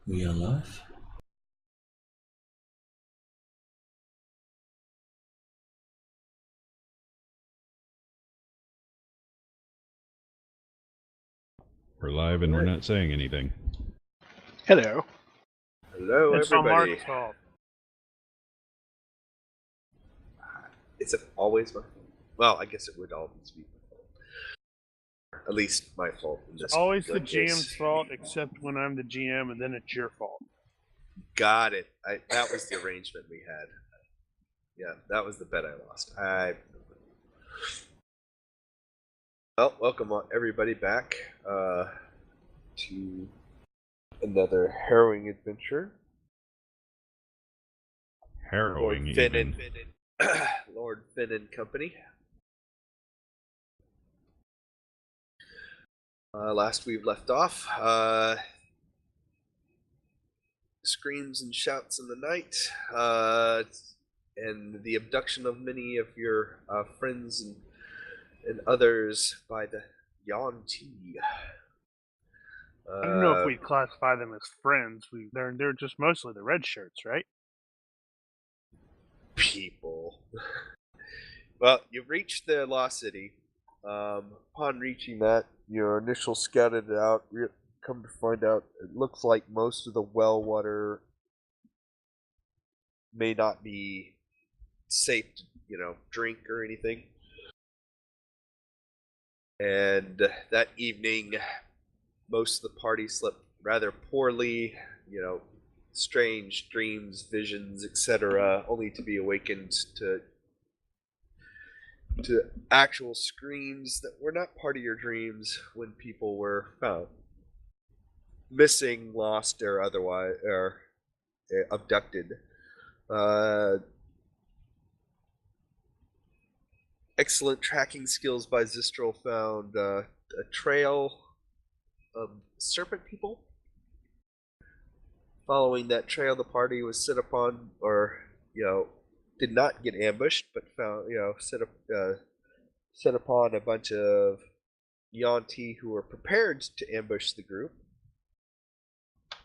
We are live. We're live and we're not saying anything. Hello. Hello, It's all everybody. Mark's fault. Is it always my fault? Well, I guess it would always be my fault. At least my fault in this It's always the particular case. GM's fault, except when I'm the GM, and then it's your fault. Got it. That was the arrangement we had. Yeah, that was the bet I lost. Well, welcome everybody back to another harrowing adventure. Harrowing, Lord Finn even. and Lord Finn and company. Last we've left off, screams and shouts in the night, and the abduction of many of your friends and others by the Yuan-Ti. I don't know if we classify them as friends. They're just mostly the red shirts, right? People. Well, you've reached the Lost City. Upon reaching that, your initial scouted it out. Come to find out, it looks like most of the well water may not be safe to, drink or anything. And that evening, most of the party slept rather poorly, strange dreams, visions, etc., only to be awakened to actual screams that were not part of your dreams when people were found missing, lost, or otherwise, or abducted. Excellent tracking skills by Zistral found a trail of serpent people. Following that trail, the party was set upon, or did not get ambushed, but found set upon a bunch of Yuan-Ti who were prepared to ambush the group,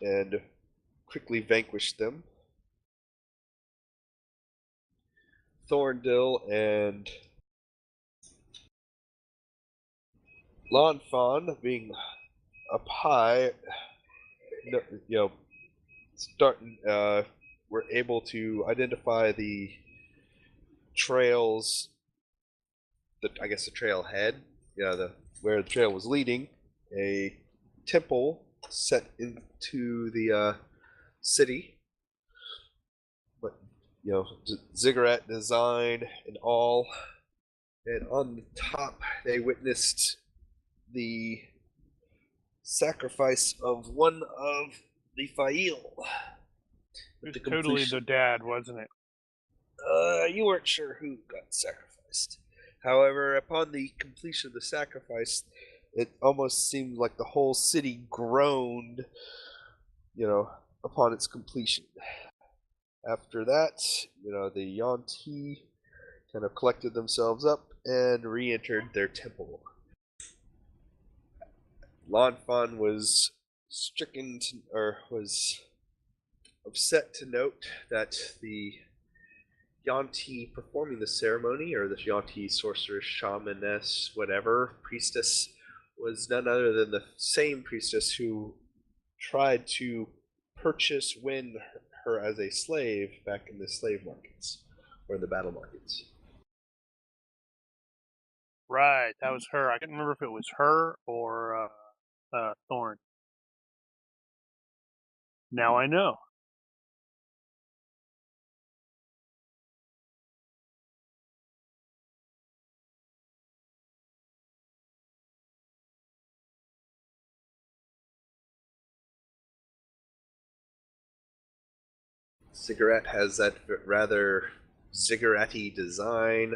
and quickly vanquished them. Thorndil and Lanfan, being up high, were able to identify the trails. The trailhead, where the trail was leading, a temple set into the city, but ziggurat design and all. And on the top, they witnessed the sacrifice of one of the Fa'il. It was totally the dad, wasn't it? You weren't sure who got sacrificed. However, upon the completion of the sacrifice, it almost seemed like the whole city groaned, upon its completion. After that, the Yuan-Ti kind of collected themselves up and re-entered their temple. Lanfan was was upset to note that the Yuan-Ti performing the ceremony, or the Yuan-Ti sorceress, shamaness, whatever, priestess, was none other than the same priestess who tried to win her as a slave back in the slave markets, or the battle markets. Right, that was her. I can't remember if it was her or Thorn. Now I know. Ziggurat has that rather ziggurat-y design,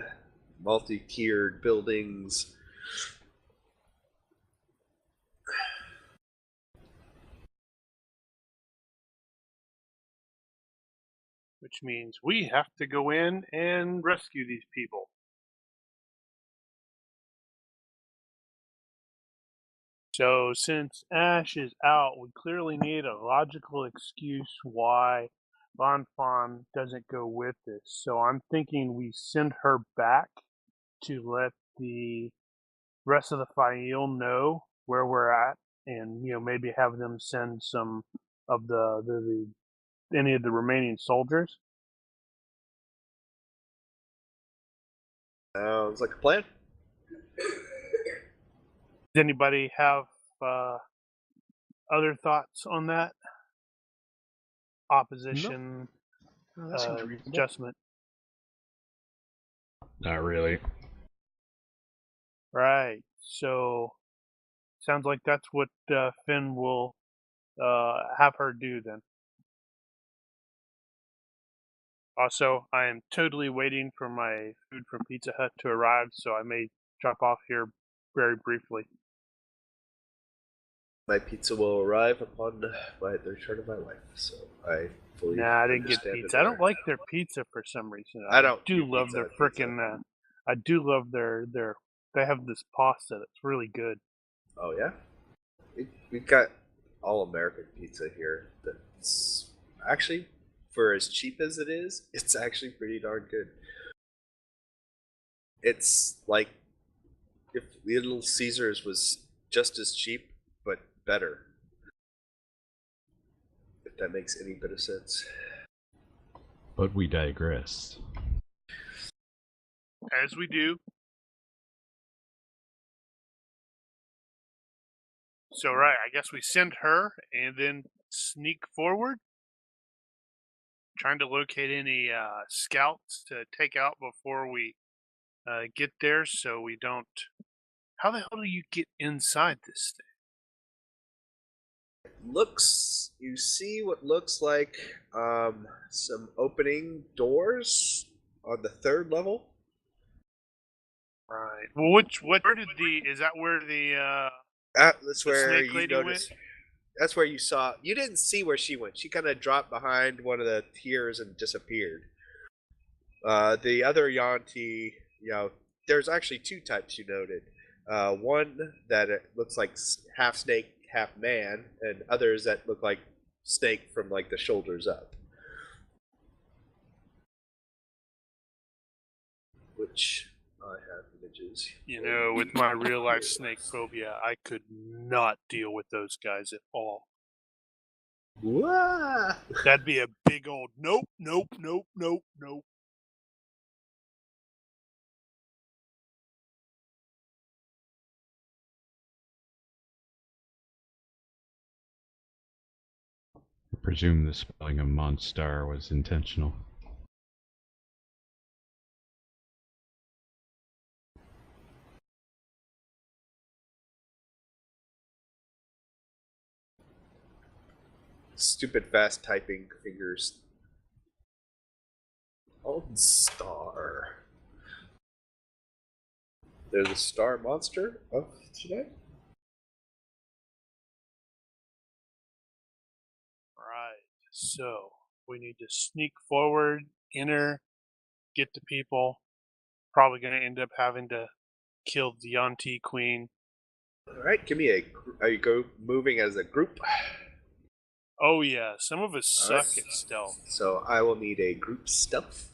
multi-tiered buildings. Which means we have to go in and rescue these people. So since Ash is out, we clearly need a logical excuse why Bon Fon doesn't go with us. So I'm thinking we send her back to let the rest of the Fail know where we're at, and maybe have them send some of the any of the remaining soldiers. Sounds like a plan. Does anybody have other thoughts on that? Opposition, No, that seems reasonable. adjustment. Not really. Right. So sounds like that's what Finn will have her do then. Also, I am totally waiting for my food from Pizza Hut to arrive, so I may drop off here very briefly. My pizza will arrive upon the return of my wife, so I fully Nah, I didn't get understand pizza. it I don't there. like their pizza for some reason. I don't do eat love Pizza their Hut pizza. frickin' I do love their they have this pasta that's really good. Oh yeah, we've got all American pizza here. That's actually, for as cheap as it is, it's actually pretty darn good. It's like if Little Caesars was just as cheap but better. If that makes any bit of sense. But we digress. As we do. So right, I guess we send her and then sneak forward, trying to locate any scouts to take out before we get there, so we don't. How the hell do you get inside this thing? You see what looks like some opening doors on the third level. Right. Well, where did is that where the That's the where snake you lady noticed. went? That's where you saw. You didn't see where she went. She kind of dropped behind one of the tiers and disappeared. The other Yanti, there's actually two types you noted. One that it looks like half snake, half man, and others that look like snake from like the shoulders up. Which I have images. With my real life snake phobia, I could not deal with those guys at all. Wah! That'd be a big old nope, nope, nope, nope, nope. I presume the spelling of Monstar was intentional. Stupid fast typing fingers. Old star. They're the star monster of today. Right. So we need to sneak forward, enter, get to people. Probably going to end up having to kill the Yanti Queen. All right, give me a. Are you moving as a group? Oh yeah, some of us All suck right. at stealth. So I will need a group stealth.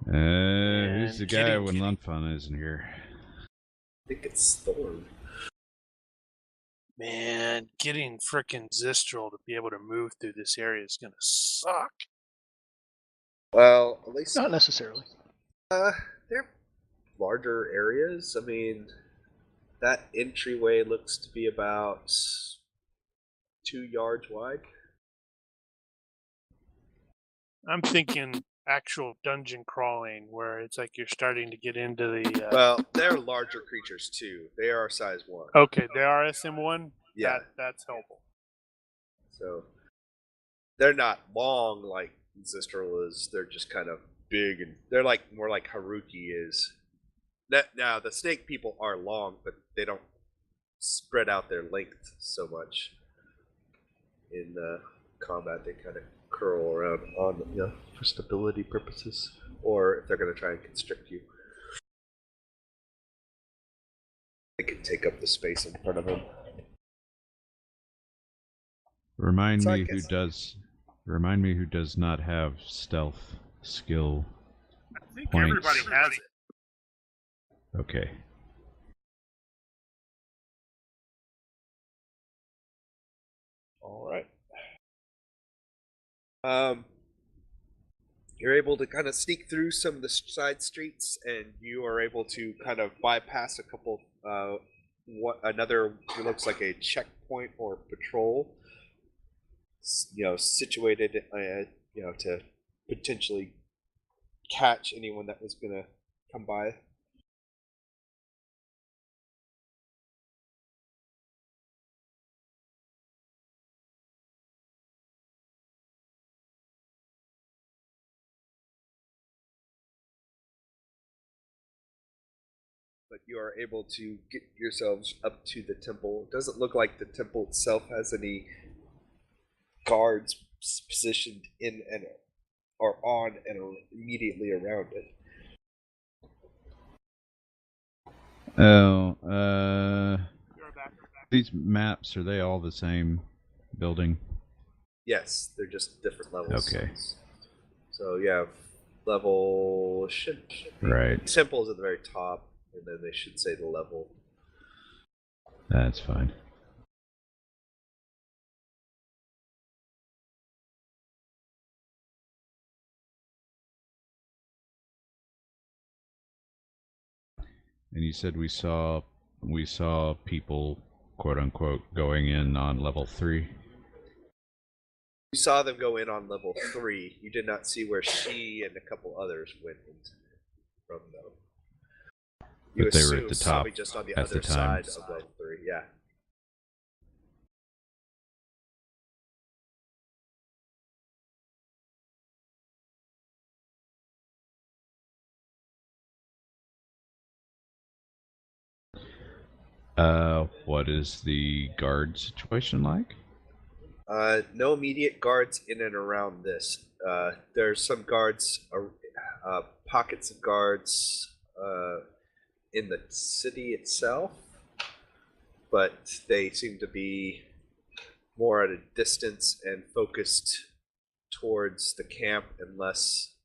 Who's the guy Kitty, when kitty. Lunfun isn't here? I think it's Thorn. Man, getting frickin' Zistral to be able to move through this area is gonna suck. Well, at least Not necessarily. they're larger areas. I mean, that entryway looks to be about 2 yards wide. I'm thinking actual dungeon crawling, where it's like you're starting to get into the. Well, they're larger creatures too. They are size 1. Okay, they are SM1. Yeah. That's helpful. So they're not long like Zistral is. They're just kind of big, and they're like more like Haruki is. Now the snake people are long, but they don't spread out their length so much. In combat, they kind of curl around on them, for stability purposes, or if they're going to try and constrict you. They can take up the space in front of him. Remind So I me guess- who does not have stealth skill. I think Points. everybody has it. Okay. All right. You're able to kind of sneak through some of the side streets, and you are able to kind of bypass a couple. Another it looks like a checkpoint or patrol. Situated, to potentially catch anyone that was gonna come by. But you are able to get yourselves up to the temple. It doesn't look like the temple itself has any guards positioned in and or on and immediately around it. Oh, these maps, are they all the same building? Yes, they're just different levels. Okay. So you have level should be, Right. temple's at the very top, and then they should say the level. That's fine. And you said we saw people, quote unquote, going in on level 3. You saw them go in on level 3. You did not see where she and a couple others went from though. You But they were assume at the probably top just on the at other the time. side of level 3. Yeah. What is the guard situation like? No immediate guards in and around this. There's some guards, pockets of guards in the city itself, but they seem to be more at a distance and focused towards the camp and less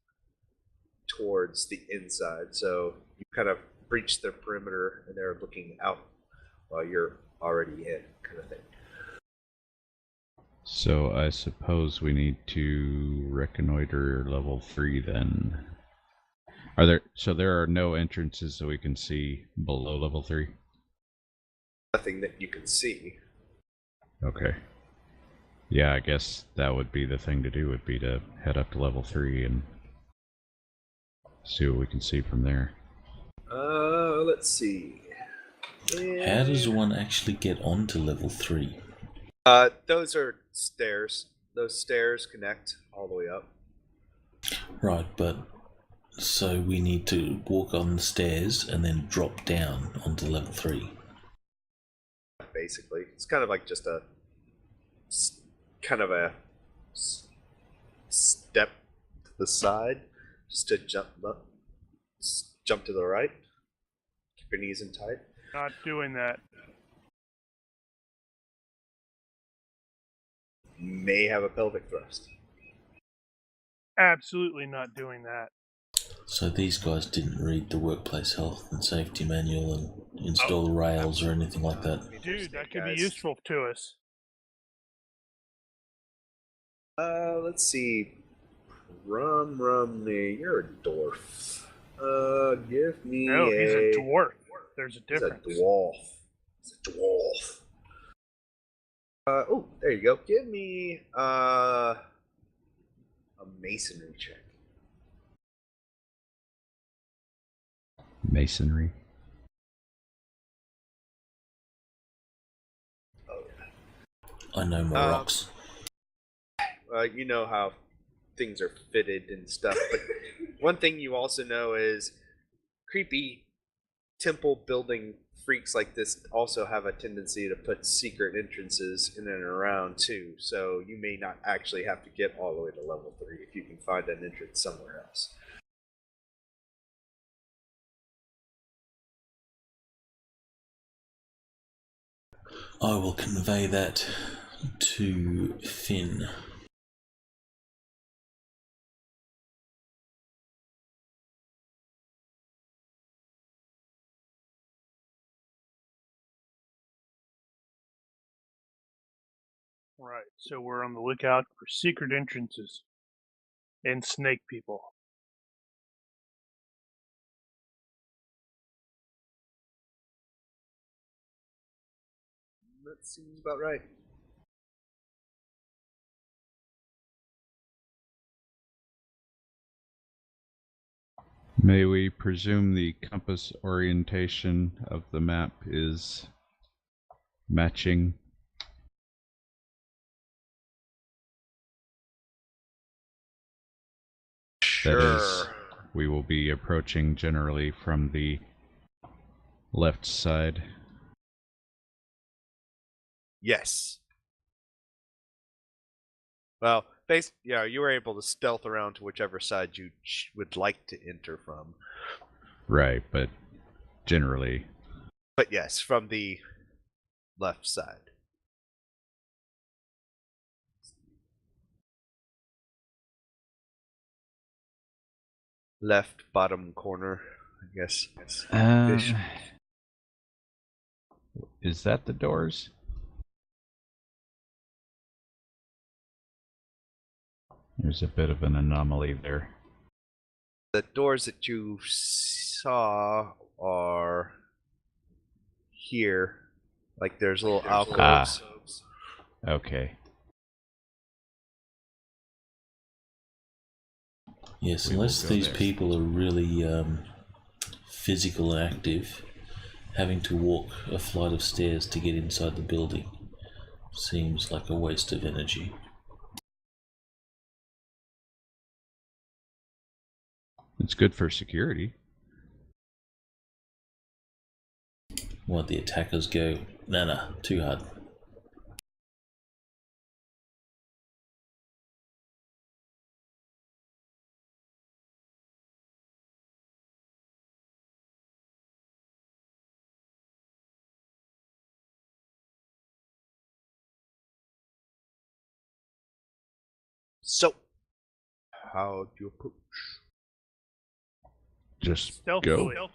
towards the inside. So you kind of breach their perimeter and they're looking out while you're already in, kind of thing. So I suppose we need to reconnoiter level 3 then. So there are no entrances that we can see below level 3? Nothing that you can see. Okay. Yeah, I guess that would be the thing to do, would be to head up to level 3 and see what we can see from there. Let's see. How does one actually get onto level 3? Those are stairs. Those stairs connect all the way up. Right, but so we need to walk on the stairs and then drop down onto level 3. Basically, it's kind of like just a step to the side, just to jump to the right. Keep your knees in tight. Not doing that. May have a pelvic thrust. Absolutely not doing that. So these guys didn't read the workplace health and safety manual and install rails or anything like that. Dude, that could be useful to us. Let's see. You're a dwarf. Give me No, he's a dwarf. There's a difference. He's a dwarf. He's a dwarf. Oh, there you go. Give me a masonry check. Masonry. Oh yeah. I know my rocks. You know how things are fitted and stuff, but one thing you also know is creepy temple building freaks like this also have a tendency to put secret entrances in and around too, so you may not actually have to get all the way to level 3 if you can find an entrance somewhere else. I will convey that to Finn. Right, so we're on the lookout for secret entrances and snake people. That seems about right. May we presume the compass orientation of the map is matching? Sure. That is, we will be approaching generally from the left side. Yes. Well, you were able to stealth around to whichever side you would like to enter from. Right, but generally. But yes, from the left side. Left bottom corner, I guess. Is that the doors? There's a bit of an anomaly there. The doors that you saw are here. Like there's little alcoves. Okay. Yes, We will unless go these there. people are really physical and active, having to walk a flight of stairs to get inside the building seems like a waste of energy. It's good for security. What, the attackers go, nah, too hard. So, how do you approach? Just Stealthily. go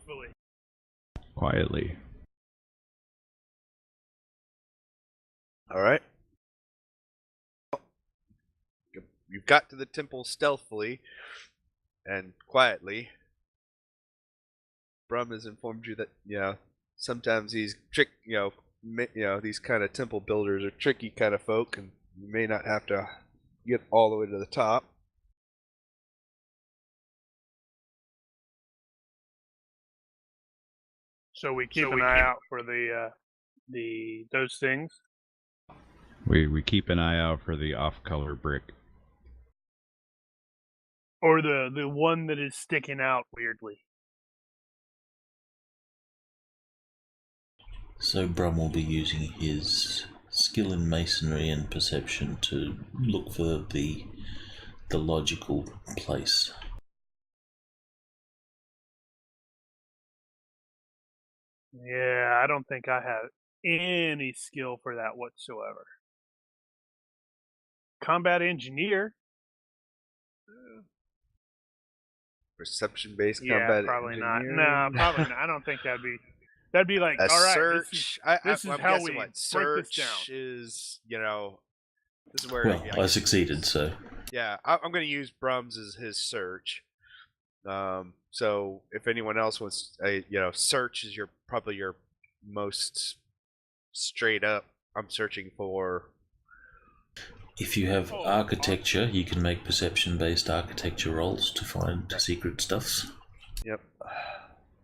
quietly. Alright. You've got to the temple stealthily and quietly. Brum has informed you that, sometimes these these kind of temple builders are tricky kind of folk, and you may not have to get all the way to the top. So we keep an eye out for those things. We keep an eye out for the off-color brick. Or the one that is sticking out weirdly. So Brum will be using his skill in masonry and perception to look for the logical place. Yeah, I don't think I have any skill for that whatsoever. Combat engineer? Perception-based Yeah, combat probably engineering? not. No, probably not. I don't think that'd be like, A all right, search. this is I'm how guessing we what break this search down. is. This is where. Well, I succeeded, so Yeah, I'm going to use Brums as his search. So if anyone else wants, search is probably your most straight up. I'm searching for. if you have architecture, you can make perception-based architecture rolls to find secret stuffs. Yep,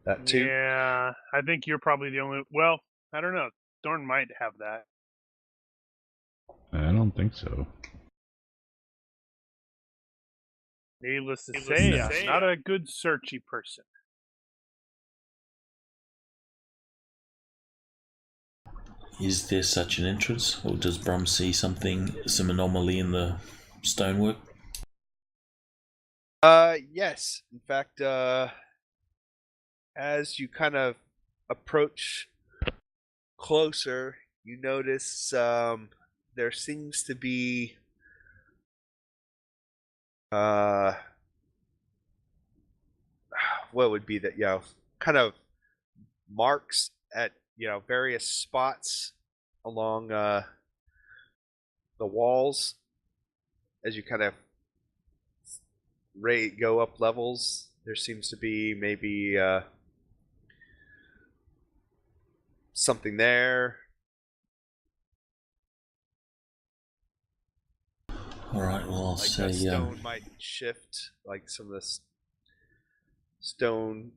that too. Yeah, I think you're probably the only. Well, I don't know. Thorn might have that. I don't think so. Needless to say, I'm not a good searchy person. Is there such an entrance, or does Brum see some anomaly in the stonework? Yes. In fact, as you kind of approach closer, you notice there seems to be what would be that, kind of marks at, various spots along the walls as you kind of go up levels. There seems to be maybe something there. All right. Well, I'll Like say the stone might shift, like some of the stone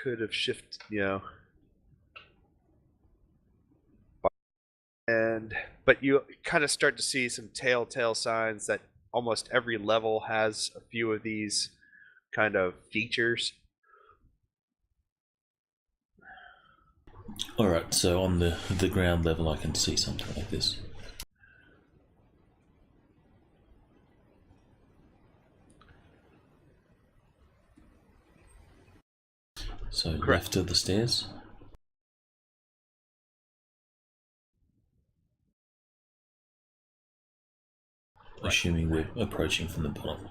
could have shifted, but you kind of start to see some telltale signs that almost every level has a few of these kind of features. All right. So on the ground level, I can see something like this. So Correct. left of the stairs. Right. Assuming we're approaching from the bottom.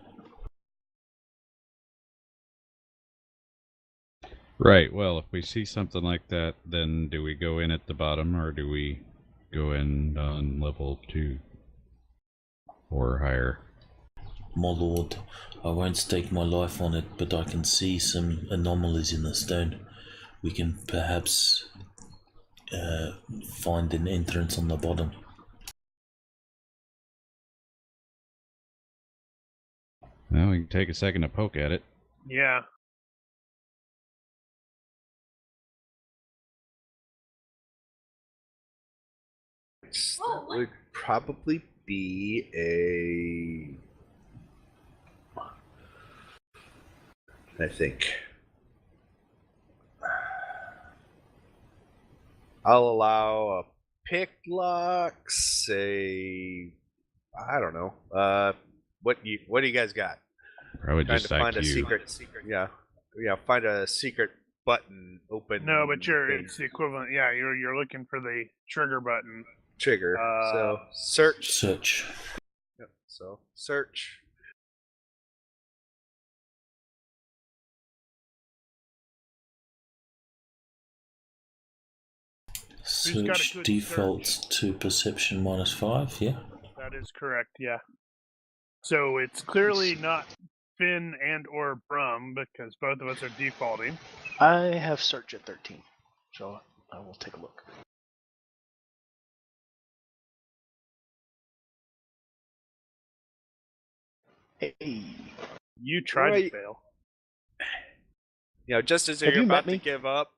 Right, well, if we see something like that, then do we go in at the bottom, or do we go in on level 2 or higher? My lord, I won't stake my life on it, but I can see some anomalies in the stone. We can perhaps find an entrance on the bottom. Well, we can take a second to poke at it. Yeah. That would probably be I think I'll allow a pick lock, say, I don't know. What do you guys got? Probably Trying just to find a IQ. secret. Yeah, find a secret button. Open. No, but thing. it's the equivalent. Yeah, you're looking for the trigger button. Trigger. So search. Search. Yep. So search. Search good defaults search? to perception -5, yeah? That is correct, yeah. So it's clearly not Finn and or Brum, because both of us are defaulting. I have search at 13, so I will take a look. Hey, You tried Right. to fail. Just as Have you're you met about to me? give up,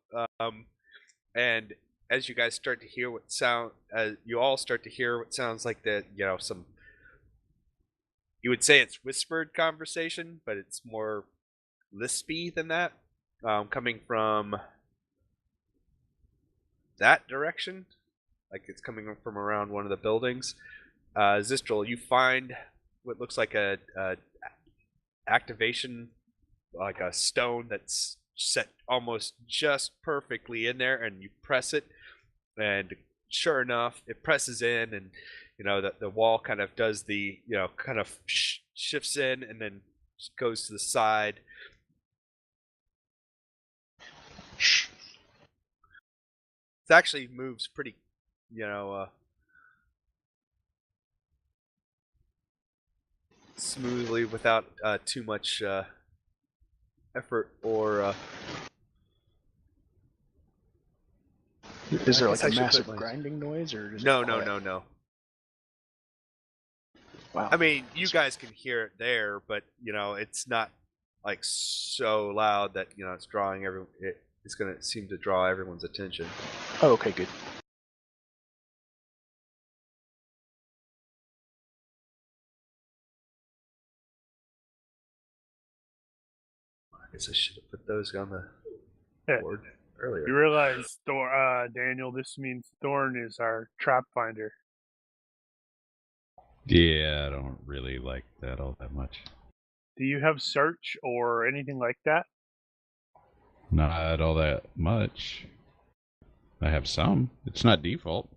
and as you guys start to hear you all start to hear what sounds like some. You would say it's whispered conversation, but it's more lispy than that, coming from that direction, like it's coming from around one of the buildings. Zistral, you find what looks like a activation, like a stone that's set almost just perfectly in there, and you press it, and sure enough, it presses in, and the wall kind of does the kind of shifts in and then goes to the side. Shh. It actually moves pretty, smoothly without too much effort or. Is there I like guess I a should massive put my- grinding noise, or is No, it no, quiet? no, no. Wow. I mean, you guys can hear it there, but it's not like so loud that it's drawing it's going to seem to draw everyone's attention. Oh, okay, good. I guess I should have put those on the Yeah. board earlier. You realize, Daniel, this means Thorn is our trap finder. Yeah, I don't really like that all that much. Do you have search or anything like that? Not all that much. I have some. It's not default.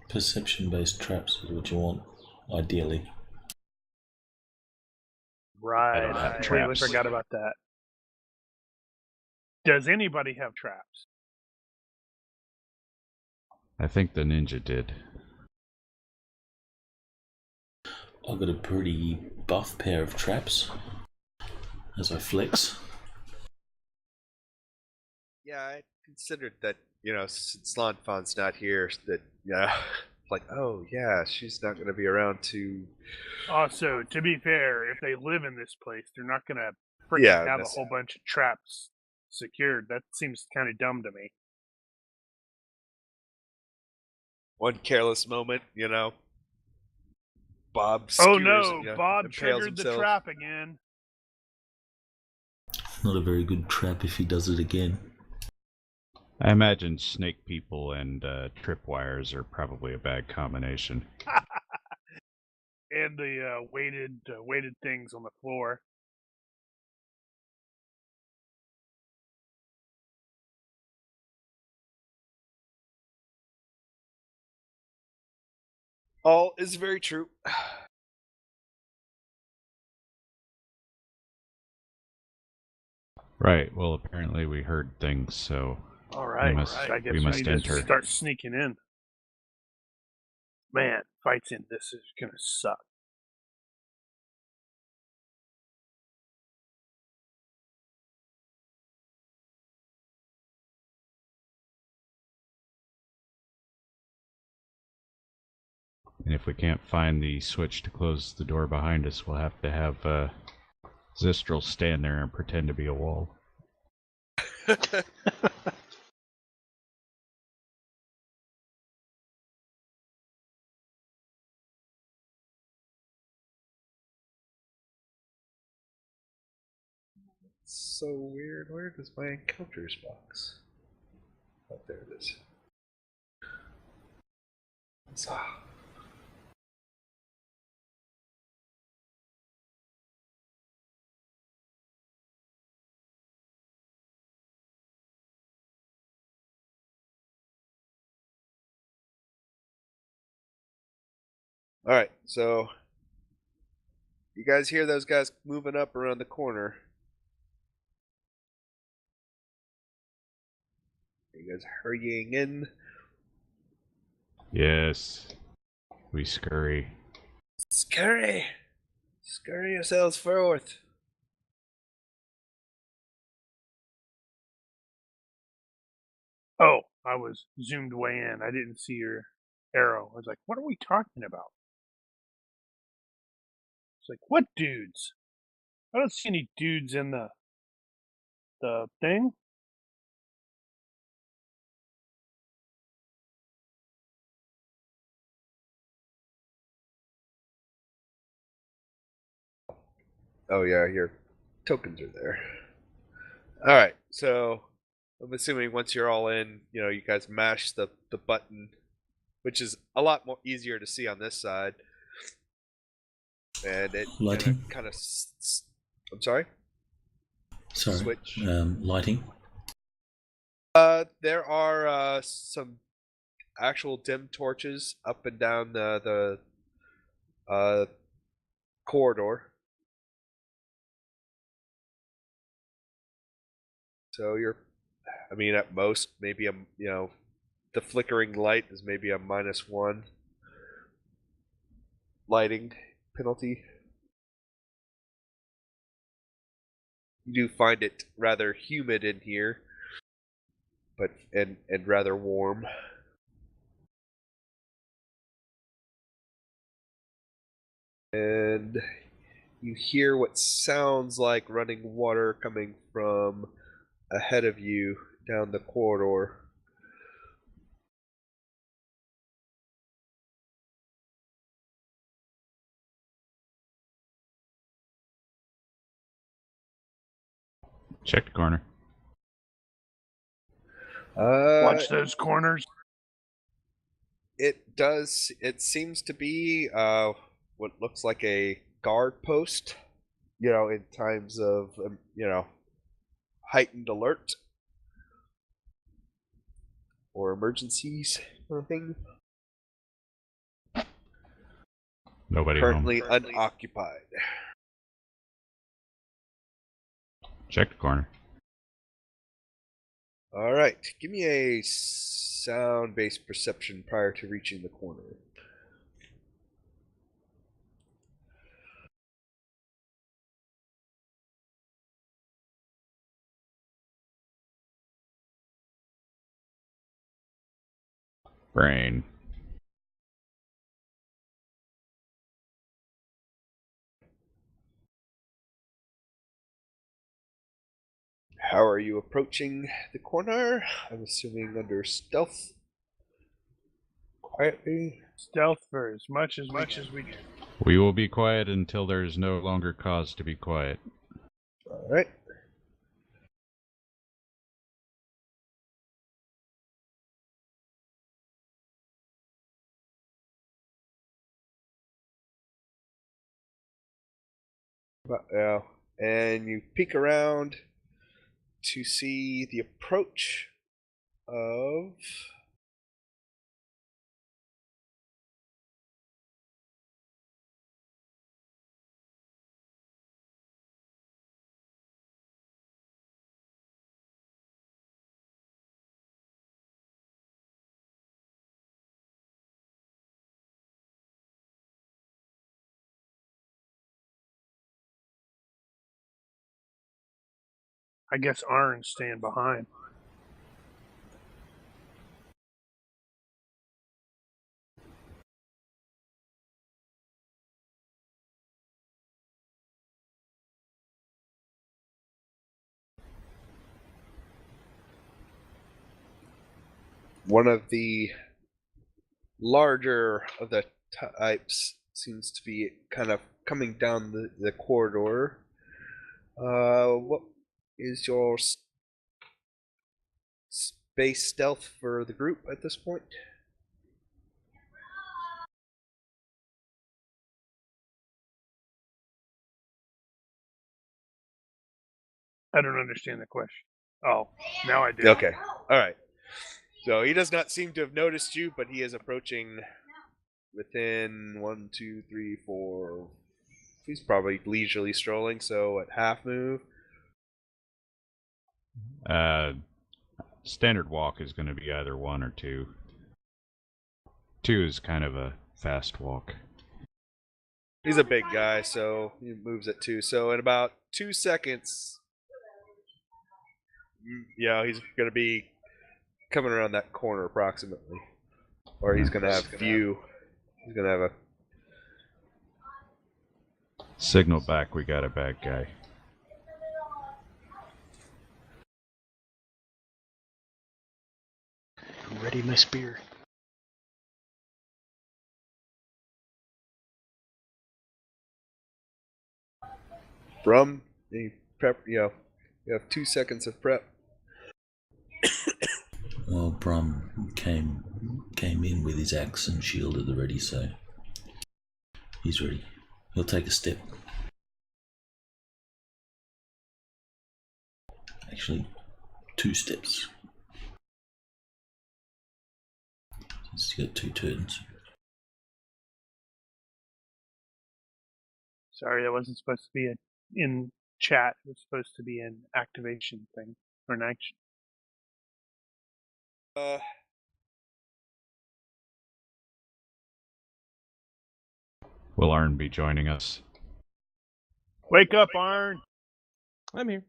Perception-based traps is what you want, ideally. Right. don't have I completely traps. forgot about that. Does anybody have traps? I think the ninja did. I've got a pretty buff pair of traps as I flex. Yeah, I considered that, since Lanfon's not here, that, like, oh, yeah, she's not going to be around to... Also, to be fair, if they live in this place, they're not going to freaking Yeah, have a that's- whole bunch of traps secured. That seems kind of dumb to me. One careless moment, Bob Oh skewers, no, Bob impales triggered the himself. trap again. Not a very good trap if he does it again. I imagine snake people and tripwires are probably a bad combination. And the weighted things on the floor. All is very true. Right. Well, apparently we heard things, so All right, I guess we must need to enter. start sneaking in. Man, fights in this is gonna suck. And if we can't find the switch to close the door behind us, we'll have to have Zistral stand there and pretend to be a wall. So weird. Where does my encounters box? Oh, there it is. Ah. All right, so you guys hear those guys moving up around the corner? Are you guys hurrying in? Yes. We scurry. Scurry! Scurry yourselves forth. Oh, I was zoomed way in. I didn't see your arrow. I was like, what are we talking about? It's like, what dudes? I don't see any dudes in the thing. Oh yeah, your tokens are there. All right, so I'm assuming once you're all in, you guys mash the button, which is a lot more easier to see on this side, and it Lighting? kind of. I'm sorry. Sorry. Switch. Lighting. There are some actual dim torches up and down the corridor. So at most, maybe the flickering light is maybe a -1 lighting penalty. You do find it rather humid in here, but and rather warm. And you hear what sounds like running water coming from ahead of you down the corridor. Check the corner. Watch those corners. It does. It seems to be what looks like a guard post. In times of heightened alert. or emergencies kind of thing. Nobody Currently home. unoccupied. Check the corner. All right, give me a sound-based perception prior to reaching the corner. Brain. How are you approaching the corner? I'm assuming under stealth. Quietly. Stealth for as much as we can. We will be quiet until there is no longer cause to be quiet. All right. Yeah, and you peek around to see the approach of I guess Arn's staying behind. one of the larger of the types seems to be kind of coming down the corridor. What is your space stealth for the group at this point? I don't understand the question. Oh, now I do. Okay. All right. So he does not seem to have noticed you, but he is approaching within 1, 2, 3, 4. He's probably leisurely strolling, so at half move. Standard walk is going to be either 1 or 2. 2 is kind of a fast walk. He's a big guy, so he moves at 2. So in about 2 seconds, yeah, he's going to be coming around that corner approximately. Or he's going to have view. He's going to have a signal back, we got a bad guy. Ready my spear. Brum. You prep. You have 2 seconds of prep. Well, Brum came in with his axe and shield at the ready, so he's ready. He'll take a step. Actually, 2 steps. He's got 2 turns. Sorry, that wasn't supposed to be in chat. It was supposed to be an activation thing or an action. Will Arn be joining us? Wake up, Arn! I'm here.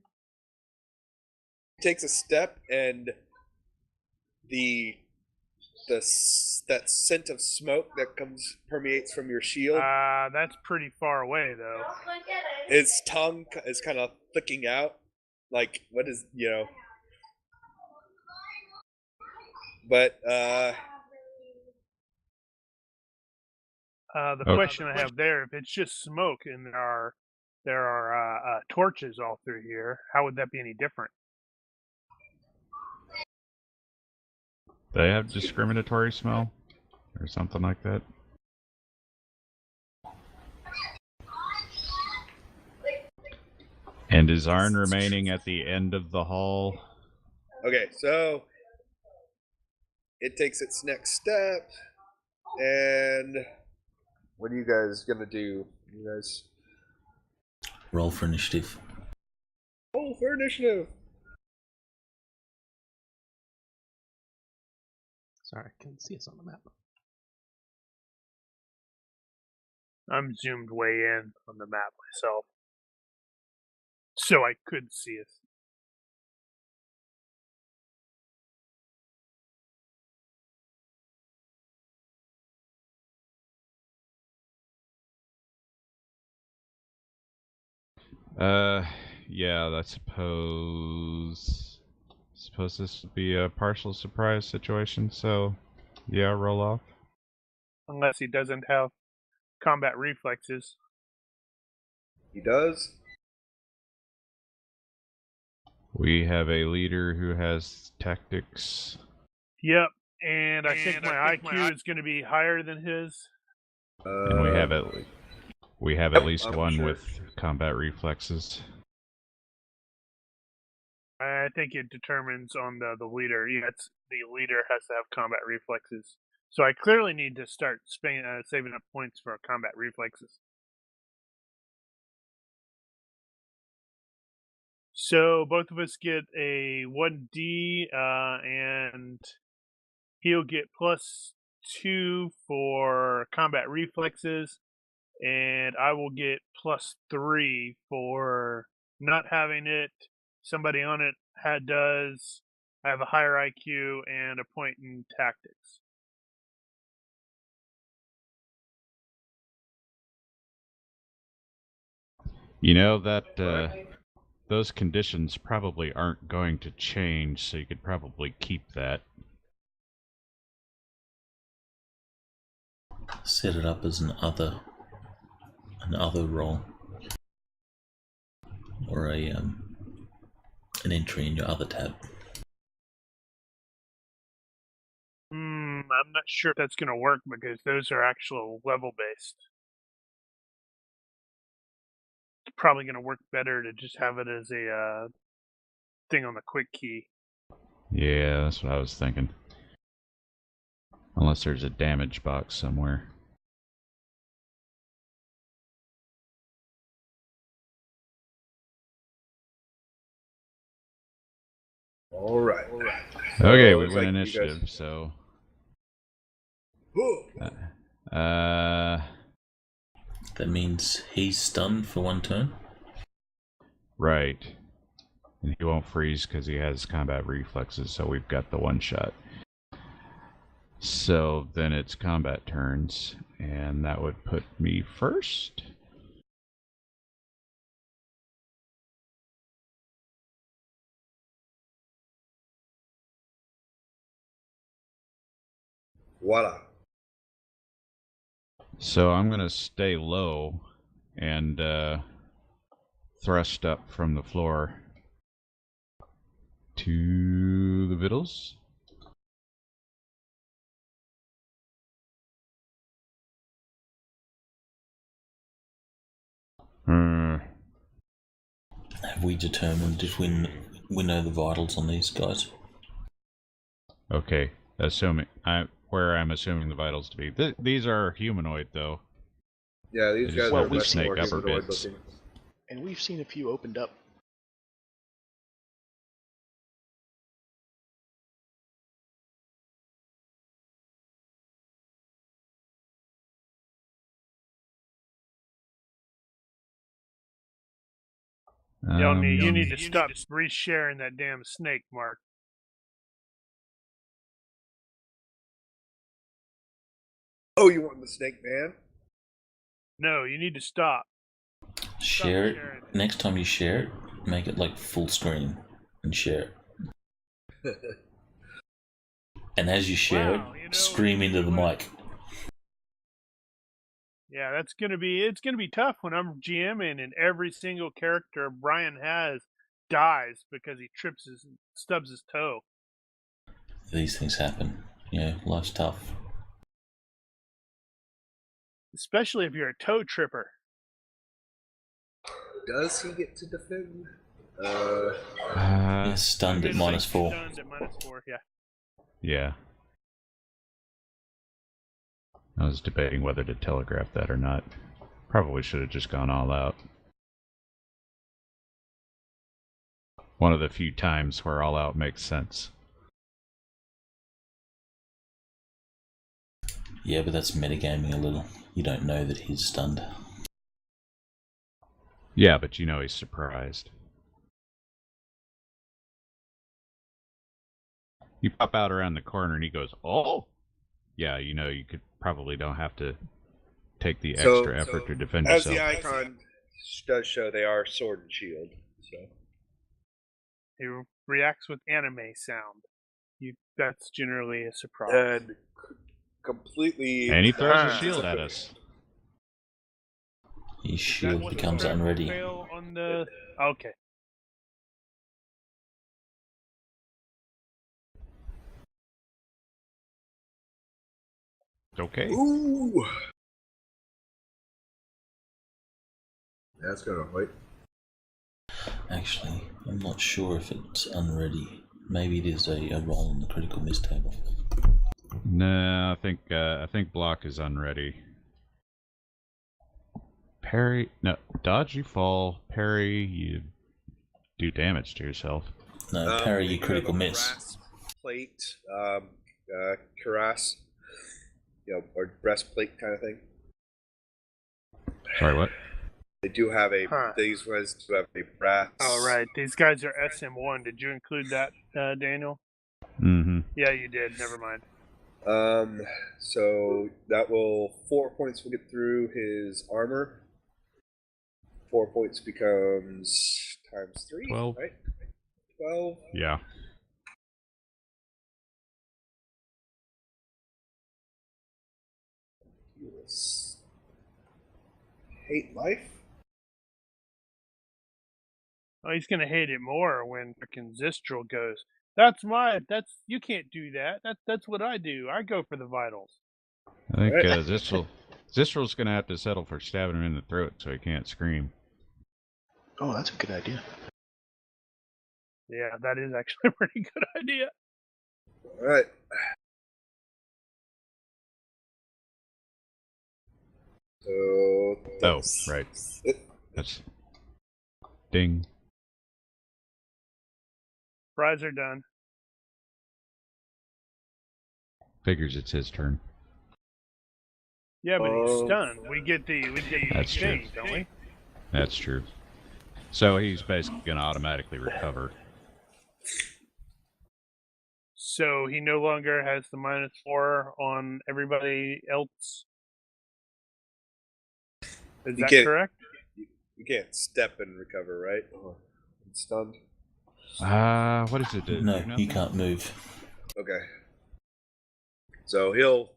Takes a step, and that scent of smoke that permeates from your shield. That's pretty far away, though. His tongue is kind of flicking out, like what is But the question I have there, if it's just smoke and there are torches all through here, how would that be any different? They have discriminatory smell? Or something like that? And is Arn remaining at the end of the hall? Okay, so it takes its next step, and what are you guys gonna do? You guys Roll for initiative. roll for initiative. Sorry, I couldn't see us on the map. I'm zoomed way in on the map myself, so I could see us. Yeah, I suppose this would be a partial surprise situation, so yeah, roll off. Unless he doesn't have combat reflexes. He does. We have a leader who has tactics. Yep, and I think my IQ is going to be higher than his. And we have at least I'm one sure. with combat reflexes. I think it determines on the leader. Yeah, the leader has to have combat reflexes. So I clearly need to start saving up points for combat reflexes. So both of us get a 1D, and he'll get +2 for combat reflexes, and I will get +3 for not having it. Somebody on it does. I have a higher IQ and a point in tactics. You know that those conditions probably aren't going to change, so you could probably keep that. Set it up as an other roll, or an entry in your other tab. I'm not sure if that's going to work because those are actual level based. It's probably going to work better to just have it as a thing on the quick key. Yeah, that's what I was thinking. Unless there's a damage box somewhere. All right. Okay, we looks win like you initiative, guys- so... Whoa. That means he's stunned for 1 turn. Right. And he won't freeze because he has combat reflexes, so we've got the one shot. So then it's combat turns, and that would put me first. Voila. So I'm going to stay low and thrust up from the floor to the victuals. Have we determined if we know the vitals on these guys? Okay, where I'm assuming the vitals to be. These are humanoid, though. Yeah, these They guys just are have much snake more upper humanoid bits. looking. And we've seen a few opened up. You need to stop resharing that damn snake, Mark. Oh, you want the snake man? No, you need to stop. Share it. sharing. Next time you share it, make it like full screen and share it. And as you share Wow, it, scream into the mic. Yeah, it's gonna be tough when I'm GMing and every single character Brian has dies because he stubs his toe. These things happen. Life's tough. Especially if you're a toe tripper. Does he get to defend? Stunned at -4. Stunned at -4, yeah. Yeah. I was debating whether to telegraph that or not. Probably should have just gone all out. One of the few times where all out makes sense. Yeah, but that's metagaming a little. You don't know that he's stunned. Yeah, but you know he's surprised. You pop out around the corner and he goes, "Oh!" Yeah, you know you could probably don't have to take the extra effort to defend as yourself. the icon does show, they are sword and shield. So He reacts with anime sound. That's generally a surprise. and completely. And he throws a Ah. shield at us. His That shield was a becomes critical unready. fail on the... Okay. Okay. Ooh. That's gonna hurt. Actually, I'm not sure if it's unready. Maybe it is a roll on the critical miss table. No, I think block is unready. Parry, no, dodge you fall. Parry you do damage to yourself. No, parry you your critical have a miss. brass plate, cuirass, or breastplate kind of thing. Sorry, what? They do have a. Huh. These ones do have a brass. Oh, right. These guys are SM1. Did you include that, Daniel? Mm-hmm. Yeah, you did. Never mind. So that will 4 points will get through his armor. 4 points becomes times 3. 12. Right? 12. Yeah. Yes. Hate life. Oh, he's gonna hate it more when frickin' Zistral goes. You can't do that. That's what I do. I go for the vitals. I think Right. Zistral's gonna have to settle for stabbing him in the throat so he can't scream. Oh, that's a good idea. Yeah, that is actually a pretty good idea. All right. So. Oh, that's right. it. That's ding. Fries are done. Figures it's his turn. Yeah, but he's Oh. stunned. We get the That's true. thing, don't we? That's true. So he's basically gonna automatically recover. So he no longer has the -4 on everybody else. Is You that can't- correct? You can't step and recover, right? Oh, I'm stunned. What does it do? No, Do you nothing? can't move. Okay. So he'll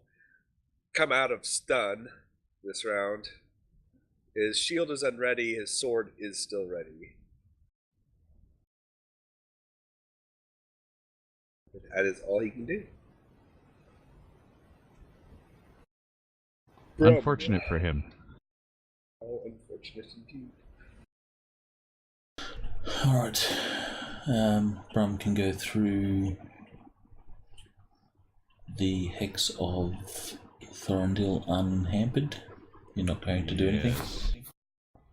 come out of stun this round. His shield is unready, his sword is still ready. That is all he can do. Unfortunate for him. How unfortunate indeed. Alright. Brum can go through the hex of Thorndil unhampered. You're not going to do anything? Yes.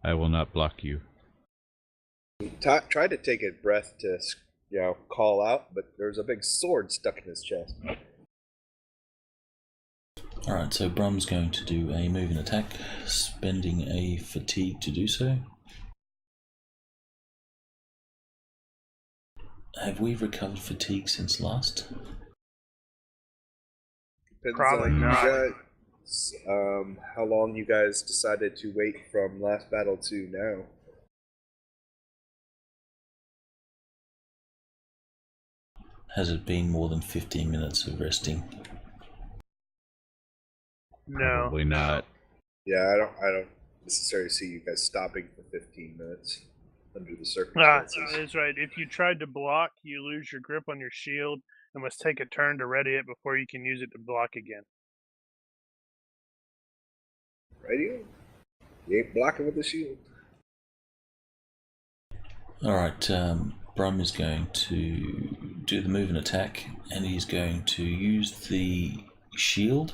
I will not block you. Tried to take a breath to, call out, but there's a big sword stuck in his chest. Alright, so Brum's going to do a move and attack, spending a fatigue to do so. Have we recovered fatigue since last? Depends Probably on you not. guys, how long you guys decided to wait from last battle to now. Has it been more than 15 minutes of resting? No. Probably not. Yeah, I don't necessarily see you guys stopping for 15 minutes under the Ah, circumstances. that's right. If you tried to block, you lose your grip on your shield and must take a turn to ready it before you can use it to block again. Radio? You ain't blocking with the shield. Alright, Brum is going to do the move and attack, and he's going to use the shield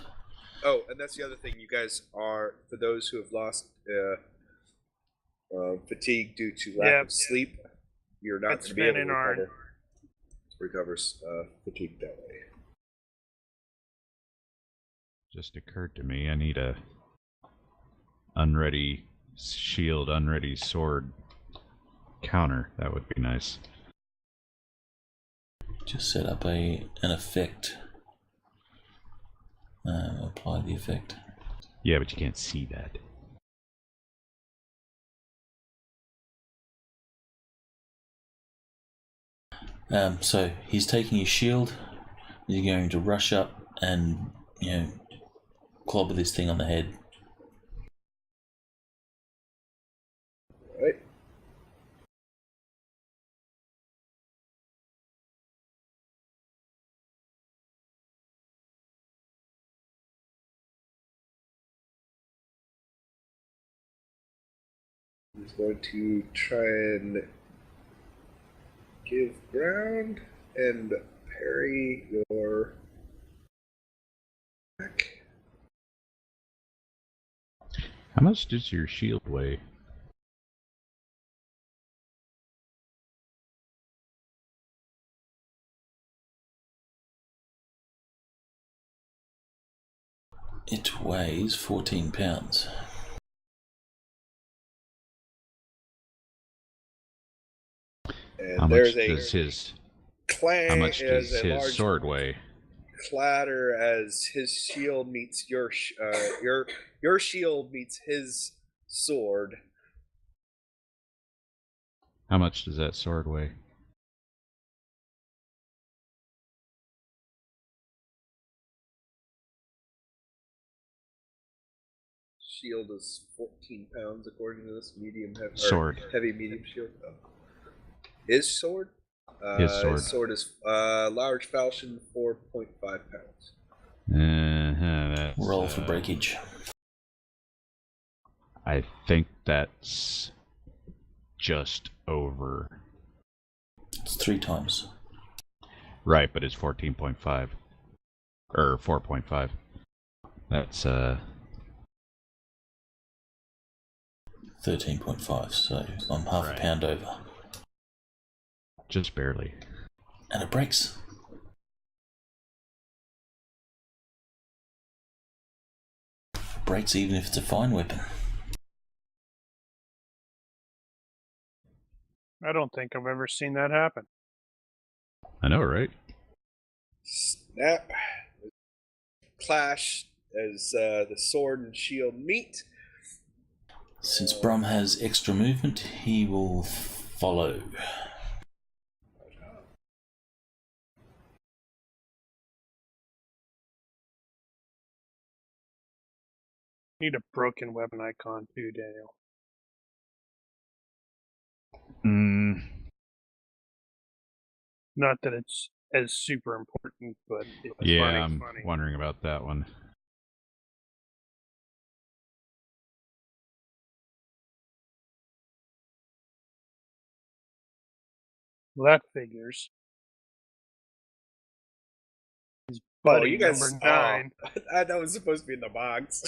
Oh, and that's the other thing. You guys are, for those who have lost fatigue due to lack of sleep, you're not going to be able to recover fatigue that way. Just occurred to me, I need a unready shield, unready sword counter. That would be nice. Just set up an effect. Apply the effect. Yeah, but you can't see that. So he's taking his shield. He's going to rush up and, clobber this thing on the head. Right. He's going to try and give ground and parry your attack. How much does your shield weigh? It weighs 14 pounds. And How there's much a does his clang how much does as a his large sword weigh? clatter as his shield meets your shield meets his sword. How much does that sword weigh? Shield is 14 pounds according to this Sword. heavy medium shield. Oh. His sword? His sword. His sword is large falchion, 4.5 pounds. That's, Roll for breakage. I think that's just over. It's 3 times. Right, but it's 14.5. Or 4.5. That's 13.5, so I'm half a pound over. just barely. And it breaks. It breaks even if it's a fine weapon. I don't think I've ever seen that happen. I know, right? Snap. Clash as the sword and shield meet. Since Brum has extra movement, he will follow. Need a broken weapon icon too, Daniel. Not that it's as super important, but it's Yeah, funny. I'm wondering about that one. Well, that figures. His buddy you guys, number 9. That was supposed to be in the box.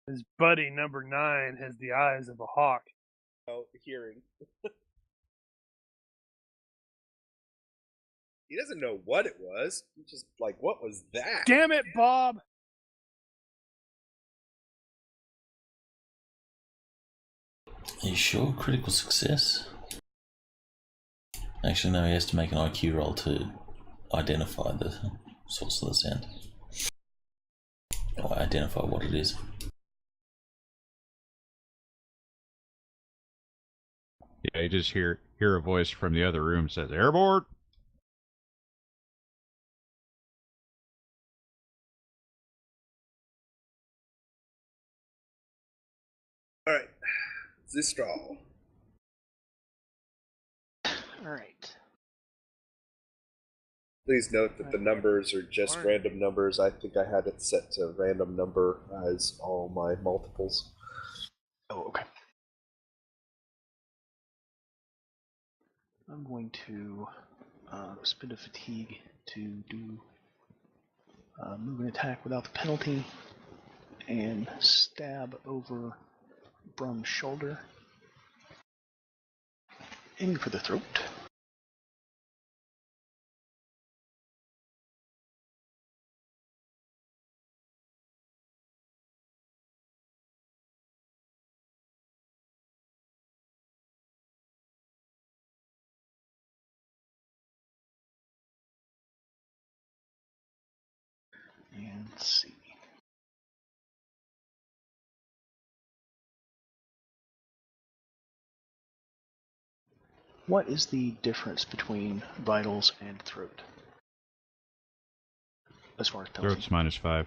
His buddy number 9 has the eyes of a hawk. Oh, hearing. He doesn't know what it was. He's just like, what was that? Damn it, Bob! Are you sure? Critical success? Actually, no, he has to make an IQ roll to identify the source of the sound. Or identify what it is. Yeah, you just hear a voice from the other room says, "Airborne!" Alright. Zistral. Alright. Please note that the numbers are just random numbers. I think I had it set to random number as all my multiples. Oh, okay. I'm going to spend a fatigue to do Move an attack without the penalty, and stab over Brum's shoulder. Aiming for the throat. And let's see. What is the difference between vitals and throat? As far as penalty? Throat's -5.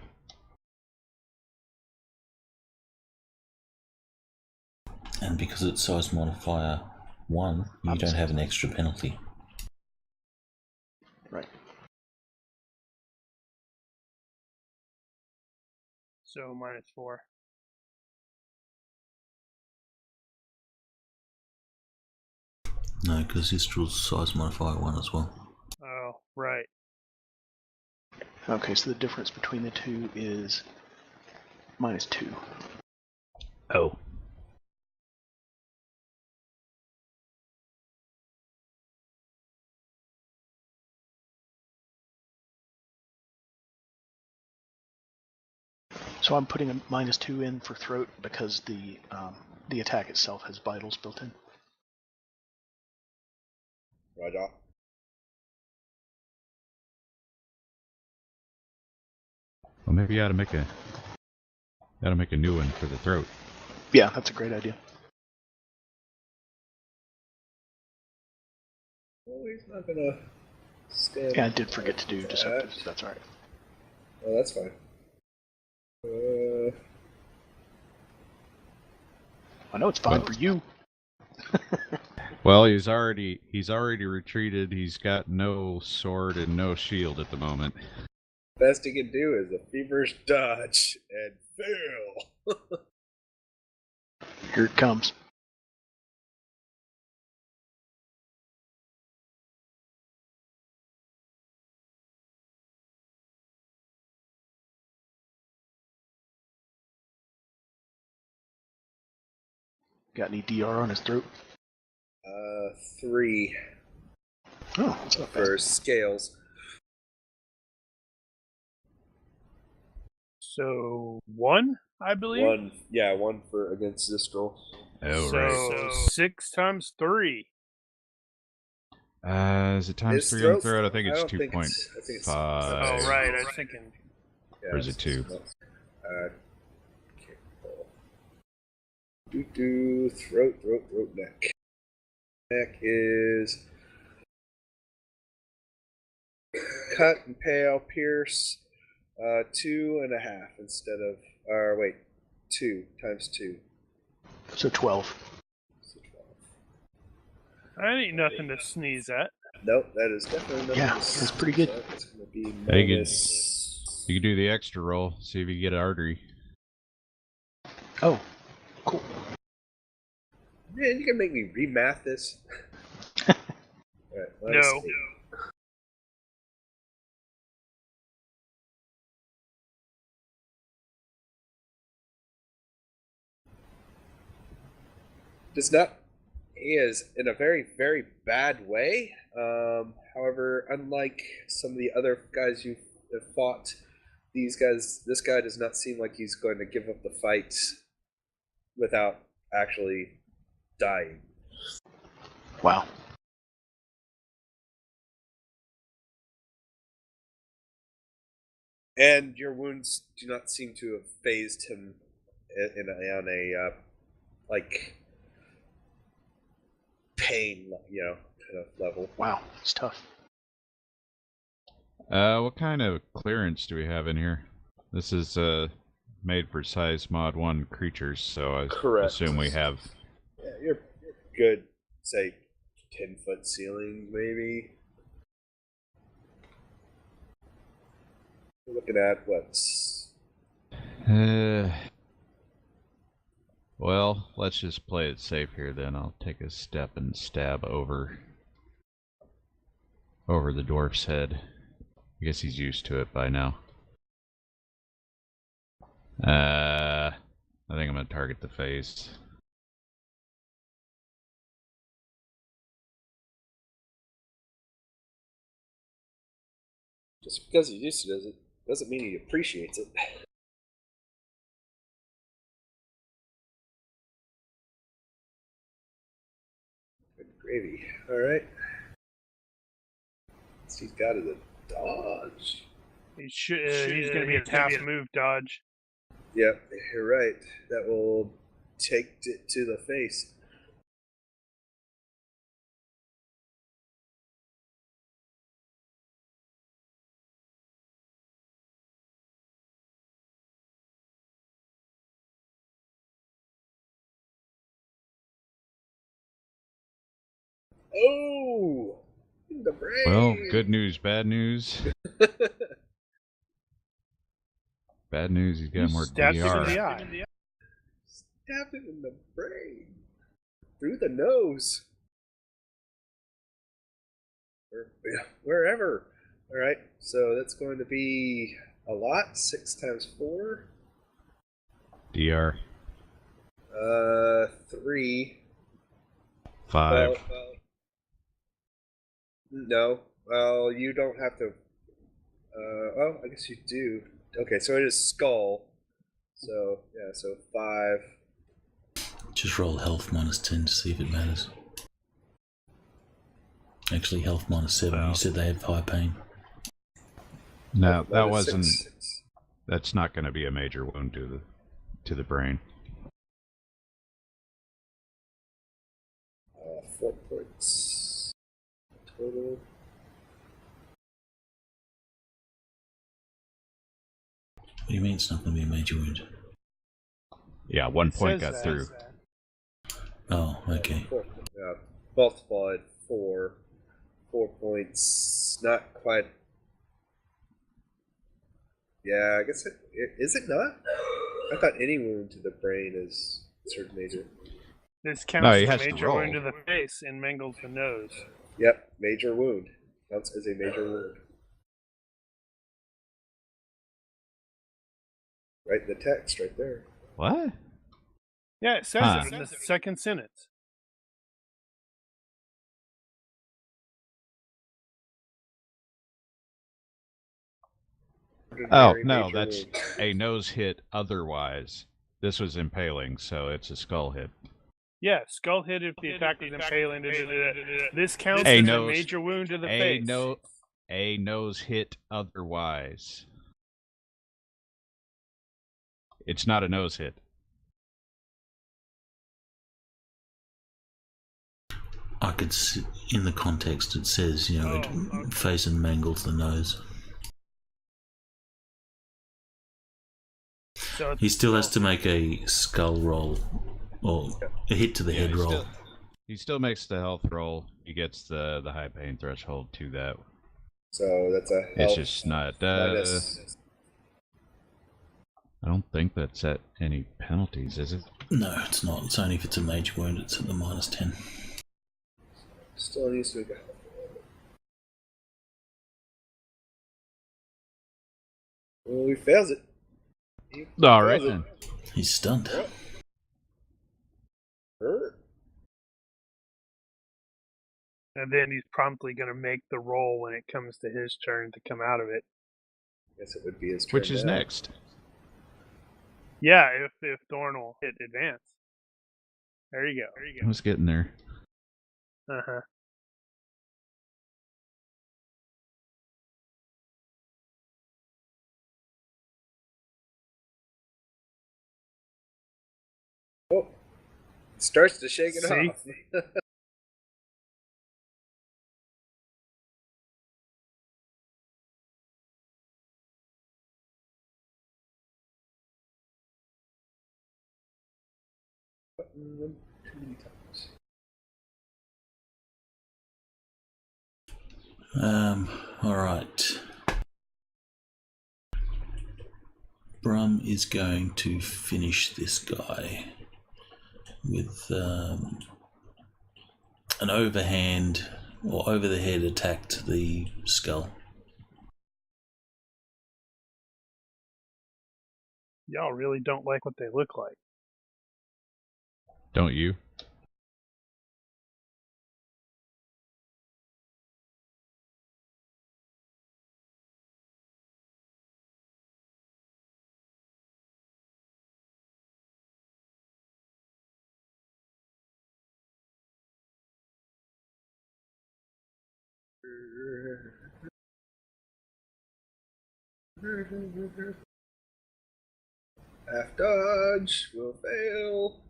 And because it's size modifier 1, you don't have an extra penalty. Right. So -4. No, because Istral's size modifier 1 as well. Oh, right. Okay, so the difference between the two is -2. Oh. So I'm putting a -2 in for throat because the attack itself has vitals built in. Roger. Well, maybe you ought to make a new one for the throat. Yeah, that's a great idea. Well, he's not gonna stand. Yeah, I did forget to do deceptive. So that's all right. Oh, that's fine. I know it's fine for you. Well, he's already retreated. He's got no sword and no shield at the moment. Best he can do is a feverish dodge and fail. Here it comes. Got any DR on his throat? 3 Oh, that's not bad. for scales. So 1, I believe. 1 for against Zistral. Oh, so right. 6 times 3. Is it times His 3 on throat- throat? I think I it's don't think 2.5. it's- I think it's- Oh, right. I was thinking. Or is it 2? Throat, neck. Neck is cut and pale, pierce, 2.5 instead of, 2 times 2. So 12. So 12. That ain't nothing to sneeze at. Nope, that is definitely nothing. Yeah, to that's pretty good. so it's going to be Hey, you minus. You can do the extra roll, see if you get an artery. Oh, cool. Man, you can make me remath this. Alright, No. Does not. He is in a very, very bad way. However, unlike some of the other guys you have fought, this guy does not seem like he's going to give up the fight without actually dying. Wow. And your wounds do not seem to have phased him on a like pain, kind of level. Wow, it's tough. What kind of clearance do we have in here? This is made for size mod 1 creatures, so I Correct. assume we have. Yeah, you're good. Say 10-foot ceiling, maybe. We're looking at what's. Well, let's just play it safe here then. I'll take a step and stab over the dwarf's head. I guess he's used to it by now. I think I'm going to target the face. Just because he used to it doesn't mean he appreciates it. Good gravy. Alright. He's got it a dodge. He's going to be a half move dodge. Yep, you're right. That will take it to the face. Oh! In the brain! Well, good news, bad news. Bad news, he's got more Stabbed him in DR. the eye. Stabbed him in the brain. Through the nose. Or wherever. Alright, so that's going to be a lot. 6 times 4. DR. 3. 5. Well, no. Well, you don't have to. Oh, I guess you do. Okay, so it is skull. So, yeah, so 5. Just roll health minus 10 to see if it matters. Actually, health minus 7. Wow. You said they have high pain. No, that is wasn't. 6. That's not going to be a major wound to the brain. 4 points total. What do you mean it's not going to be a major wound? Yeah, 1 point Says got that. through. Oh, okay. 4. Yeah, both fall at 4. 4 points. Not quite. Yeah, I guess is it not? I thought any wound to the brain is considered major. This counts No, he as a has to major roll. wound to the face and mangles the nose. Yep, major wound. Counts as a major wound. Right in the text, right there. What? Yeah, it says Huh. it in the second sentence. Oh, Ordinary no, major that's wound. a nose hit otherwise. This was impaling, so it's a skull hit. Yeah, skull hit if the attack is impaling. This counts A as a nose- major wound to the A face. a nose hit otherwise. It's not a nose hit. I could see, in the context it says, you know, it face and mangles the nose. So He still has to make a skull roll, or a hit to the head roll. He still makes the health roll. He gets the high pain threshold to that. So that's a It's health just not. minus. I don't think that's at any penalties, is it? No, it's not. It's only if it's a major wound, it's at the minus 10. Still needs to make a health. Well, he fails it. He All right fails it. then. He's stunned. Hurt. and then he's promptly going to make the roll when it comes to his turn to come out of it. Guess it would be his turn. Which is now. next? Yeah, if Dorn hit advance. There you I was getting there. go. Uh-huh. Oh, it starts to shake it See? off. Too many times. Alright. Brum is going to finish this guy with an overhand or over the head attack to the skull. Y'all really don't like what they look like. Don't you? Half dodge will fail.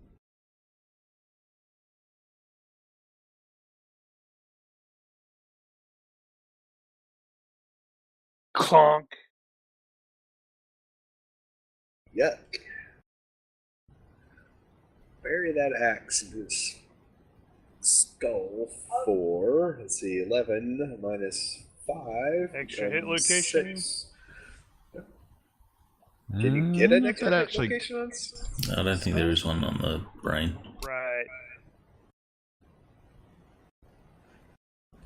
Clonk. Yuck. Bury that axe in his skull for, let's see, 11 minus 5. Extra hit location. 6. Can you get an extra that hit actually... location on? I don't think there is one on the brain. Right.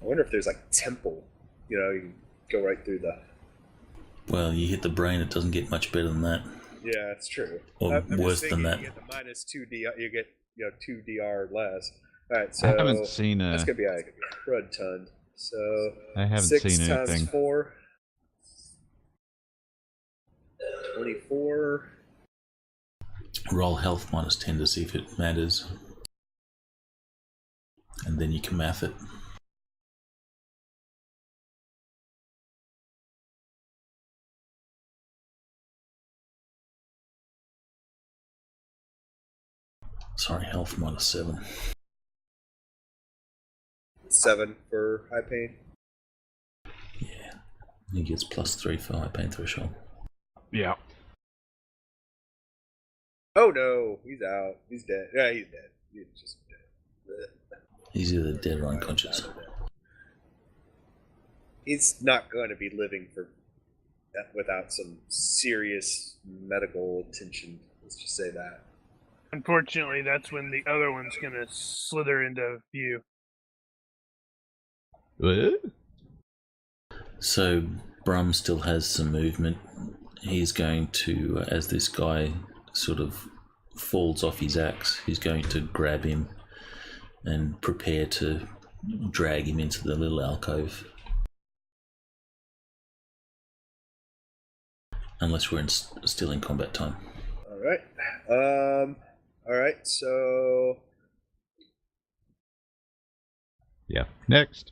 I wonder if there's like temple. You know, you can go right through the. Well, you hit the brain, it doesn't get much better than that. Yeah, it's true. Or I'm worse just than that. You get the minus 2 DR. You get 2 DR less. All right, so I haven't seen that's gonna be a crud ton. So I haven't 6 seen times anything. 4. 24. Roll health minus 10 to see if it matters. And then you can math it. Sorry, health minus 7. 7 for high pain. Yeah. He gets plus 3 for high pain threshold. Yeah. Oh no, he's out. He's dead. Yeah, he's dead. He's just dead. He's either dead or unconscious. He's not going to be living for without some serious medical attention. Let's just say that. Unfortunately, that's when the other one's going to slither into view. What? So Brum still has some movement. He's going to, as this guy sort of falls off his axe, he's going to grab him and prepare to drag him into the little alcove. Unless we're still in combat time. Alright, so... Yeah. Next.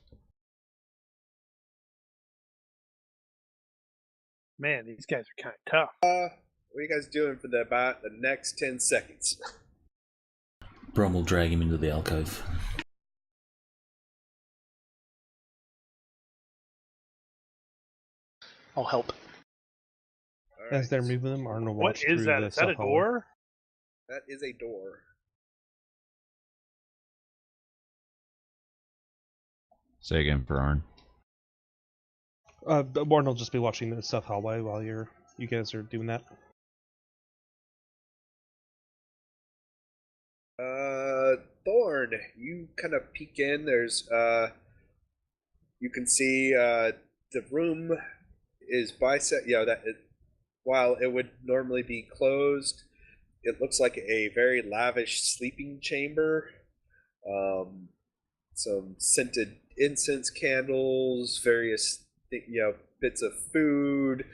Man, these guys are kind of tough. What are you guys doing for the next 10 seconds? Brum will drag him into the alcove. I'll help. All As they're right. moving them, Arnold What walks is through that? the Is that a south hallway. door? That is a door. Say again for Arn. Arnold will just be watching the south hallway while you guys are doing that. Thorn, you kind of peek in. There's, you can see the room is while it would normally be closed, it looks like a very lavish sleeping chamber. Some scented incense candles, various bits of food.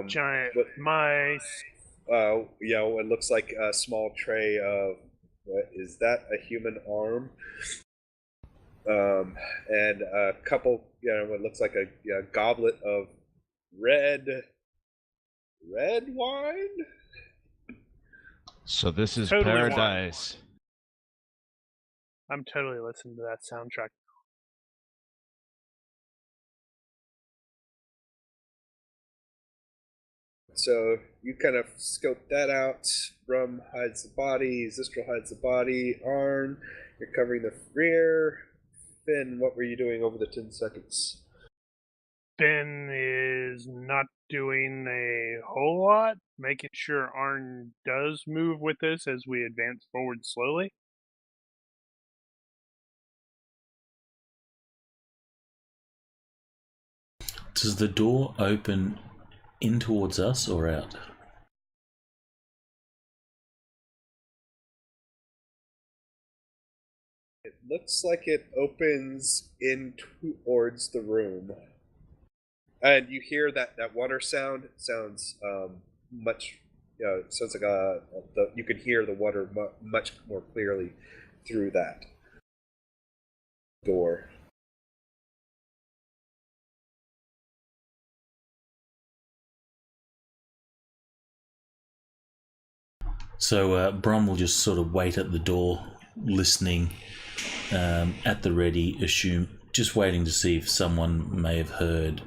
Giant mice. It looks like a small tray of, what is that, a human arm? And a couple, what looks like a goblet of red wine? So this is Totally paradise. I'm totally listening to that soundtrack. So you kind of scope that out. Brum hides the body, Zistral hides the body, Arn, you're covering the rear. Finn, what were you doing over the 10 seconds? Ben is not doing a whole lot, making sure Arn does move with us as we advance forward slowly. Does the door open in towards us or out? looks like it opens in towards the room. And you hear that water sound. It sounds much, sounds like you can hear the water much more clearly through that door. So Brom will just sort of wait at the door, listening, at the ready, just waiting to see if someone may have heard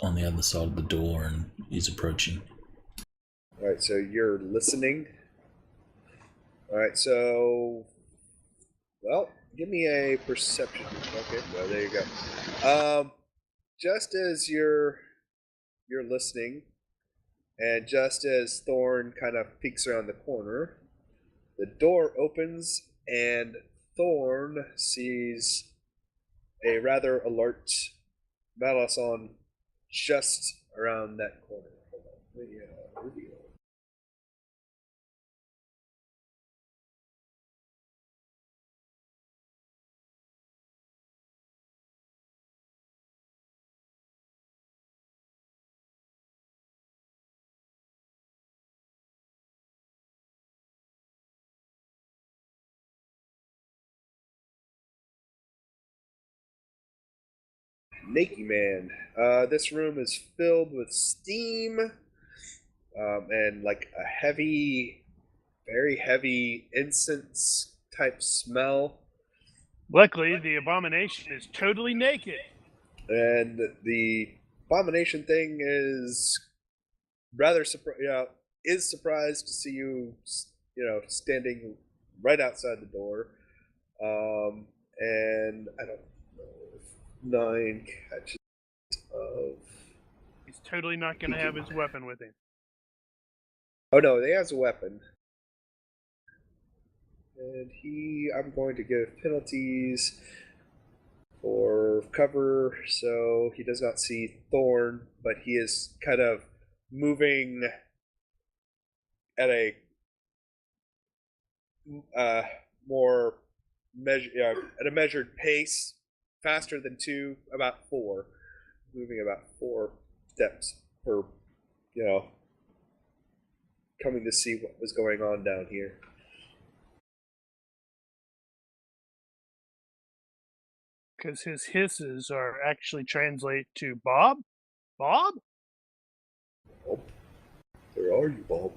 on the other side of the door and is approaching. All right, so you're listening. All right, so, well, give me a perception. Okay, well, there you go. Just as you're listening, and just as Thorn kind of peeks around the corner, the door opens, and Thorn sees a rather alert Malason just around that corner. Hold on, let me reveal. Naked Man. This room is filled with steam and like a heavy, very heavy incense type smell. Luckily, the abomination is totally naked. And the abomination thing is rather surprised to see you, standing right outside the door. And I don't know if 9 catches of. He's totally not going to have his weapon with him. Oh no, he has a weapon. And I'm going to give penalties for cover, so he does not see Thorn, but he is kind of moving at a more at a measured pace, faster than 2, about 4, moving about 4 steps per, coming to see what was going on down here. Because his hisses are actually translate to Bob? Bob? Bob? Where are you, Bob?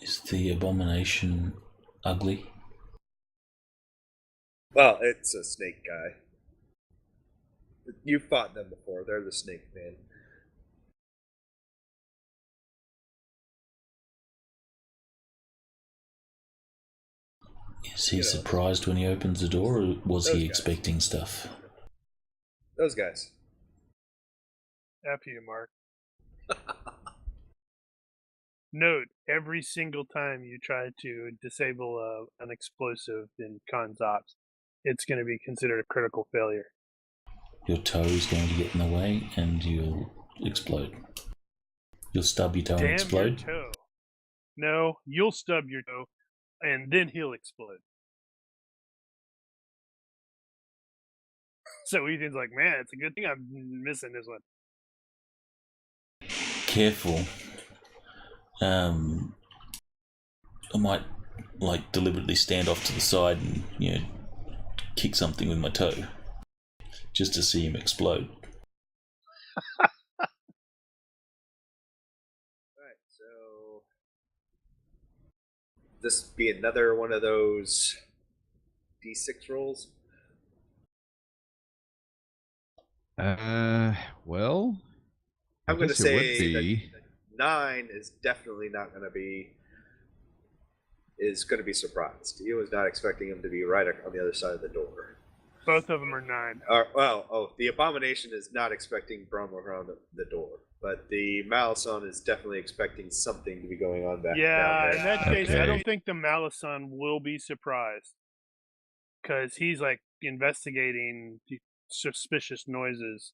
Is the abomination ugly? Well, it's a snake guy. You've fought them before. They're the snake man. Is he surprised when he opens the door, or was he guys. expecting stuff? Those guys. F you, Mark. Note, every single time you try to disable an explosive in Khan's Ops, it's going to be considered a critical failure. Your toe is going to get in the way and you'll explode. You'll stub your toe and explode? Your toe. No, you'll stub your toe, and then he'll explode. So Ethan's like, man, it's a good thing I'm missing this one. Careful. I might deliberately stand off to the side and kick something with my toe just to see him explode. Alright, so this be another one of those D6 rolls. Well, I'm going to guess it say would be. that 9 is definitely not going to be. Is going to be surprised. He was not expecting him to be right on the other side of the door. Both of them are 9. The abomination is not expecting Brum around the door, but the Malison is definitely expecting something to be going on back. Yeah, in that case, Okay. I don't think the Malison will be surprised, because he's investigating suspicious noises.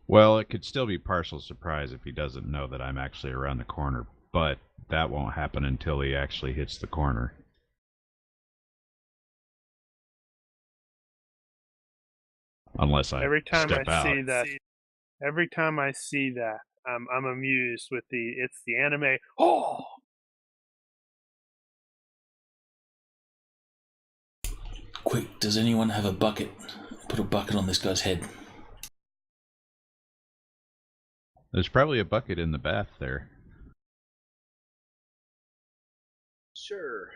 Well, it could still be partial surprise if he doesn't know that I'm actually around the corner, but that won't happen until he actually hits the corner. Unless I Every time step I out. see that, every time I see that, I'm amused with it's the anime. Oh, Quick, does anyone have a bucket? Put a bucket on this guy's head. There's probably a bucket in the bath there. Sure.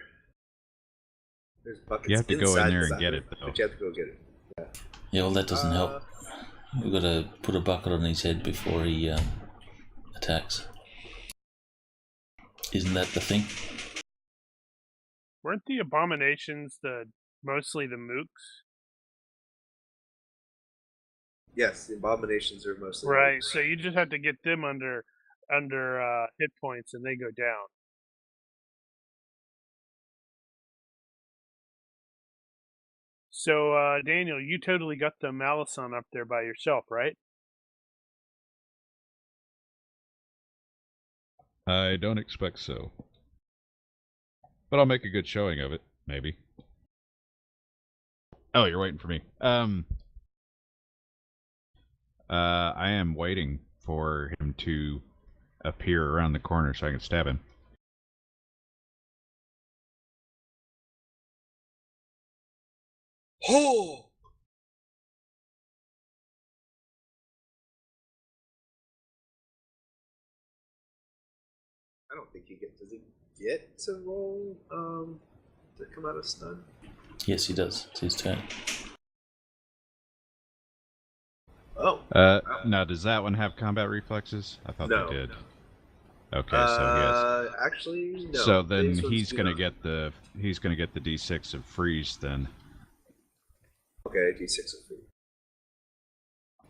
There's buckets You have to go inside in there the and get bathroom, it, though. but you have to go get it. Yeah, well, that doesn't help. We've got to put a bucket on his head before he attacks. Isn't that the thing? weren't the abominations mostly the mooks? Yes, the abominations are mostly Right. mooks. So you just have to get them under hit points, and they go down. So Daniel, you totally got the Malison up there by yourself, right? I don't expect so. But I'll make a good showing of it, maybe. Oh, you're waiting for me. I am waiting for him to appear around the corner so I can stab him. Oh! I don't think he gets. Does he get to roll to come out of stun? Yes, he does. It's his turn. Oh. Now, does that one have combat reflexes? I thought No. they did. Okay, so yes. Actually, no. So then These ones he's do gonna not. get the D6 of freeze then, Okay, D6 of 3.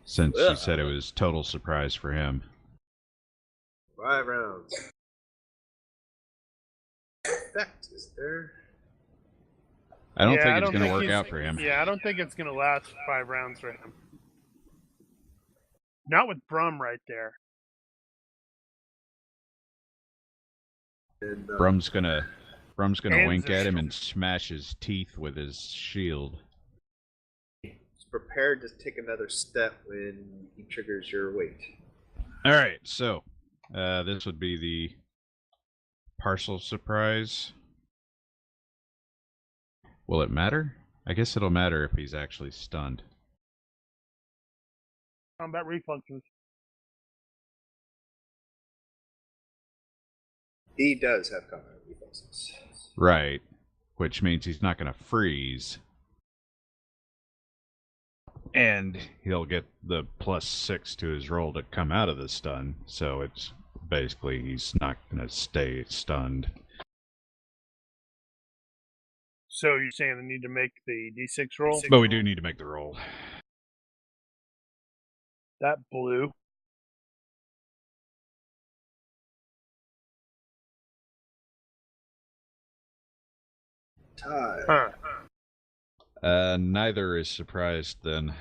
since Ugh. you said it was total surprise for him. 5 rounds. Effect is there? I don't Yeah, think I it's don't gonna think work he's- out for him. Yeah, I don't think it's gonna last 5 rounds for him. Not with Brum right there. And, Brum's gonna Hands wink are at him strong. and smash his teeth with his shield. he's prepared to take another step when he triggers your weight. All right, so this would be the partial surprise. Will it matter? I guess it'll matter if he's actually stunned. Combat reflexes. He does have combat reflexes. Right, which means he's not going to freeze. And he'll get the +6 to his roll to come out of the stun, so it's basically he's not going to stay stunned. So you're saying I need to make the D6 roll? But we do need to make the roll. That blew. Tie. Huh. Neither is surprised then.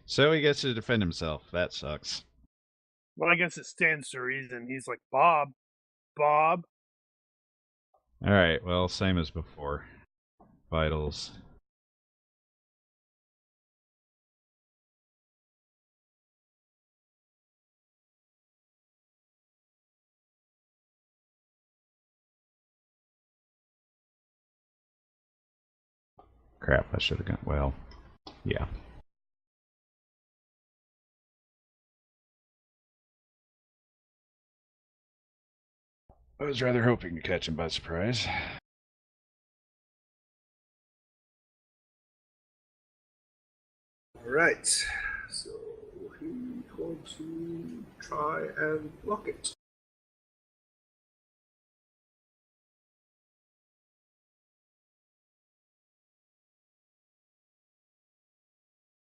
So he gets to defend himself. That sucks. Well, I guess it stands to reason. He's like, Bob. Alright, well, same as before. Vitals. Crap, I should have gone. Well, yeah. I was rather hoping to catch him by surprise. Alright. So he's going to try and block it.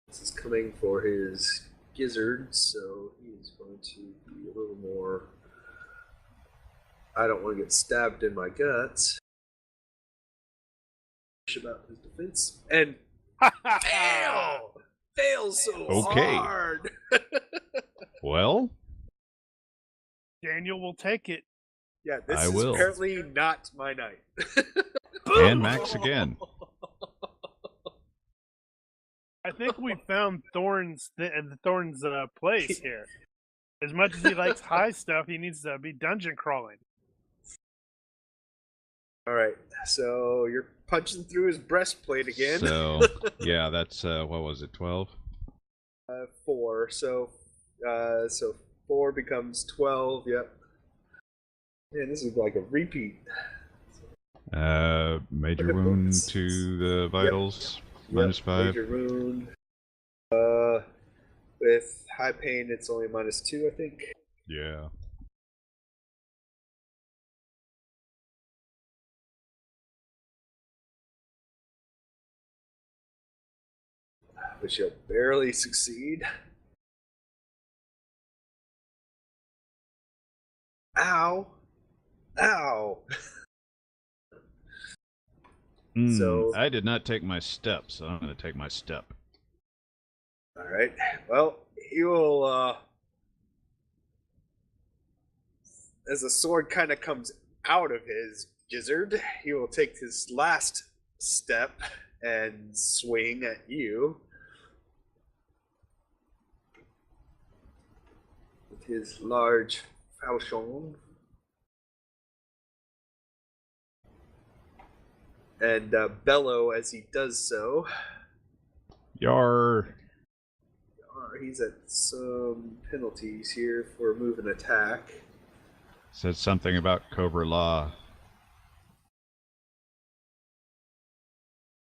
This is coming for his gizzard, so he's going to be a little more. I don't want to get stabbed in my guts. About his defense and fail so Okay. hard. Well, Daniel will take it. Yeah, this I is will. apparently not my night. and Max again. I think we found Thorn's place here. As much as he likes high stuff, he needs to be dungeon crawling. All right, so you're punching through his breastplate again. So, yeah, that's, what was it, 12? 4. So 4 becomes 12. Yep. Man, this is like a repeat. Major wound to the vitals, minus 5. Major wound. With high pain, it's only -2, I think. Yeah. But you'll barely succeed. Ow! Ow! So I did not take my step, so I'm going to take my step. all right. Well, he will. As the sword kind of comes out of his gizzard, he will take his last step and swing at you with his large falchion. And bellow as he does so. Yar! He's at some penalties here for move and attack. Said something about Cobra Law.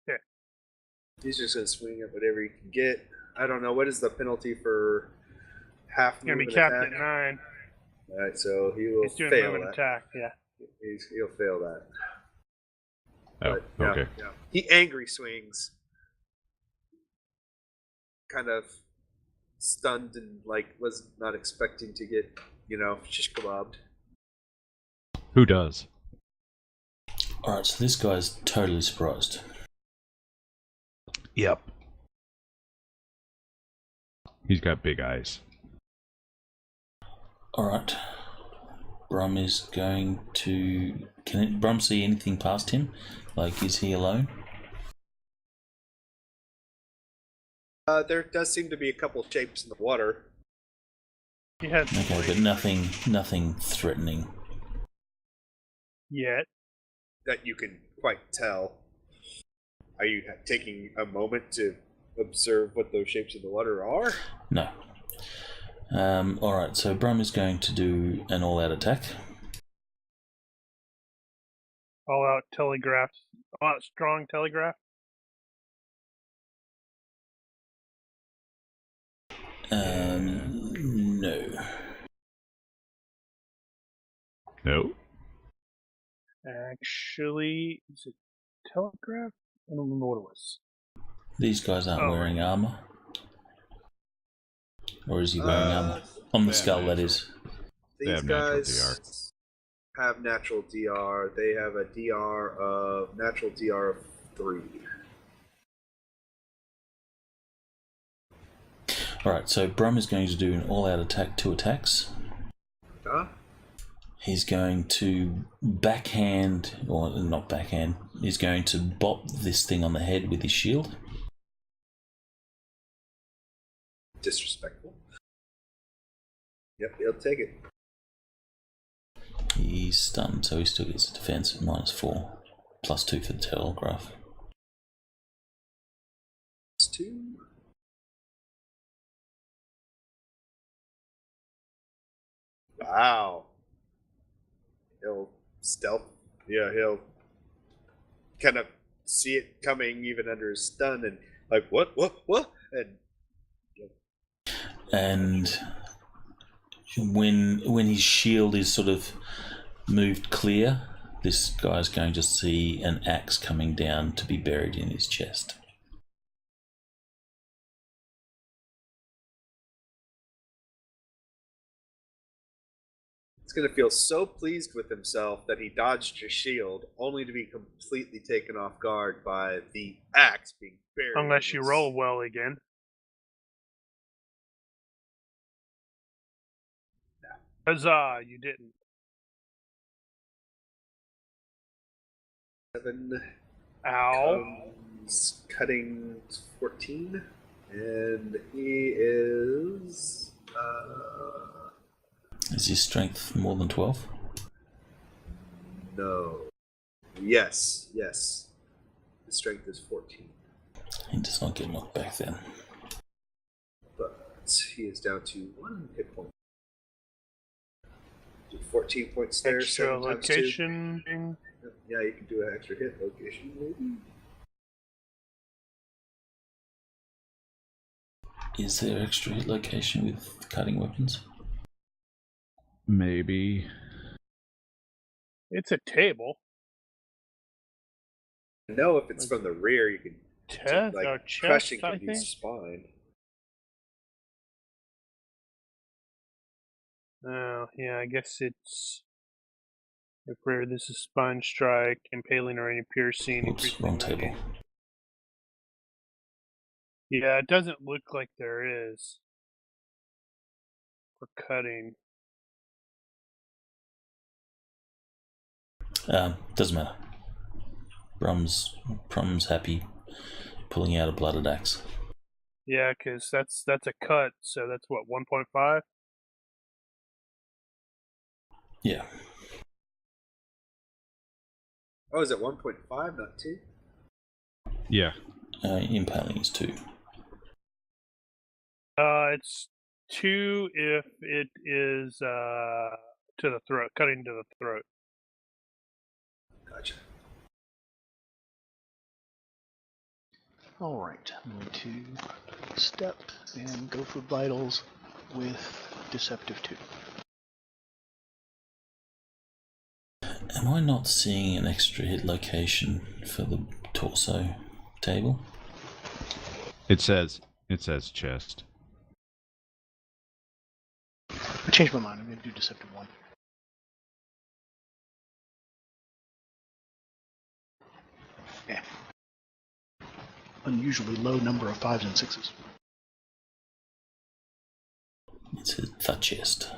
Yeah. He's just going to swing at whatever he can get. I don't know. What is the penalty for half move Gonna be and capped attack? at 9. Alright, so he will He's doing fail move and that. attack, yeah. He'll fail that. Oh, But, okay. Yeah. He angry swings. Kind of stunned and was not expecting to get, shish kebabbed. Who does? Alright, so this guy's totally surprised. Yep. He's got big eyes. Alright. Brum is going to... Can Brum see anything past him? Like, is he alone? There does seem to be a couple shapes in the water. He had Okay, but nothing threatening. yet. That you can quite tell. Are you taking a moment to observe what those shapes in the water are? No. Alright, so Brum is going to do an all-out attack. All out telegraph. All out strong telegraph. No. No. Actually, is it telegraph? I don't remember what it was. These guys aren't wearing armor. Or is he wearing armor? On the they skull, have that natural. is. They These have natural guys have natural DR. They have a natural DR of 3. Alright, so Brum is going to do an all-out attack, 2 attacks. Huh? He's going to backhand, or not backhand, he's going to bop this thing on the head with his shield. Disrespectful. Yep, he'll take it. He's stunned, so he still gets a defense of -4, +2 for the telegraph. It's 2. Wow. He'll stealth. Yeah, he'll kind of see it coming even under his stun and like, what? And when his shield is sort of moved clear, this guy's going to see an axe coming down to be buried in his chest. He's going to feel so pleased with himself that he dodged your shield, only to be completely taken off guard by the axe being buried. Unless in you his- roll well again. Huzzah, you didn't. 7 Ow. cutting 14. And he is. Is his strength more than 12? No. Yes. His strength is 14. He does not get knocked back then. But he is down to 1 hit point. 14 points there. Extra 7 times 2. location thing. Yeah, you can do an extra hit location, maybe. Is there extra hit location with cutting weapons? Maybe. It's a table. No, if it's from the rear, you can. Chest Like or chest, crushing I could be think. spine. Oh, yeah, I guess it's. If rare, this is spine strike, impaling or any piercing. Oops, increasing wrong wounding. table. Yeah, it doesn't look like there is. For cutting. Doesn't matter. Brum's happy pulling out a blooded axe. Yeah, because that's a cut, so that's what, 1.5? Yeah. Oh, is it 1.5, not 2? Yeah. Impaling is 2. It's 2 if it is to the throat, cutting to the throat. Gotcha. Alright, I'm going to step and go for vitals with Deceptive 2. Am I not seeing an extra hit location for the torso table? It says chest. I changed my mind, I'm going to do Deceptive 1. Yeah. Unusually low number of 5s and 6s. It says the chest.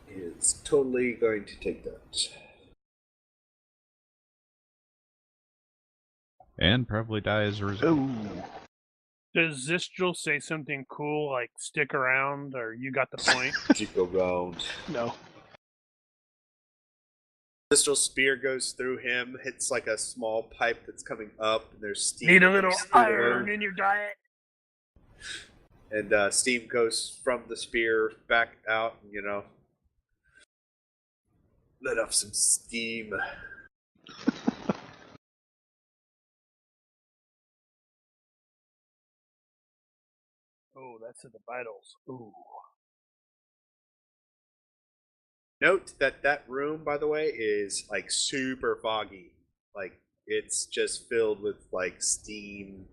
He is totally going to take that. And probably die as a result. Oh! Does Zistral say something cool like stick around or you got the point? Stick around. No. Crystal spear goes through him, hits like a small pipe that's coming up, and there's steam. Need a little comes through the iron room. in your diet? And steam goes from the spear back out, and, let off some steam. Oh, that's at the vitals. Ooh. Note that room, by the way, is like super foggy. Like it's just filled with like steam.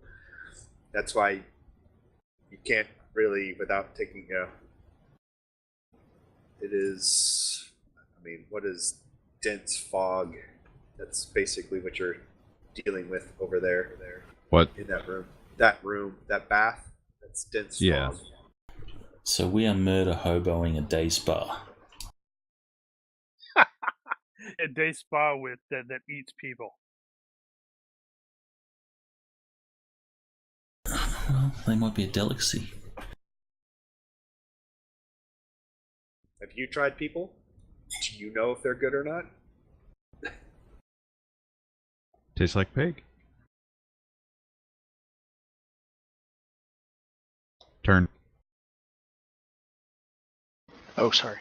That's why you can't really, without taking it is. I mean, what is dense fog? That's basically what you're dealing with over there. What? In that room? That bath. That's dense Yeah. fog. So we are murder hoboing a day spa. A day spa with that eats people. Well, they might be a delicacy. Have you tried people? Do you know if they're good or not? Tastes like pig. Turn. Oh, sorry.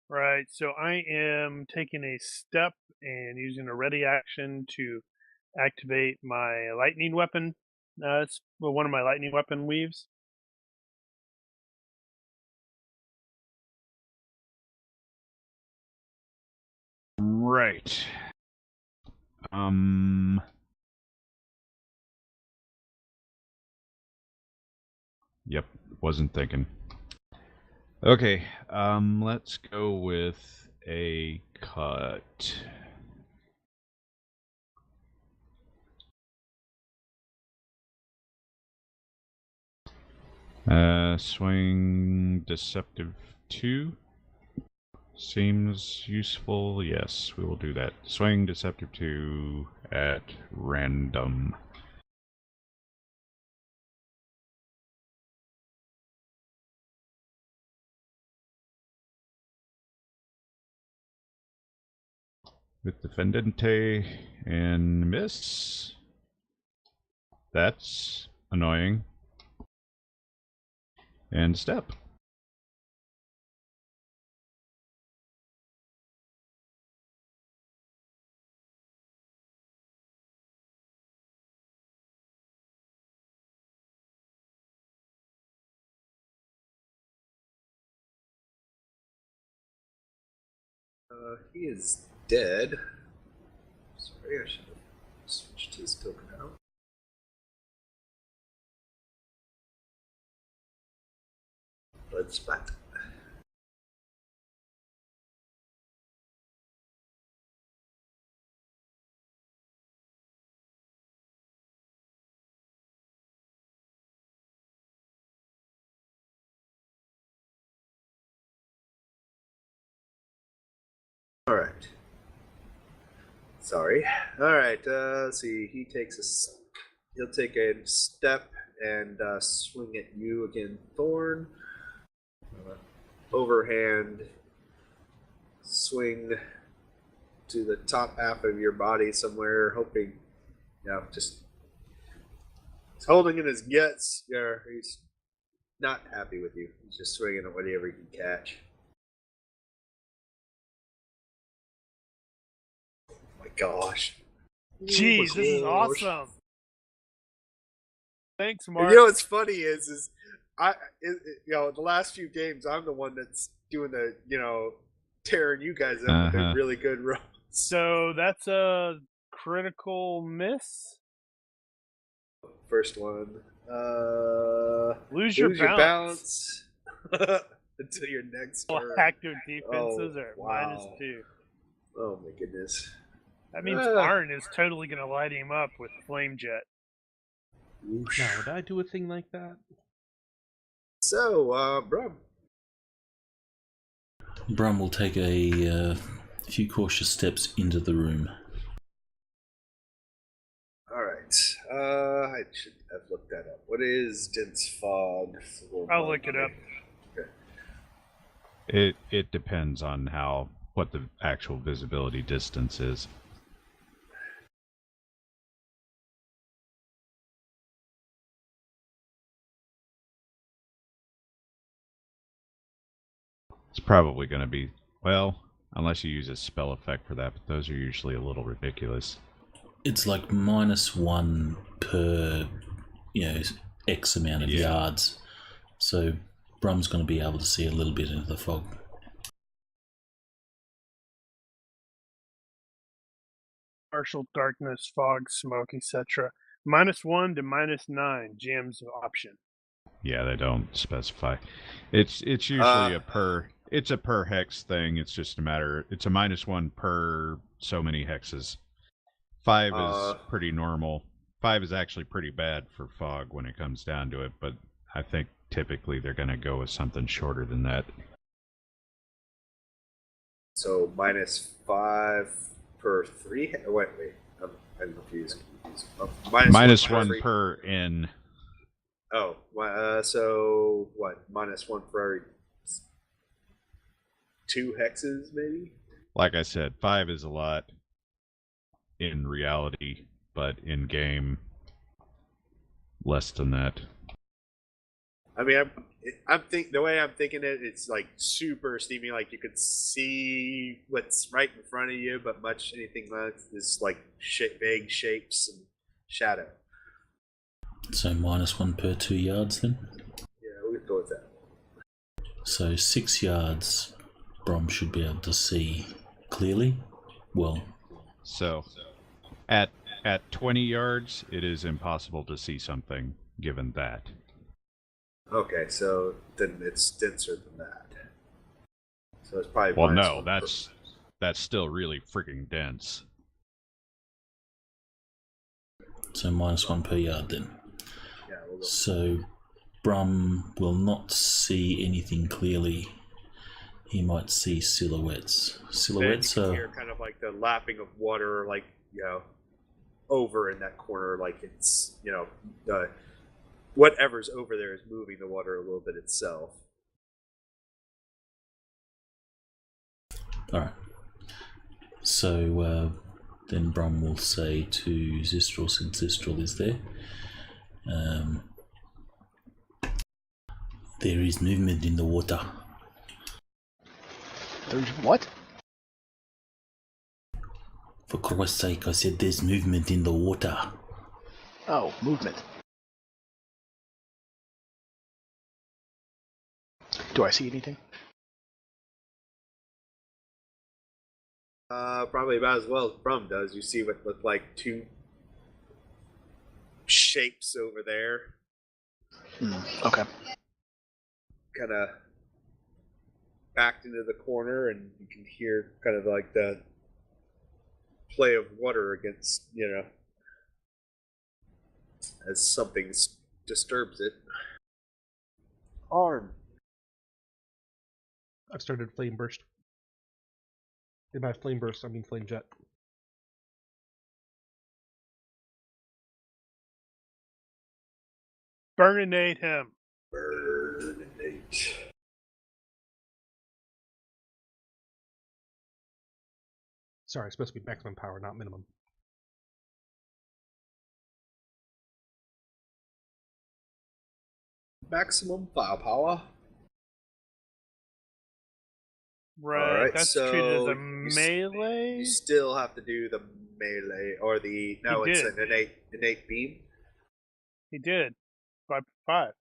Right, so I am taking a step and using a ready action to activate my lightning weapon. It's one of my lightning weapon weaves. Right. Yep, wasn't thinking. Okay, let's go with a cut. Swing Deceptive 2. Seems useful. Yes, we will do that. Swing Deceptive 2 at random. With Defendente and miss. That's annoying. And step. He is dead. Sorry, I should have switched his token out. Blood splat. Alright. Sorry. Alright, let's see. He'll take a step and swing at you again, Thorn. Overhand swing to the top half of your body somewhere, hoping, just he's holding in his guts. He's not happy with you. He's just swinging at whatever he can catch. Oh my gosh. Jeez, this is awesome. Thanks, Mark. And you know what's funny is the last few games I'm the one that's doing the tearing you guys up with a really good run. So that's a critical miss. First one. Lose your balance until your next turn. Active defenses are -2. Oh my goodness. That means Arn is totally going to light him up with Flame Jet. Now, would I do a thing like that? So, Brum. Brum will take a few cautious steps into the room. Alright. I should have looked that up. What is dense fog for? I'll look it up. Okay. It depends on what the actual visibility distance is. It's probably going to be, well, unless you use a spell effect for that, but those are usually a little ridiculous. It's like -1 per, X amount of yards. So Brum's going to be able to see a little bit into the fog. Partial darkness, fog, smoke, etc. -1 to -9, GM's option. Yeah, they don't specify. It's usually a per hex thing. It's just it's a -1 per so many hexes. 5 is pretty normal. 5 is actually pretty bad for fog when it comes down to it, but I think typically they're going to go with something shorter than that. So -5 per 3. Wait. I'm confused. -1 per in. Oh, so what? -1 for every 2 hexes, maybe? Like I said, 5 is a lot in reality, but in game, less than that. I mean, the way I'm thinking it's like super steamy. Like you could see what's right in front of you, but anything less is like vague shapes and shadow. So -1 per 2 yards then? Yeah, we could go with that. So 6 yards, Brom should be able to see clearly. Well, so at 20 yards, it is impossible to see something given that. Okay, so then it's denser than that. So it's probably well, no, that's still really freaking dense. So -1 per yard then. Yeah, we'll go. So Brum will not see anything clearly he might see silhouettes. Then Silhouettes you can are hear kind of like the lapping of water, like, over in that corner, like it's, whatever's over there is moving the water a little bit itself. all right. So then Brum will say to Zistrel, since Zistrel is there, there is movement in the water. There's what? For Christ's sake, I said there's movement in the water. Oh, movement. Do I see anything? Probably about as well as Brum does. You see what look like two shapes over there, Okay. kind of backed into the corner, and you can hear kind of like the play of water against, as something disturbs it. Arm. I've started flame burst. And by flame burst, I mean flame jet. Burninate him. Burninate. Sorry, it's supposed to be maximum power, not minimum. Maximum firepower. Right, Alright, that's so treated as a you melee? You still have to do the melee, or the... No, He it's did. an innate beam. He did. 5/5.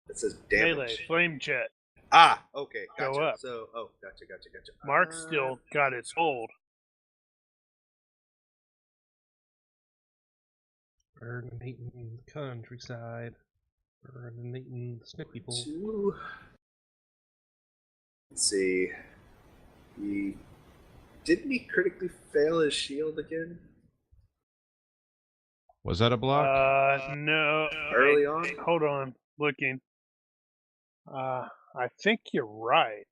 It says damage. Melee, flame jet. Ah, okay, Go gotcha. up. So, gotcha. Mark still got its hold. Burninating the countryside. Burninating the snip people. Let's see. Didn't he critically fail his shield again? Was that a block? No. Early on? Hold on. Looking. I think you're right.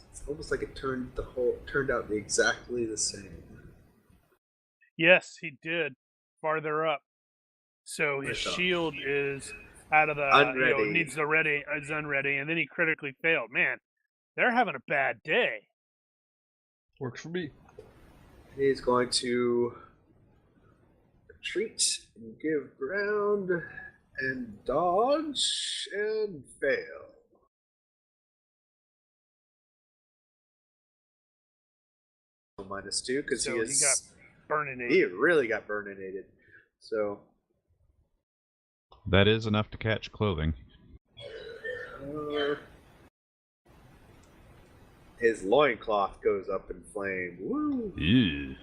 It's almost like it turned out exactly the same. Yes, he did. Farther up. So his shield is out of the Unready. Needs the ready is unready, and then he critically failed. Man, they're having a bad day. Works for me. He's going to retreat and give ground and dodge and fail. -2 because So he got burninated. He really got burninated. So That is enough to catch clothing. his loincloth goes up in flame. Woo! Ew.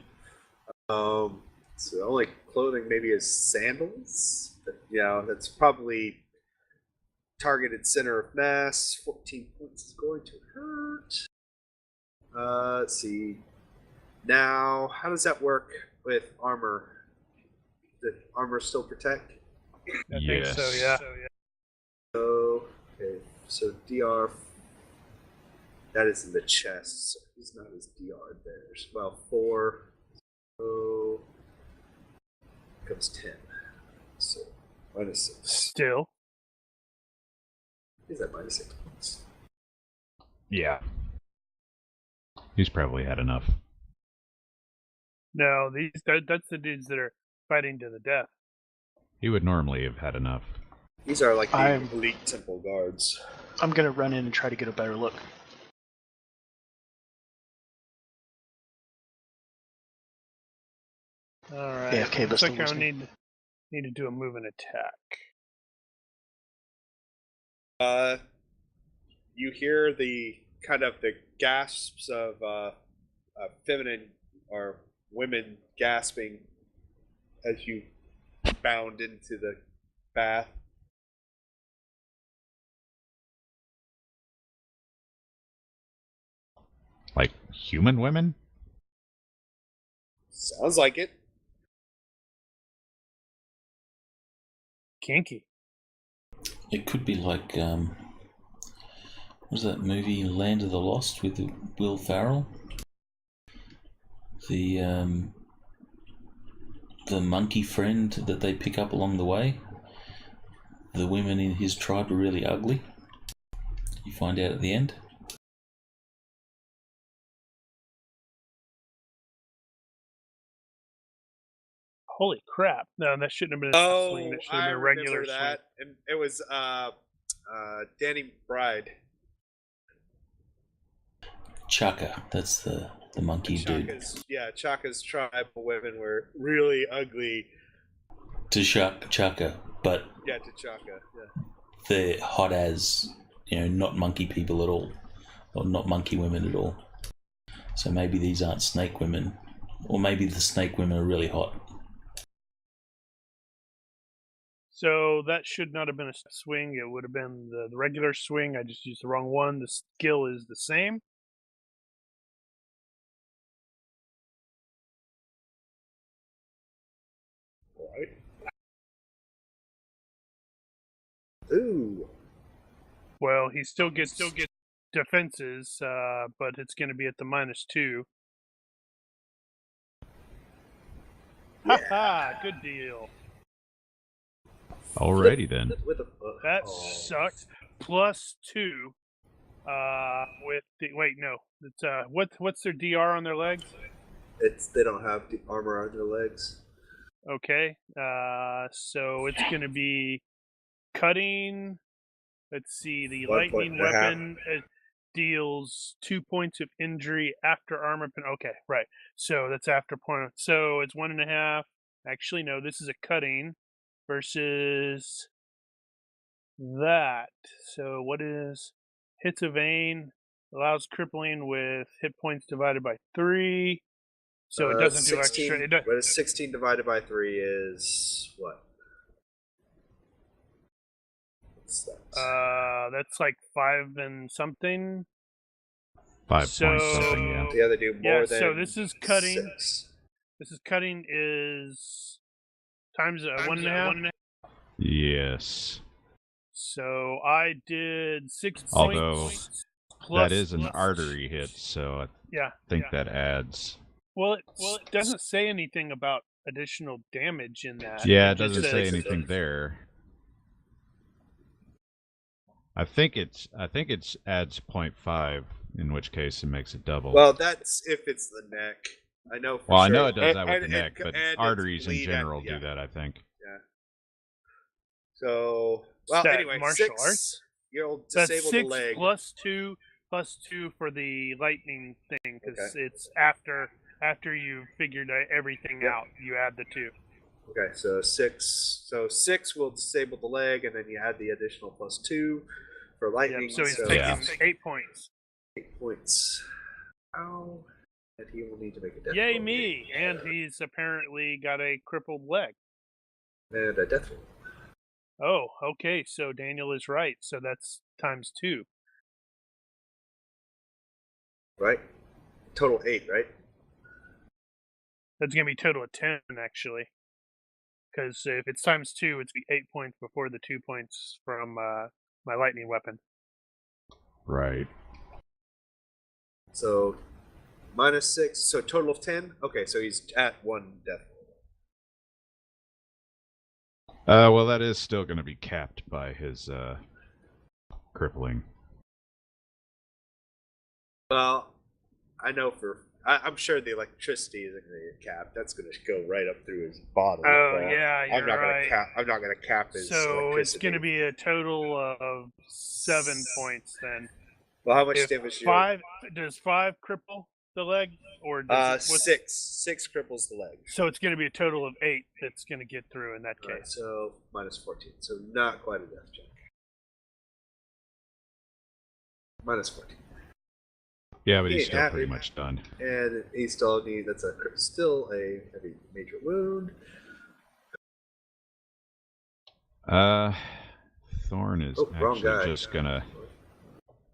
So the only clothing maybe is sandals. But, that's probably targeted center of mass. 14 points is going to hurt. Let's see. Now, how does that work with armor? Does armor still protect? I think so, yeah. Okay, so DR. That is in the chest, so he's not as DR there. Well, 4. So. Becomes 10. So, -6. Still. He's at -6 points. Yeah. He's probably had enough. No, that's the dudes that are fighting to the death. He would normally have had enough. These are like the I'm- elite temple guards. I'm gonna run in and try to get a better look. Alright. AFK Looks Vista like I listening. need to do a move and attack. You hear the kind of the gasps of feminine or women gasping as you bound into the bath. Like human women? Sounds like it. Kinky. It could be like was that movie Land of the Lost with Will Ferrell? The monkey friend that they pick up along the way. The women in his tribe are really ugly. You find out at the end. Holy crap! No, that shouldn't have been a swing. That should have been a regular remember that. swing. And it was Danny Bride. Chaka, that's the monkey dude. Chaka's tribal women were really ugly. To Chaka, but Yeah, to Chaka. Yeah. they're hot as, not monkey people at all, or not monkey women at all. So maybe these aren't snake women, or maybe the snake women are really hot. So that should not have been a swing. It would have been the regular swing. I just used the wrong one. The skill is the same. Right. Ooh. Well, he still gets defenses, but it's going to be at the -2. Ha ha! Good deal. Alrighty then. That sucks. +2. With the it's what's their DR on their legs? They don't have armor on their legs. Okay. So it's going to be cutting. Let's see. The lightning weapon deals 2 points of injury after armor. Okay, right. So that's after point. So it's 1.5. Actually, no. This is a cutting versus that. So what is hits a vein allows crippling with hit points divided by 3. So it doesn't 16, do extra. What is 16 divided by 3 is what? What's that? That's like 5 and something. 5 points something, yeah. Yeah, they do more than. So this is cutting. 6. This is cutting is times 1.5. Yes. So I did 6 points. Although Plus, that is an artery hit, so I think that adds. Well, it doesn't say anything about additional damage in that. Yeah, it doesn't say anything there. I think it's adds 0.5, in which case it makes it double. Well, that's if it's the neck. I know. Well, sure. I know it does that with the neck, but arteries in bleed general do that, I think. Yeah. So, well, anyway, martial 6. Arts? You'll disable That's 6 the leg. plus 2 for the lightning thing, because Okay. it's after you figured everything out. You add the 2. Okay, so 6. So 6 will disable the leg, and then you add the additional +2 for lightning. Yep, so he's taking 8 points. 8 points. Ow. And he will need to make a death Yay roll. me! And he's apparently got a crippled leg. And a death roll. Oh, okay. So Daniel is right. So that's times 2. Right? Total 8, right? That's gonna be total of 10 actually. Because if it's times 2, it's 8 points before the 2 points from my lightning weapon. Right. So -6. So total of 10. Okay, so he's at 1 death roll. Well, that is still going to be capped by his crippling. Well, I know I'm sure the electricity isn't going to get capped. That's going to go right up through his body. Oh, yeah, you're right. I'm not going to cap his So it's electricity. going to be a total of 7 points then. Well, how much If damage? Does 5 cripple the leg, or does 6. 6 cripples the leg. So it's going to be a total of 8 that's going to get through in that case. Right, so -14. So not quite a death check. -14. Yeah, but he's still pretty much done. And he still needs. That's still a heavy major wound. Thorn is wrong actually guy.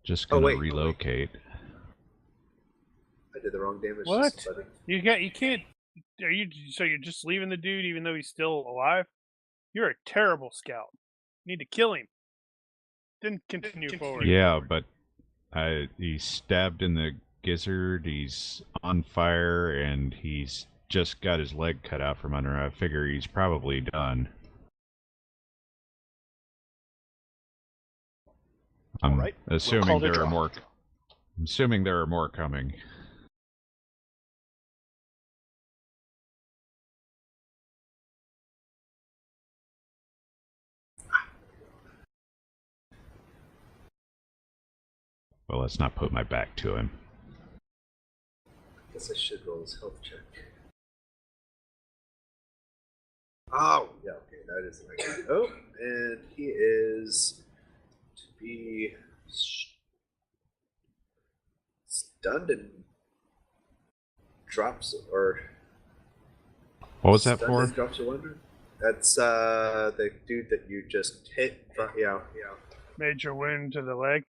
just gonna wait. relocate. I did the wrong damage. What? to somebody. You can't. So you're just leaving the dude even though he's still alive? You're a terrible scout. You need to kill him. Then continue forward. Yeah, but He's stabbed in the gizzard, he's on fire, and he's just got his leg cut out from under. I figure he's probably done. I'm right. assuming We'll call it a there are draw. more. I'm assuming there are more coming. Well, let's not put my back to him. Guess I should roll his health check. Oh, yeah, okay, that is the right one. Oh, and he is to be stunned and drops, or What was that stunned for? and drops a wonder. That's the dude that you just hit. Yeah. Major wound to the leg.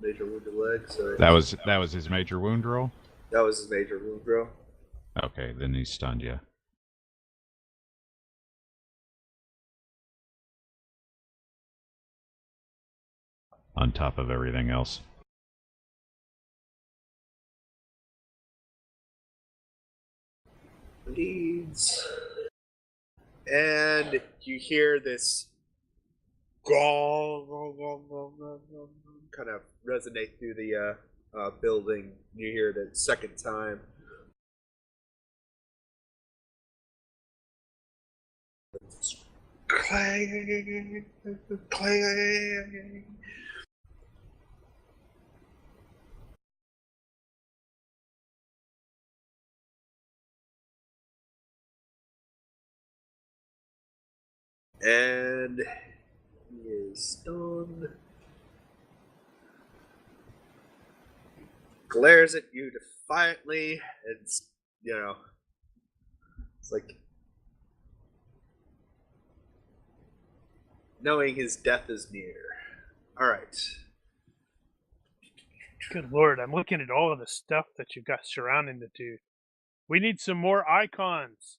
Major wound to the leg. So That was his major wound roll? that was his major wound roll. Okay, then he's stunned, yeah. On top of everything else. Leads. And you hear this gong, kind of resonate through the building. You hear it a second time. Clang, clang. And he is stunned. Glares at you defiantly. It's, it's like knowing his death is near. All right. Good lord, I'm looking at all of the stuff that you've got surrounding the dude. We need some more icons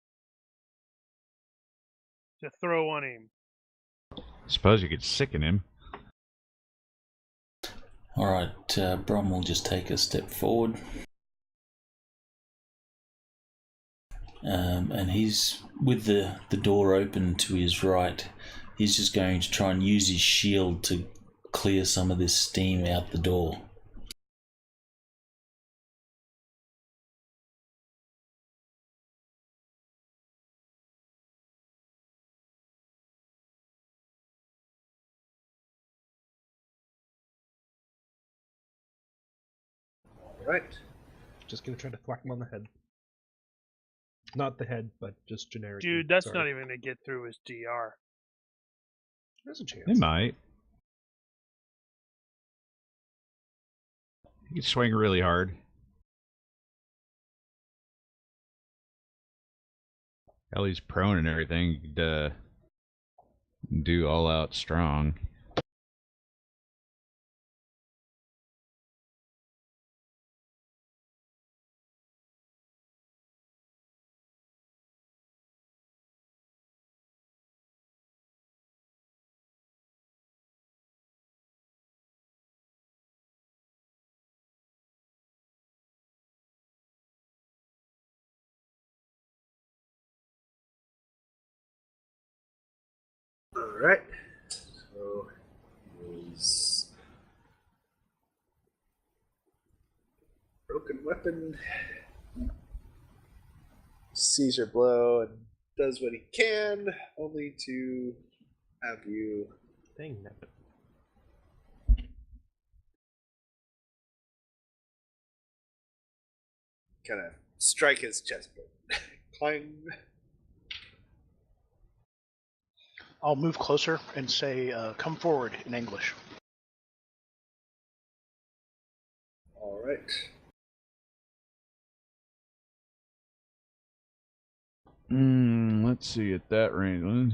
to throw on him. Suppose you could sicken him. Alright, Brom will just take a step forward. And he's, with the door open to his right, he's just going to try and use his shield to clear some of this steam out the door. All right. Just gonna try to thwack him on the head. Not the head, but just generic. Dude, that's not even going to get through his DR. There's a chance. He might. He could swing really hard. Hell, he's prone and everything. He could do all out strong. All right. So his broken weapon sees your blow and does what he can, only to have you Dang that. kind of strike his chest bone. Clang. I'll move closer and say, come forward in English. All right. Let's see, at that range,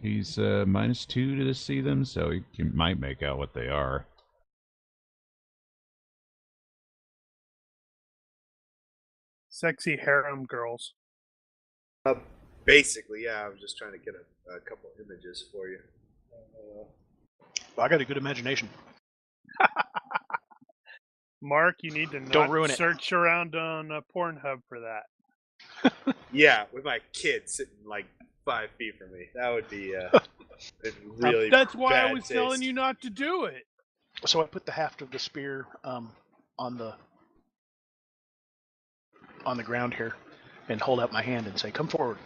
he's -2 to see them, so he might make out what they are. Sexy harem girls. Basically, yeah. I was just trying to get a couple images for you. I got a good imagination. Mark, you need to not Don't ruin it. search around on Pornhub for that. Yeah, with my kid sitting like 5 feet from me. That would be really That's why I bad was taste. telling you not to do it. So I put the haft of the spear on the ground here, and hold out my hand and say, "Come forward."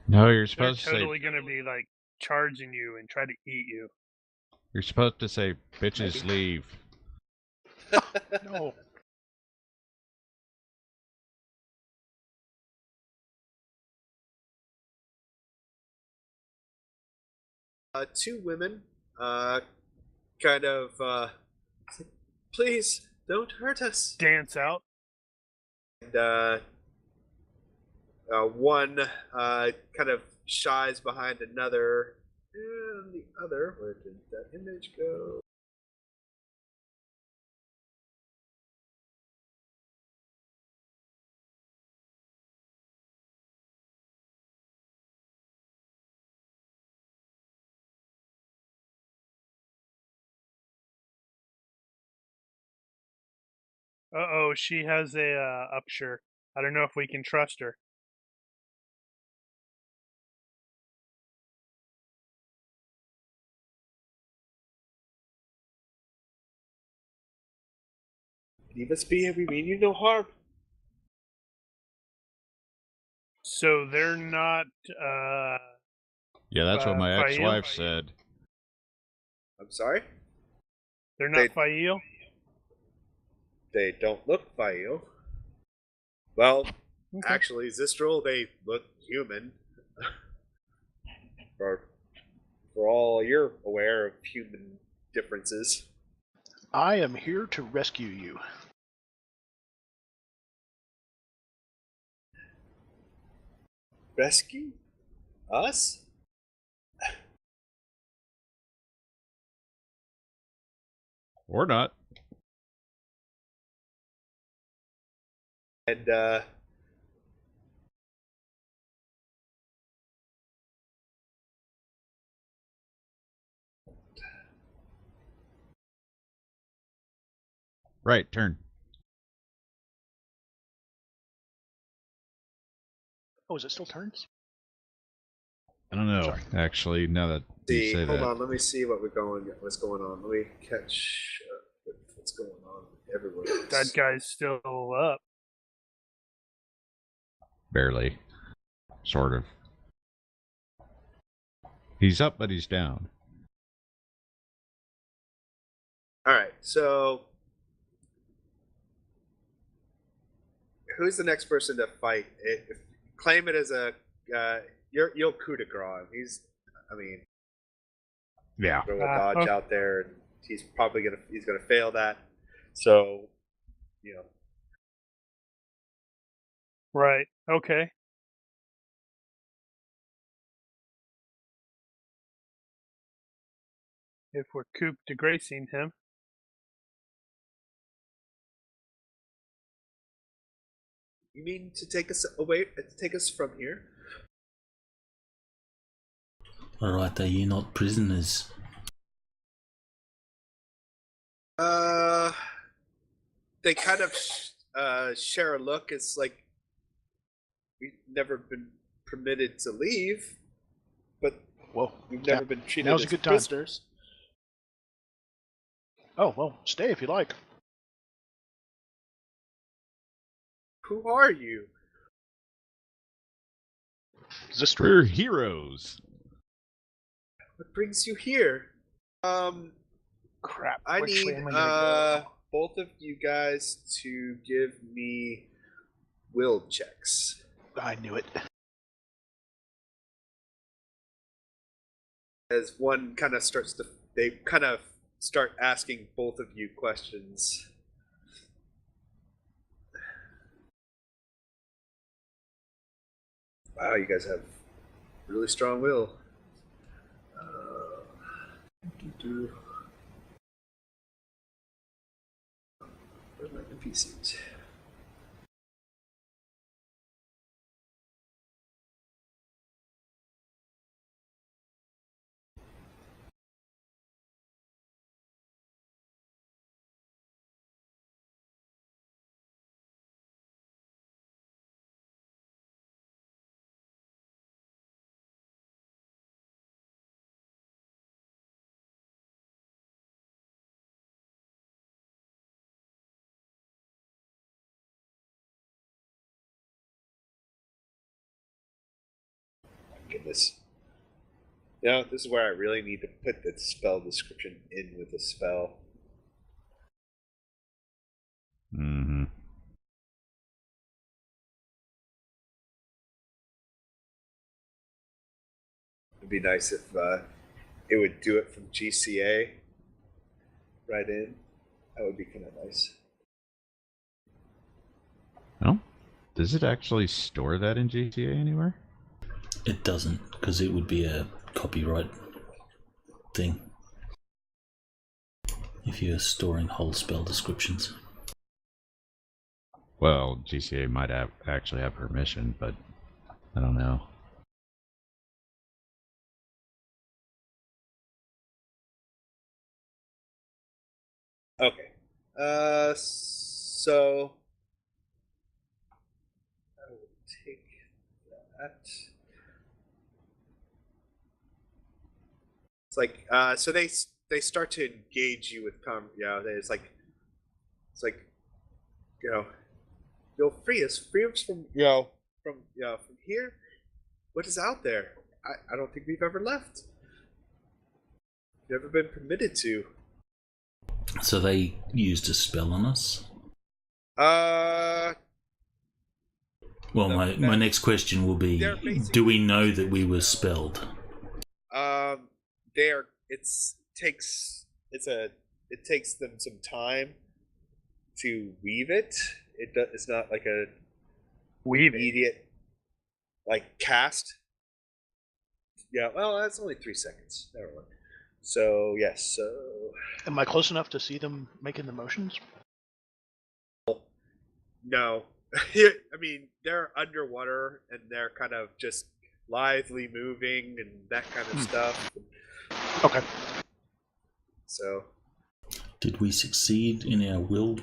No, you're They're supposed to totally say. going to be like charging you and try to eat you. You're supposed to say, "Bitches Maybe. leave." No. Two women, kind of, please don't hurt us. Dance out. And one kind of shies behind another, and the other, where did that image go? Uh-oh, she has a upsure. I don't know if we can trust her. Leave us be, we mean you no harm. So they're not, Yeah, that's what my Fail? ex-wife said. I'm sorry? they're not Fail? They don't look Fail. Well, Okay. actually, Zistral, they look human. for all you're aware of human differences. I am here to rescue you. Rescue? Us? Or not. And, Right, turn. Oh, is it still turns? I don't know. Sorry. Actually, now that you see, say hold that. on, let me see what's going on. Let me catch what's going on everywhere. That guy's still up. Barely. Sort of. He's up, but he's down. Alright, so who's the next person to fight? Claim it as a you'll coup de grace him. Yeah. Throw a dodge okay. out there, and he's gonna fail that. So, Right. Okay. If we're coup de gracing him. you mean to take us away, take us from here? Alright, are you not prisoners? They kind of share a look. It's like we've never been permitted to leave, but Whoa. we've never been treated now's as a good time. prisoners. Oh, well, stay if you like. Who are you? Zistral. We're heroes. What brings you here? Crap. I Which need way am I gonna go? both of you guys to give me will checks. I knew it. As one kind of they kind of start asking both of you questions. Wow, you guys have really strong will. Where's my NPCs? Goodness. You know, this is where I really need to put the spell description in with the spell. Mm-hmm. It'd be nice if it would do it from GCA right in. That would be kind of nice. Oh, does it actually store that in GTA anywhere? It doesn't, because it would be a copyright thing if you're storing whole spell descriptions. Well, GCA might actually have permission, but I don't know. Okay. So I will take that. It's like so they start to engage you with it's like you'll free us from from here. What is out there? I don't think we've ever left. Never been permitted to. So they used a spell on us? Well, my next question will be, do we know that we were spelled? It takes them some time to weave it. It's not like a immediate like cast. Yeah, well, that's only 3 seconds. Never mind. So yes, so Am I close enough to see them making the motions? no. I mean, they're underwater and they're kind of just lively moving and that kind of stuff. Okay. So Did we succeed in our will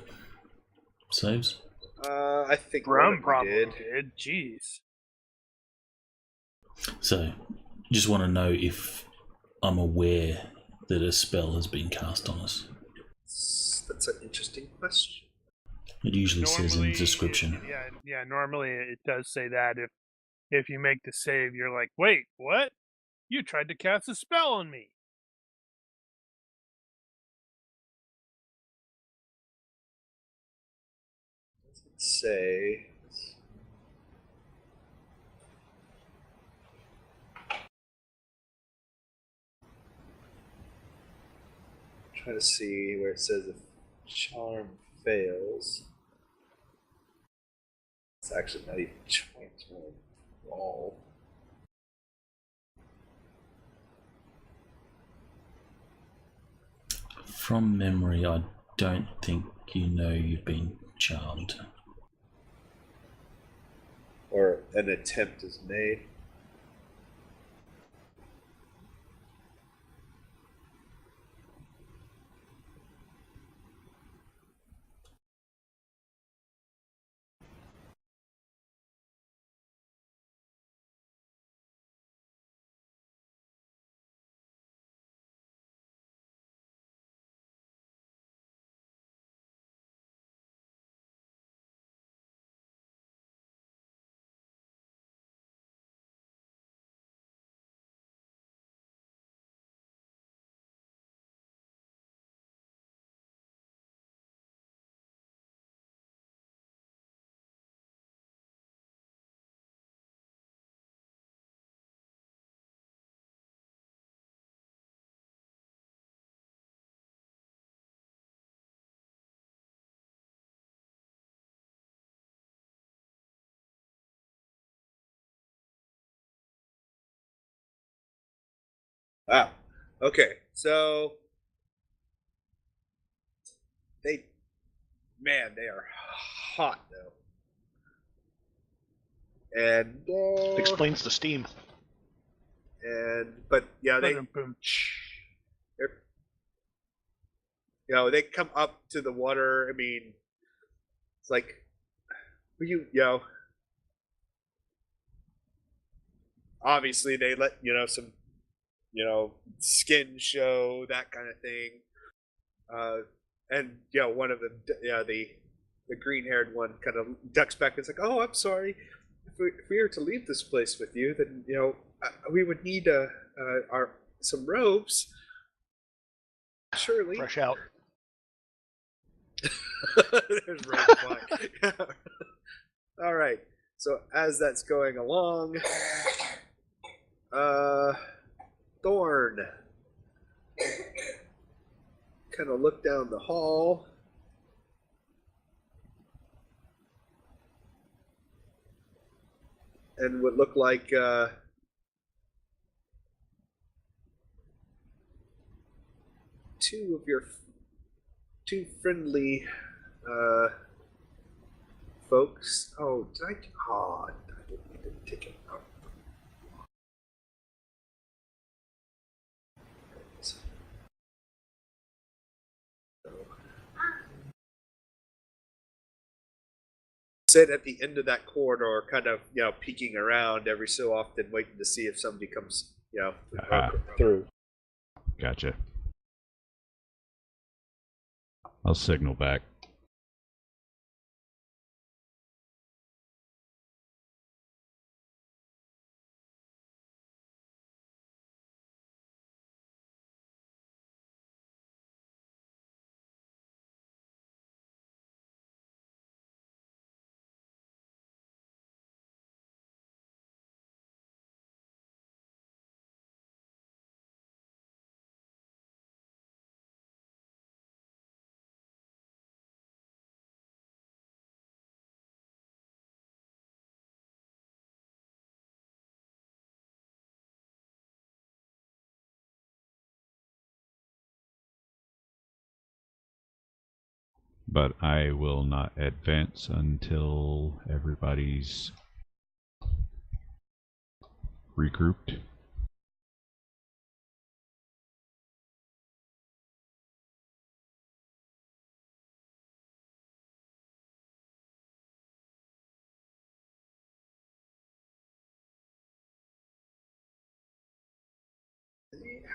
saves? I think Brum we probably did. did. Jeez. So, just want to know if I'm aware that a spell has been cast on us. That's an interesting question. It usually says in the description. Normally it does say that if you make the save, you're like, wait, what? You tried to cast a spell on me. Let's say. Trying to see where it says if charm fails. It's actually not even charm, it's more wall. From memory, I don't think you know you've been charmed. Or an attempt is made. Wow. Okay, so they are hot though. And Explains the steam. but yeah, Boom. they come up to the water. I mean, it's like obviously they let some skin show, that kind of thing. And one of them, the green-haired one, kind of ducks back and is like, "Oh, I'm sorry. if we are to leave this place with you, then we would need some robes. Surely. Fresh out. There's robes flying. All right. So as that's going along, Thorn kind of look down the hall. And would look like two friendly folks. Oh, I didn't need to take it out. Sit at the end of that corridor, kind of peeking around every so often, waiting to see if somebody comes through. Gotcha. I'll signal back. But I will not advance until everybody's regrouped.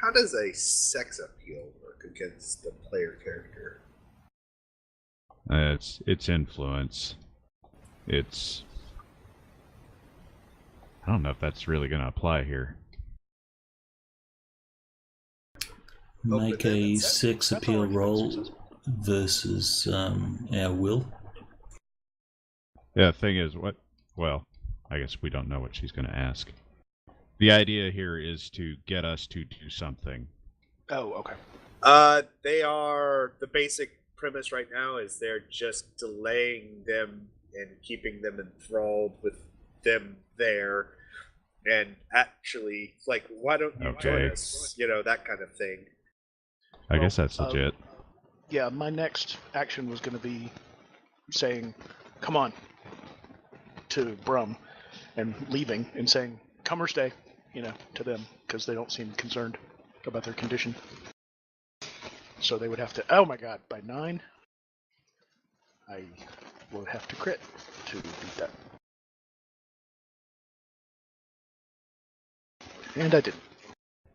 How does a sex appeal work against the player character? It's influence. I don't know if that's really going to apply here. Make a sex appeal roll versus our will. Yeah, the thing is, well, I guess we don't know what she's going to ask. The idea here is to get us to do something. Oh, okay. The basic premise right now is they're just delaying them and keeping them enthralled with them there. And actually, like, why don't you join us? That kind of thing. I guess that's legit. Yeah, my next action was going to be saying, come on, to Brum, and leaving and saying, come or stay, to them, because they don't seem concerned about their condition. So they would have to, oh my god, by 9, I would have to crit to beat that. And I didn't.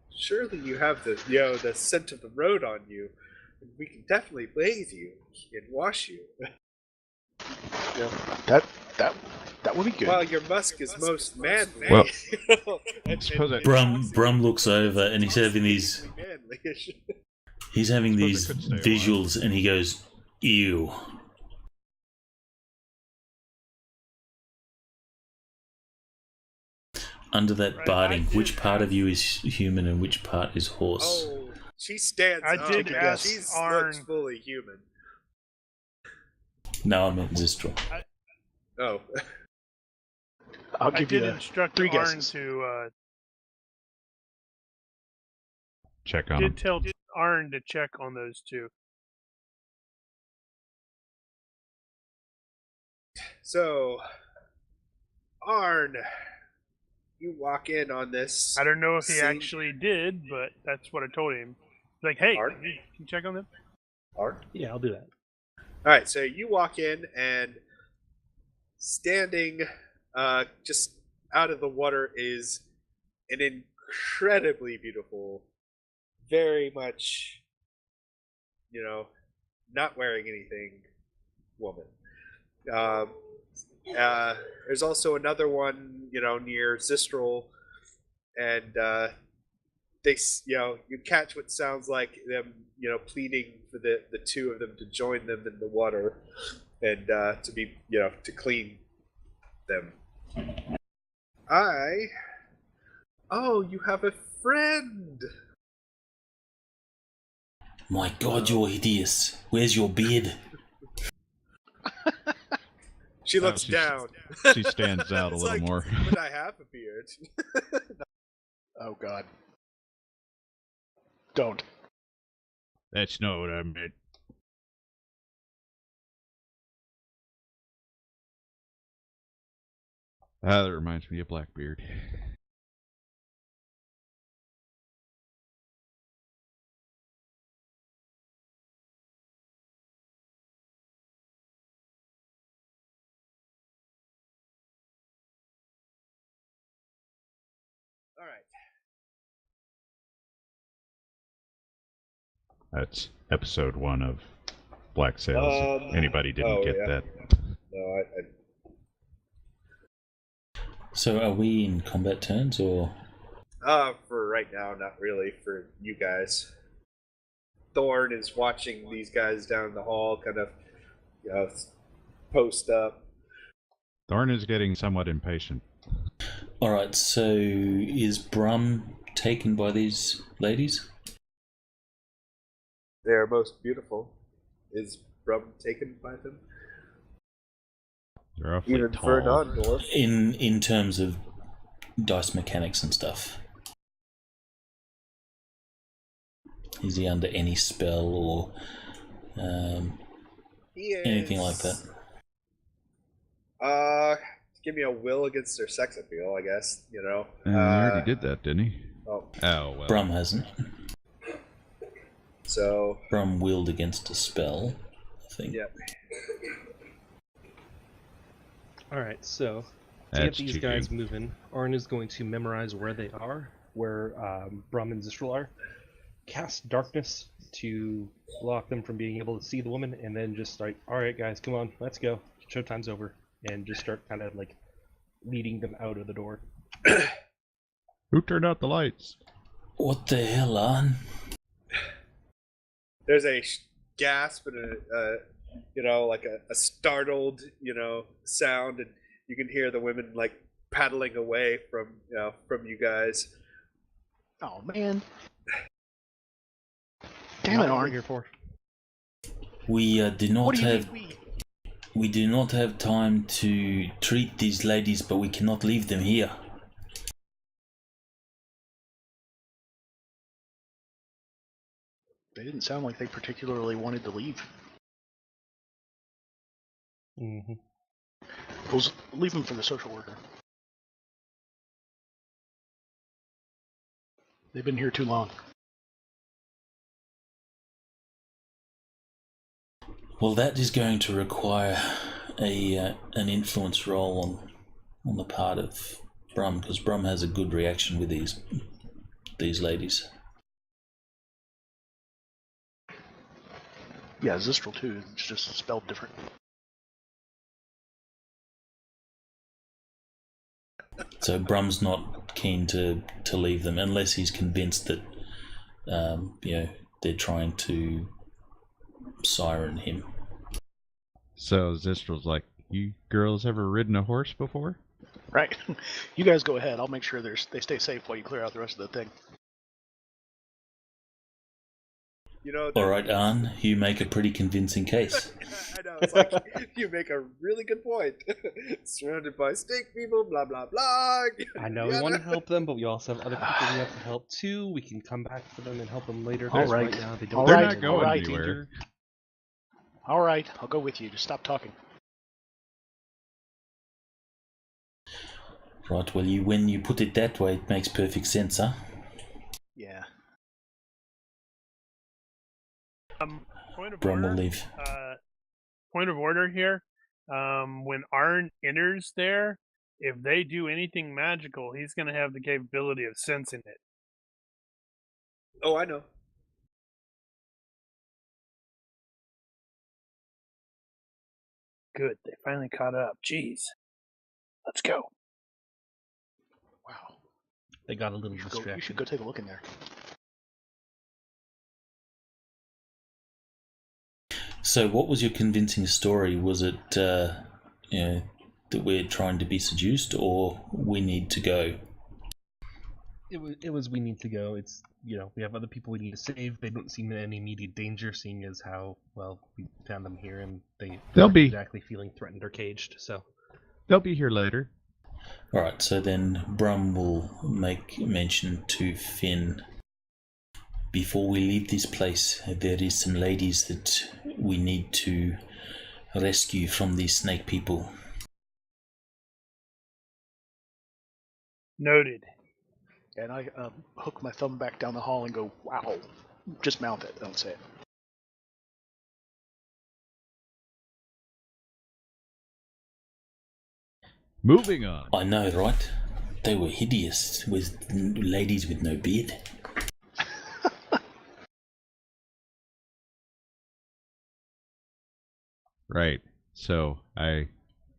Surely you have the scent of the road on you. We can definitely bathe you and wash you. Yeah, that would be good. While your musk is most manly. Well, Brum looks over and he's having these visuals and he goes, ew. Under that barding, which part of you is human and which part is horse? Oh, she stands I up. did ask She Arn. looks fully human. No, I meant Zistral. Oh. I'll I give did you instruct 3 Arn guesses. to Check on did them. tell Arn to check on those two. So, Arn, you walk in on this. I don't know if he scene. actually did, but that's what I told him. Like, hey, Arn? can you check on them? Arn? Yeah, I'll do that. All right, so you walk in, and standing just out of the water is an incredibly beautiful, very much, not wearing anything woman. There's also another one, near Zistral, and you catch what sounds like them, pleading for the two of them to join them in the water, and to be, to clean them. Oh, you have a friend. My God, you're hideous. Where's your beard? She looks down. She stands out a little more. But I have a beard. Oh God. Don't. That's not what I meant. That reminds me of Blackbeard. All right. That's episode 1 of Black Sails. If anybody didn't get that. No, So are we in combat turns, or? For right now, not really. For you guys, Thorn is watching these guys down the hall, kind of, post up. Thorn is getting somewhat impatient. Alright, so is Brum taken by these ladies? They are most beautiful. Is Brum taken by them? They're awfully Even tall. for a non-dwarf. In terms of dice mechanics and stuff. Is he under any spell or anything like that? Give me a will against their sex appeal, I guess. He already did that, didn't he? Oh, well. Brum hasn't. so Brum willed against a spell, I think. yep. Alright, so to That's get these cheating. guys moving, Arn is going to memorize where they are, where Brum and Zistral are, cast darkness to block them from being able to see the woman, and then just start, alright guys, come on, let's go, showtime's over, and just start kind of like leading them out of the door. Who turned out the lights? What the hell, Arn? There's a gasp and like a startled, sound, and you can hear the women like paddling away from you guys. Oh man. Damn Not it, what we're Arn. here for. We do not What do you have mean we? we do not have time to treat these ladies, but we cannot leave them here. They didn't sound like they particularly wanted to leave. Mm-hmm. We'll leave them for the social worker. They've been here too long. Well, that is going to require an influence roll on the part of Brum, because Brum has a good reaction with these ladies. Yeah, Zistral too. It's just spelled different. So Brum's not keen to leave them unless he's convinced that they're trying to siren him. So Zistral's like, you girls ever ridden a horse before? Right. You guys go ahead. I'll make sure they stay safe while you clear out the rest of the thing. All right, Arn, you make a pretty convincing case. I know, it's like, you make a really good point. Surrounded by snake people, blah, blah, blah. I know we want to help them, but we also have other people we have to help too. We can come back for them and help them later. All because right. Right now they All don't. They're right, not going all right, anywhere. All right, I'll go with you. Just stop talking. Right, well, when you put it that way, it makes perfect sense, huh? Yeah. Point of Brum will order. leave. Point of order here. When Arn enters there, if they do anything magical, he's going to have the capability of sensing it. Oh, I know. Good, they finally caught up. Jeez. Let's go. Wow. They got a little You should distracted. go take a look in there. So, what was your convincing story? Was it, that we're trying to be seduced, or we need to go? It was we need to go. It's, we have other people we need to save. They don't seem in any immediate danger, seeing as how, well, we found them here and they'll aren't be exactly feeling threatened or caged, so. they'll be here later. Alright, so then Brum will make mention to Finn. Before we leave this place, there is some ladies that we need to rescue from these snake people. Noted. And I hook my thumb back down the hall and go, wow. Just mouth it, don't say it. Moving on. I know, right? They were hideous, with ladies with no beard. Right. So I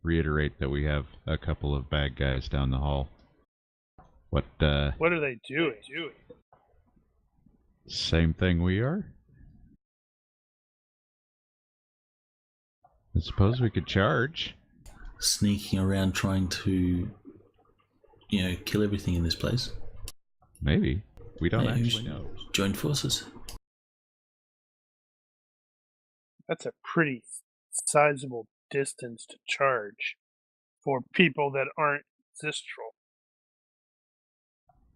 reiterate that we have a couple of bad guys down the hall. What are they doing? Same thing we are? I suppose we could charge. Sneaking around trying to, kill everything in this place. Maybe. We don't Yeah, actually know. Join forces. That's a pretty sizable distance to charge for people that aren't Zistral.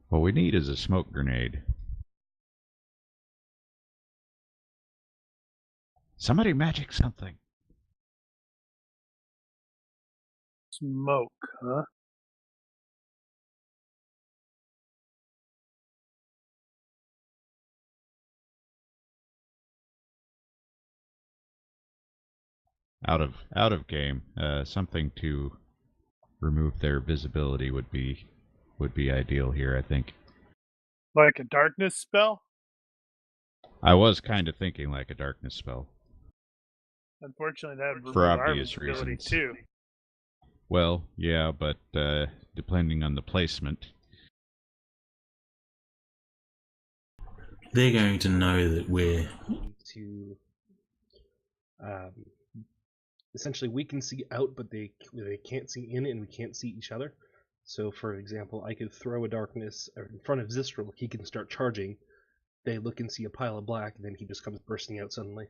What we need is a smoke grenade. Somebody magic something. Smoke, huh? Out of game. Something to remove their visibility would be ideal here, I think. Like a darkness spell? I was kind of thinking like a darkness spell. Unfortunately, that would For remove our obvious visibility reasons. too. Well, yeah, but depending on the placement. They're going to know that we're... To essentially, we can see out, but they can't see in, and we can't see each other. So, for example, I could throw a darkness in front of Zistral. He can start charging. They look and see a pile of black, and then he just comes bursting out suddenly.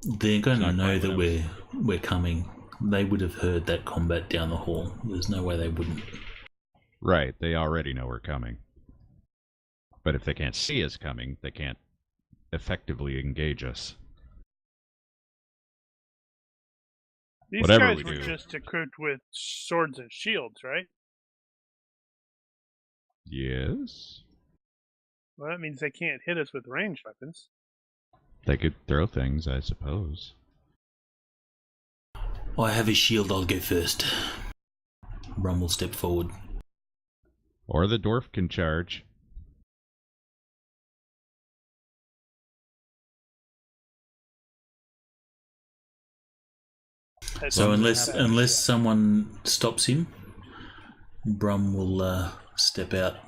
They're going to know that we're coming. They would have heard that combat down the hall. There's no way they wouldn't. Right, they already know we're coming. But if they can't see us coming, they can't effectively engage us. These Whatever guys we were do. just equipped with swords and shields, right? Yes? Well, that means they can't hit us with ranged weapons. They could throw things, I suppose. I have a shield, I'll go first. Brum will step forward. Or the dwarf can charge. So unless someone stops him, Brum will step out.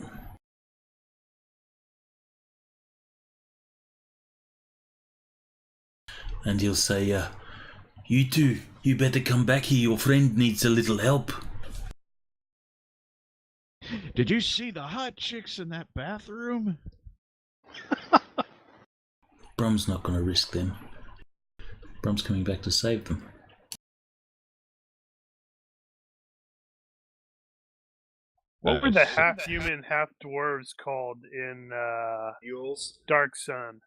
And he'll say, you two, you better come back here, your friend needs a little help. Did you see the hot chicks in that bathroom? Brum's not going to risk them. Brum's coming back to save them. What were the half-human, half-dwarves called in Mules. Dark Sun?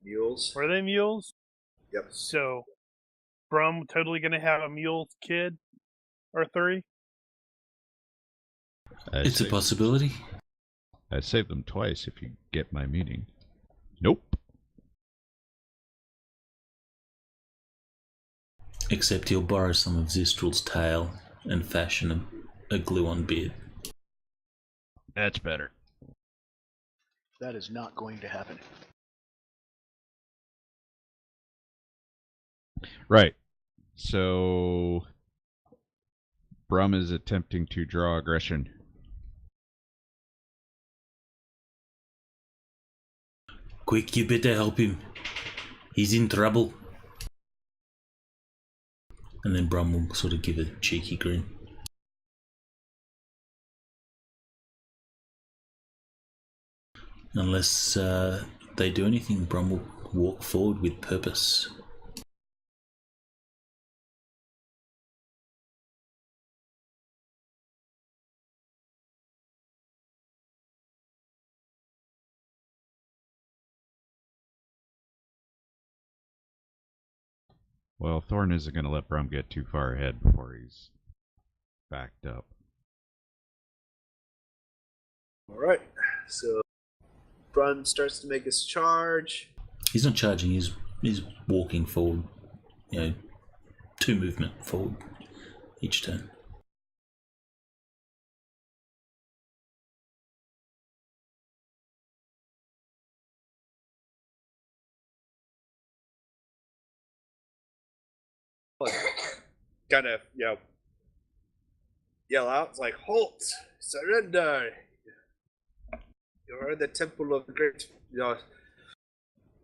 Mules. Were they mules? Yep. So, Brum totally going to have a mule kid? Or three? It's a possibility. I saved them twice, if you get my meaning. Nope. Except he'll borrow some of Zistral's tail and fashion a glue-on beard. That's better. That is not going to happen. Right. So Brum is attempting to draw aggression. Quick, you better help him. He's in trouble. And then Brum will sort of give a cheeky grin. Unless they do anything, Brum will walk forward with purpose. Well, Thorn isn't going to let Brum get too far ahead before he's backed up. Alright, so Brun starts to make his charge. He's not charging, he's walking forward. 2 movement forward each turn. Kind of, yell out. It's like, halt! Surrender! You're in the temple of the great,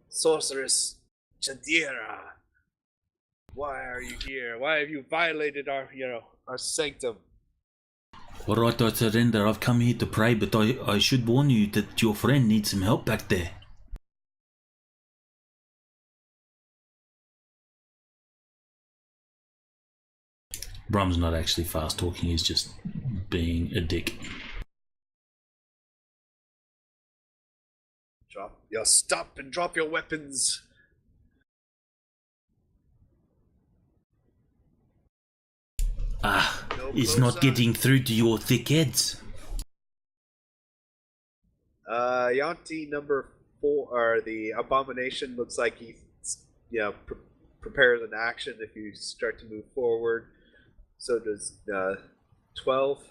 sorceress Chadira. Why are you here? Why have you violated our sanctum? Alright, I surrender. I've come here to pray, but I should warn you that your friend needs some help back there. Brum's not actually fast talking, he's just being a dick. Stop and drop your weapons. It's not getting through to your thick heads. Yanti number 4, or the abomination, looks like he, prepares an action if you start to move forward. So does 12.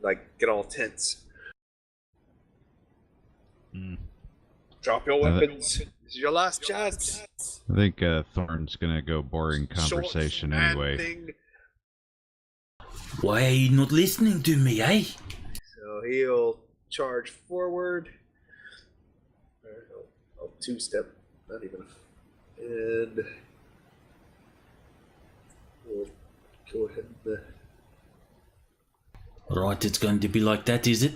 Like, get all tense. Drop your weapons. This is your last chance. I think Thorn's going to go boring conversation anyway. Why are you not listening to me, eh? So he'll charge forward. I'll 2-step, not even. And we'll go ahead and... Right, it's going to be like that, is it?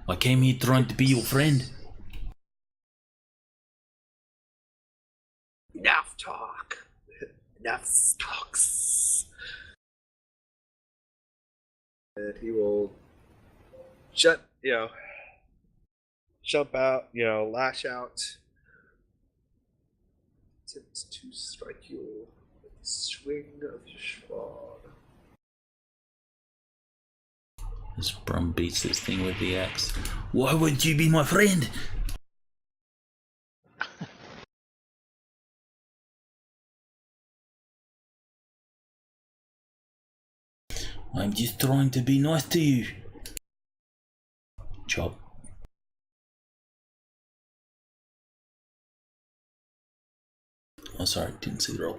I came here trying to be your friend. Enough talk. Enough talks. And he will jump out, lash out. Attempt to strike you with the swing of your sword. As Brum beats this thing with the axe. Why won't you be my friend? I'm just trying to be nice to you. Chop. Oh, sorry, didn't see the roll.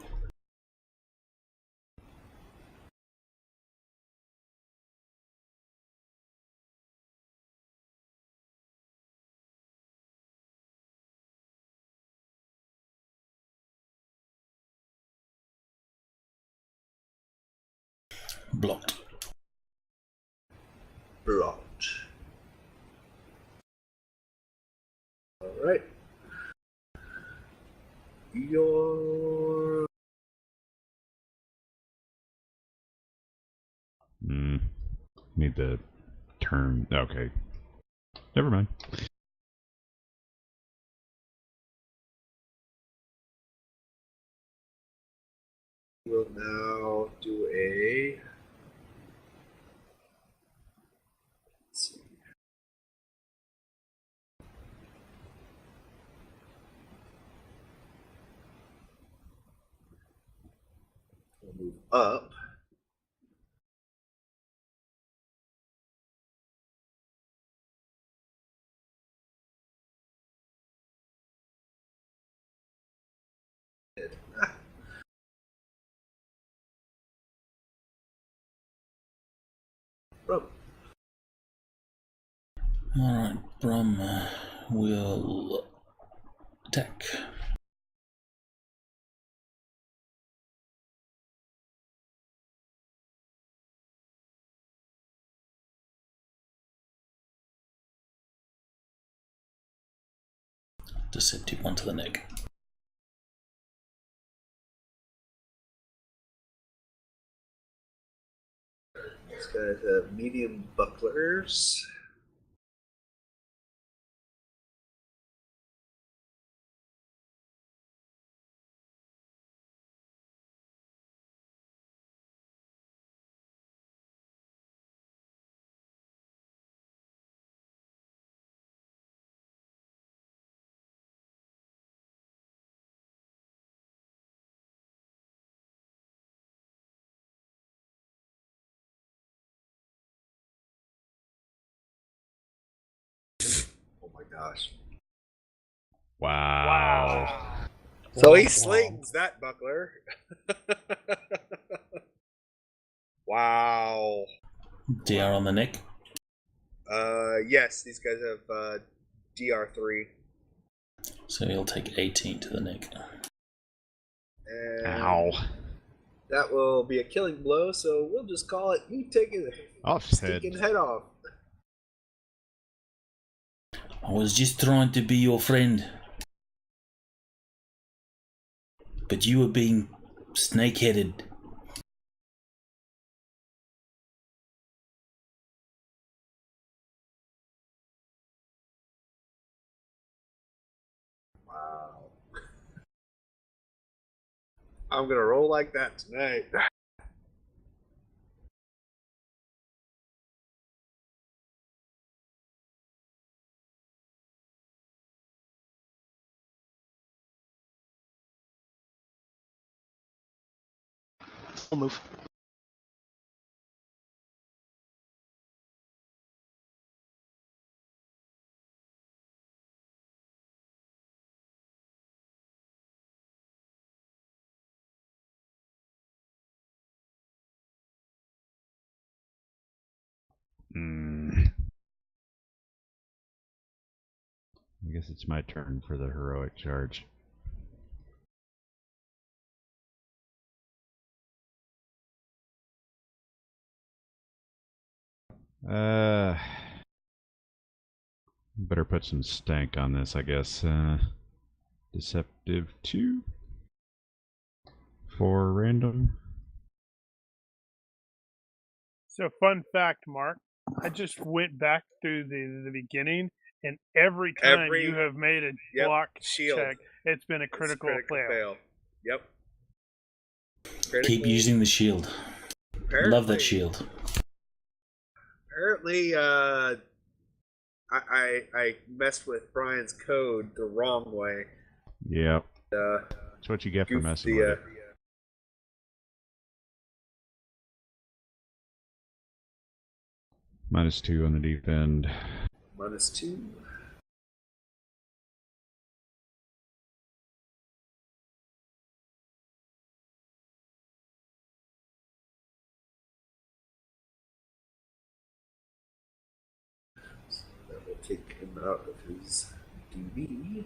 Blocked. Blocked. Alright. Your... Need to turn... Okay. Never mind. We'll now do a... Let's see. We'll move up. Brum. Alright, Brum will attack. Deceptive one to the neck. These guys have medium bucklers. Oh my gosh. Wow. So he slings that buckler. Wow. DR on the neck. Yes, these guys have DR3. So he'll take 18 to the neck. And Ow. that will be a killing blow, so we'll just call it you taking the Off his head. stinking head off. I was just trying to be your friend. But you were being snake-headed. Wow. I'm gonna roll like that tonight. I'll move. I guess it's my turn for the heroic charge. Better put some stank on this, I guess. Deceptive 2 for random. So, fun fact, Mark. I just went back through the beginning, and every time you have made a block shield check, it's been a critical fail. Yep. Keep using the shield. Apparently, Love that shield. Apparently, I messed with Brian's code the wrong way. Yep. That's what you get for messing with it. -2 on the deep end. -2. So that will take him out of his DB.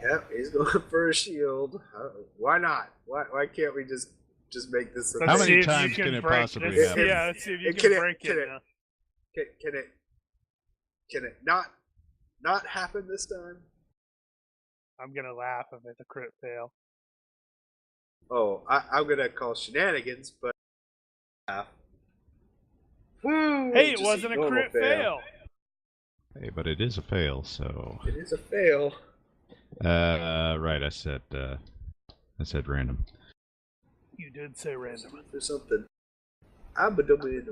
Yep, he's going for a shield. Why not? Why can't we just make this? How many times can it possibly happen? Yeah, let's see if you can break it. Can it not happen this time? I'm gonna laugh if it's a crit fail. Oh, I'm gonna call shenanigans, but hey, it wasn't a crit fail. Hey, but it is a fail, so it is a fail. Right. I said random. You did say random. There's something.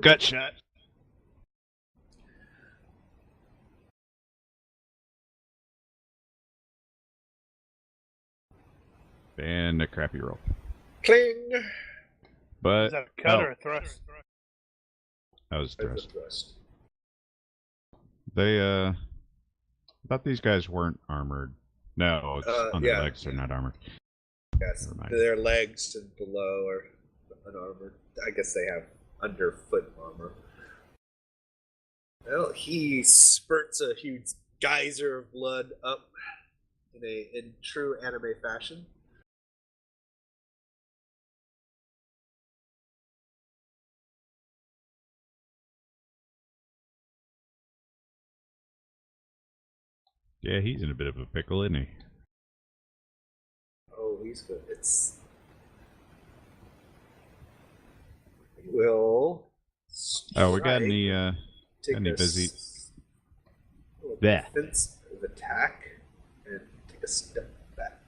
Gut shot. And a crappy roll. Cling. But is that a cut or a thrust? That was a thrust. Thrust. They thought these guys weren't armored. No, it's on their legs. They're not armored. Yes, their legs and below are unarmored. I guess they have underfoot armor. Well, he spurts a huge geyser of blood up in true anime fashion. Yeah, he's in a bit of a pickle, isn't he? Oh, he's good. Will. Oh, we got strike, any busy? There. Defensive attack and take a step back.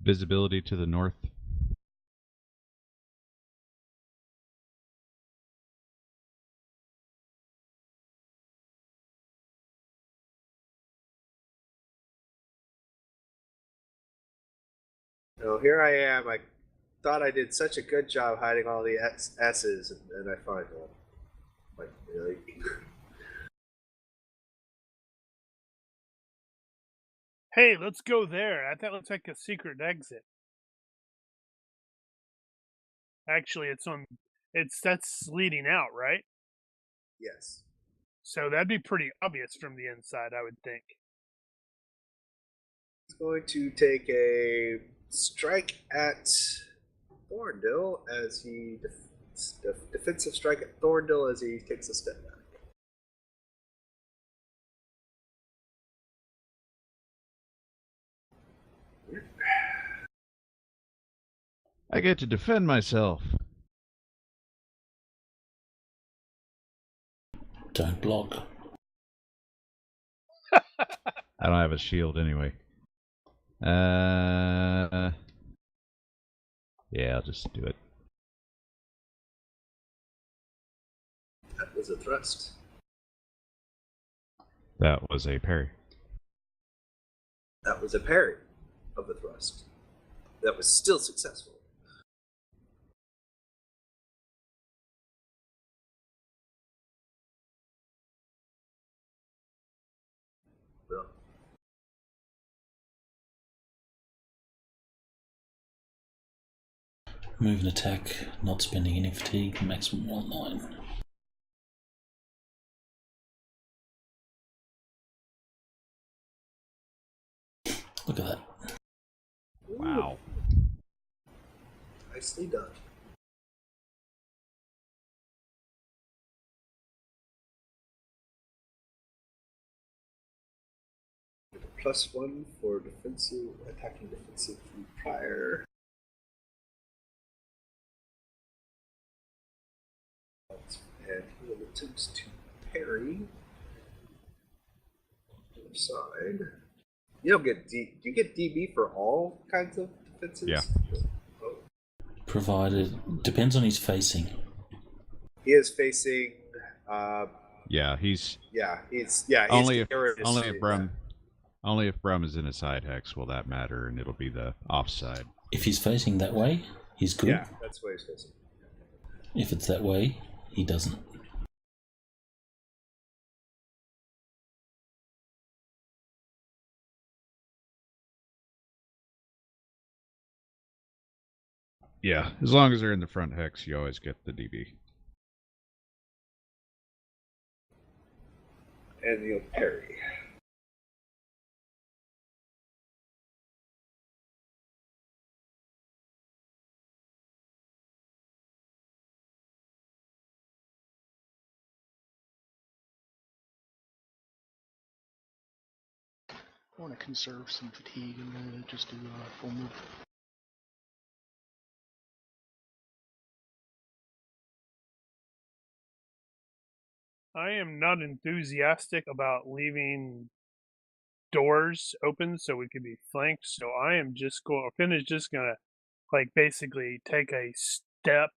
Visibility to the north. So here I am. I thought I did such a good job hiding all the S's, and I find one. Like, really? Hey, let's go there. That looks like a secret exit. Actually, that's leading out, right? Yes. So that'd be pretty obvious from the inside, I would think. He's going to take a strike at Thorndil as he defensive strike at Thorndil as he takes a step back. I get to defend myself. Don't block. I don't have a shield anyway. Yeah, I'll just do it. That was a thrust. That was a parry. That was a parry of the thrust. That was still successful. Well, Move and attack, not spending any fatigue, maximum roll 9. Look at that. Wow. Nicely done. +1 for defensive, attacking defensive from prior. And he will attempt to parry. Other side. You don't get do you get DB for all kinds of defenses? Yeah. Oh. Provided, depends on his facing. He is facing. Yeah, he's only if if Brum is in a side hex will that matter, and it'll be the offside. If he's facing that way, he's good. Yeah, that's what he's facing. If it's that way, he doesn't. Yeah, as long as they're in the front hex, you always get the DB. And you'll parry. I want to conserve some fatigue and just do full move. I am not enthusiastic about leaving doors open so we could be flanked. So I am Finn is just gonna like basically take a step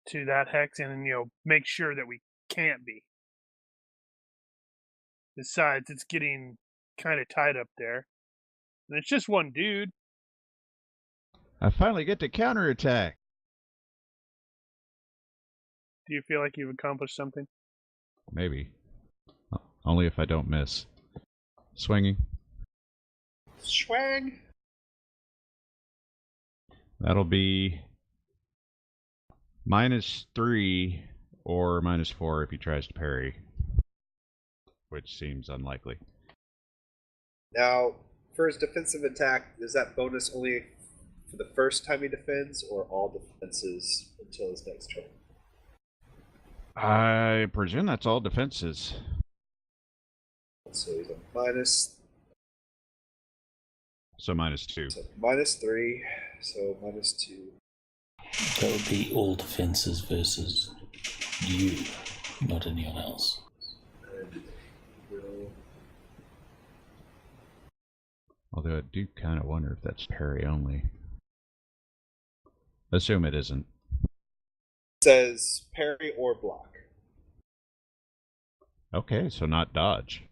to that hex and make sure that we can't be. Besides, it's getting kind of tight up there, and it's just one dude. I finally get to counterattack. Do you feel like you've accomplished something? Maybe. Only if I don't miss. Swinging. Swang. That'll be -3 or -4 if he tries to parry, which seems unlikely. Now, for his defensive attack, is that bonus only for the first time he defends, or all defenses until his next turn? I presume that's all defenses. So he's a minus. So -2. So -3. So -2. That would be all defenses versus you, not anyone else. And he'll... Although I do kind of wonder if that's parry only. Assume it isn't. It says parry or block. Okay, so not dodge.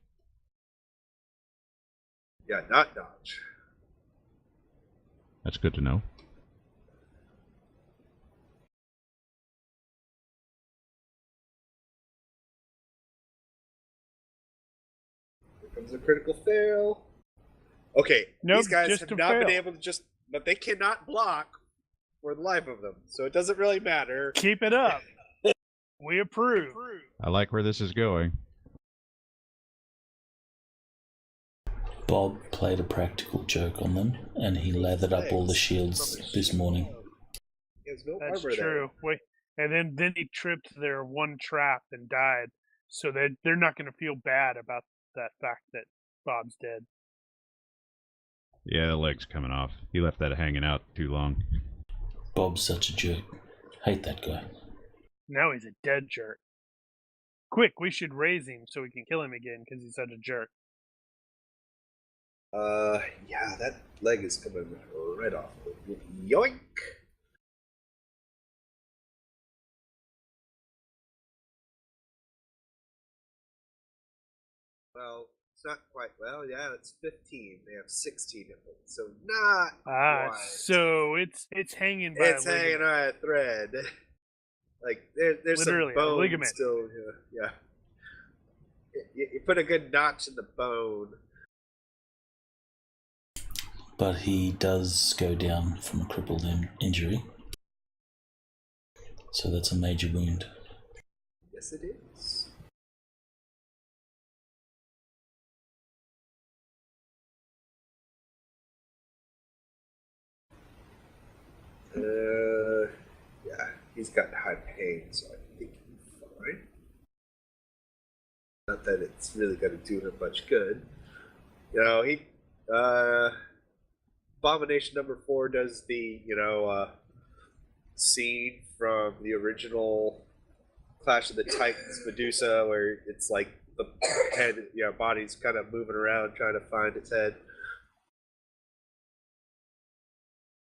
Yeah, not dodge. That's good to know. Here comes a critical fail. Okay, Nope, these guys just have a not been fail. able to just... But they cannot block for the life of them, so it doesn't really matter. Keep it up. We approve. I like where this is going. Bob played a practical joke on them, and he lathered up all the shields this morning. He has no That's armor true. Wait, and then he tripped their one trap and died, so they're not going to feel bad about that fact that Bob's dead. Yeah, the leg's coming off. He left that hanging out too long. Bob's such a jerk. Hate that guy. Now he's a dead jerk. Quick, we should raise him so we can kill him again because he's such a jerk. Yeah, that leg is coming right off. Yoink! Well, it's not quite. Well, yeah, it's 15. They have 16 hit points, so not quite. So it's hanging by It's a ligament. hanging on a thread. Like there's Literally, some a bone ligament. still. Yeah. You put a good notch in the bone. But he does go down from a crippled injury. So that's a major wound. Yes, it is. Yeah, he's got high pain, so I think he's fine. Not that it's really going to do him much good. You know, Abomination number 4 does the, scene from the original Clash of the Titans Medusa, where it's like the head, body's kind of moving around trying to find its head.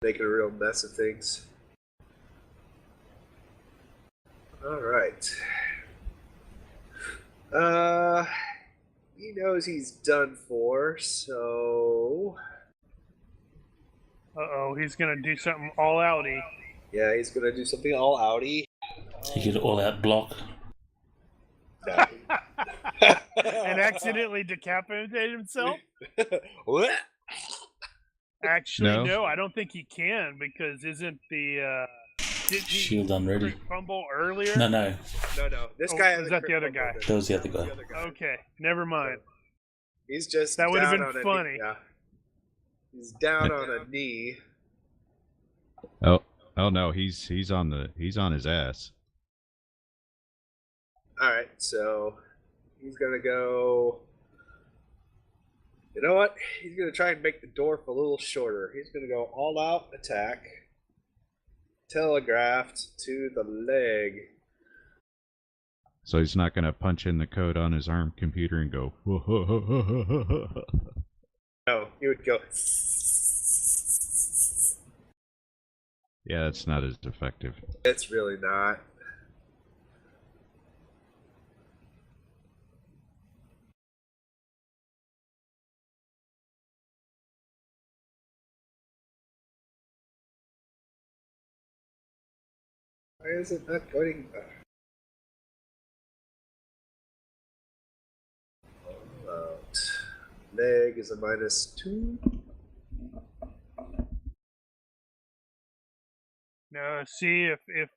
Making a real mess of things. Alright. He knows he's done for, so... Uh-oh, he's going to do something all outy. Yeah, he's gonna do something all outy. He could all out block. And accidentally decapitate himself? What? Actually, No. no, I don't think he can because isn't the didn't he Shield unready. fumble earlier? No. No. This Oh, guy is has that a the other crit guy? fumble. That was the other guy. Okay, never mind. He's just That would've down been on a funny. knee. Yeah. He's down on a knee. Oh no, he's on his ass. Alright, so he's gonna go. You know what? He's gonna try and make the dwarf a little shorter. He's gonna go all out attack. Telegraphed to the leg. So he's not gonna punch in the code on his ARM computer and go. No, he would go. Yeah, that's not as effective. It's really not. Why is it not going? All out. Leg is a -2. No, see if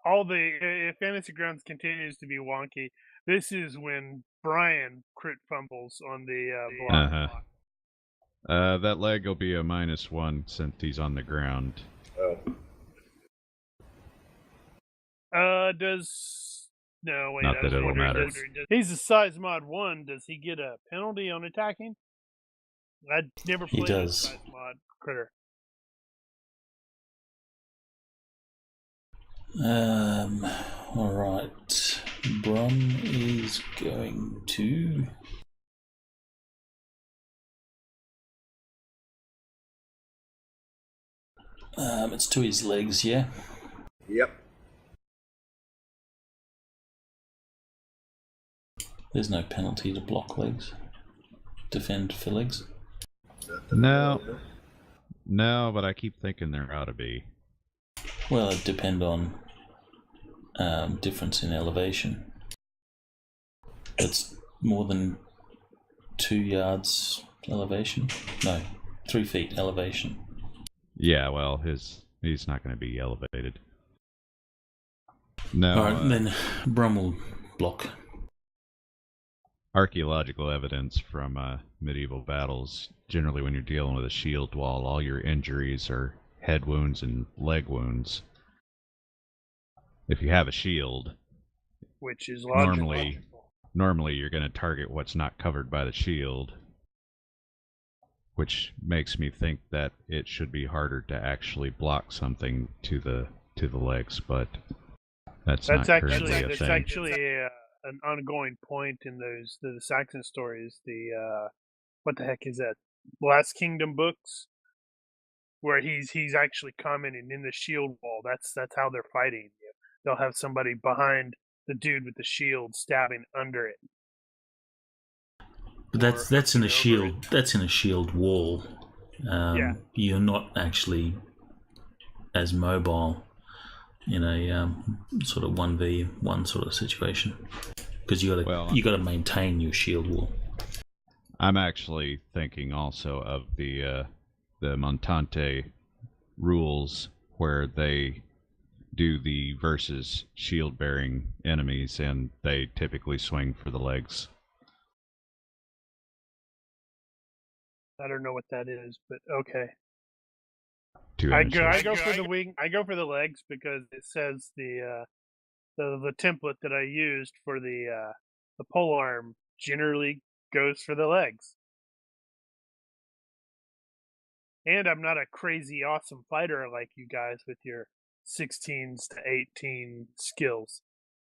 if Fantasy Grounds continues to be wonky, this is when Brian crit fumbles on the block. Uh-huh. That leg will be a -1 since he's on the ground. Oh. No, wait. Not that it'll matter. He's a size mod 1. Does he get a penalty on attacking? I never He played a does. size mod critter. Alright. Brum is going to... it's to his legs, yeah? Yep. There's no penalty to block legs. Defend for legs. No, but I keep thinking there ought to be. Well, it depends on difference in elevation. It's more than 2 yards elevation. No, 3 feet elevation. Yeah, well, he's not going to be elevated. No. Alright, then Brum will block. Archaeological evidence from medieval battles, generally when you're dealing with a shield wall, all your injuries are head wounds and leg wounds. If you have a shield, Which is logical. normally you're going to target what's not covered by the shield, which makes me think that it should be harder to actually block something to the legs, but that's not currently a That's thing. actually an ongoing point in the Saxon stories. The what the heck is that? Last Kingdom books, where he's actually commenting in the shield wall. That's how they're fighting. They'll have somebody behind the dude with the shield stabbing under it. But that's in a shield. That's in a shield wall. You're not actually as mobile in a sort of 1v1 sort of situation, because you got to maintain your shield wall. I'm actually thinking also of the Montante rules, where they do the versus shield bearing enemies, and they typically swing for the legs. I don't know what that is, but okay. I go for the wing. I go for the legs because it says the template that I used for the polearm generally goes for the legs. And I'm not a crazy awesome fighter like you guys with your 16s to 18 skills.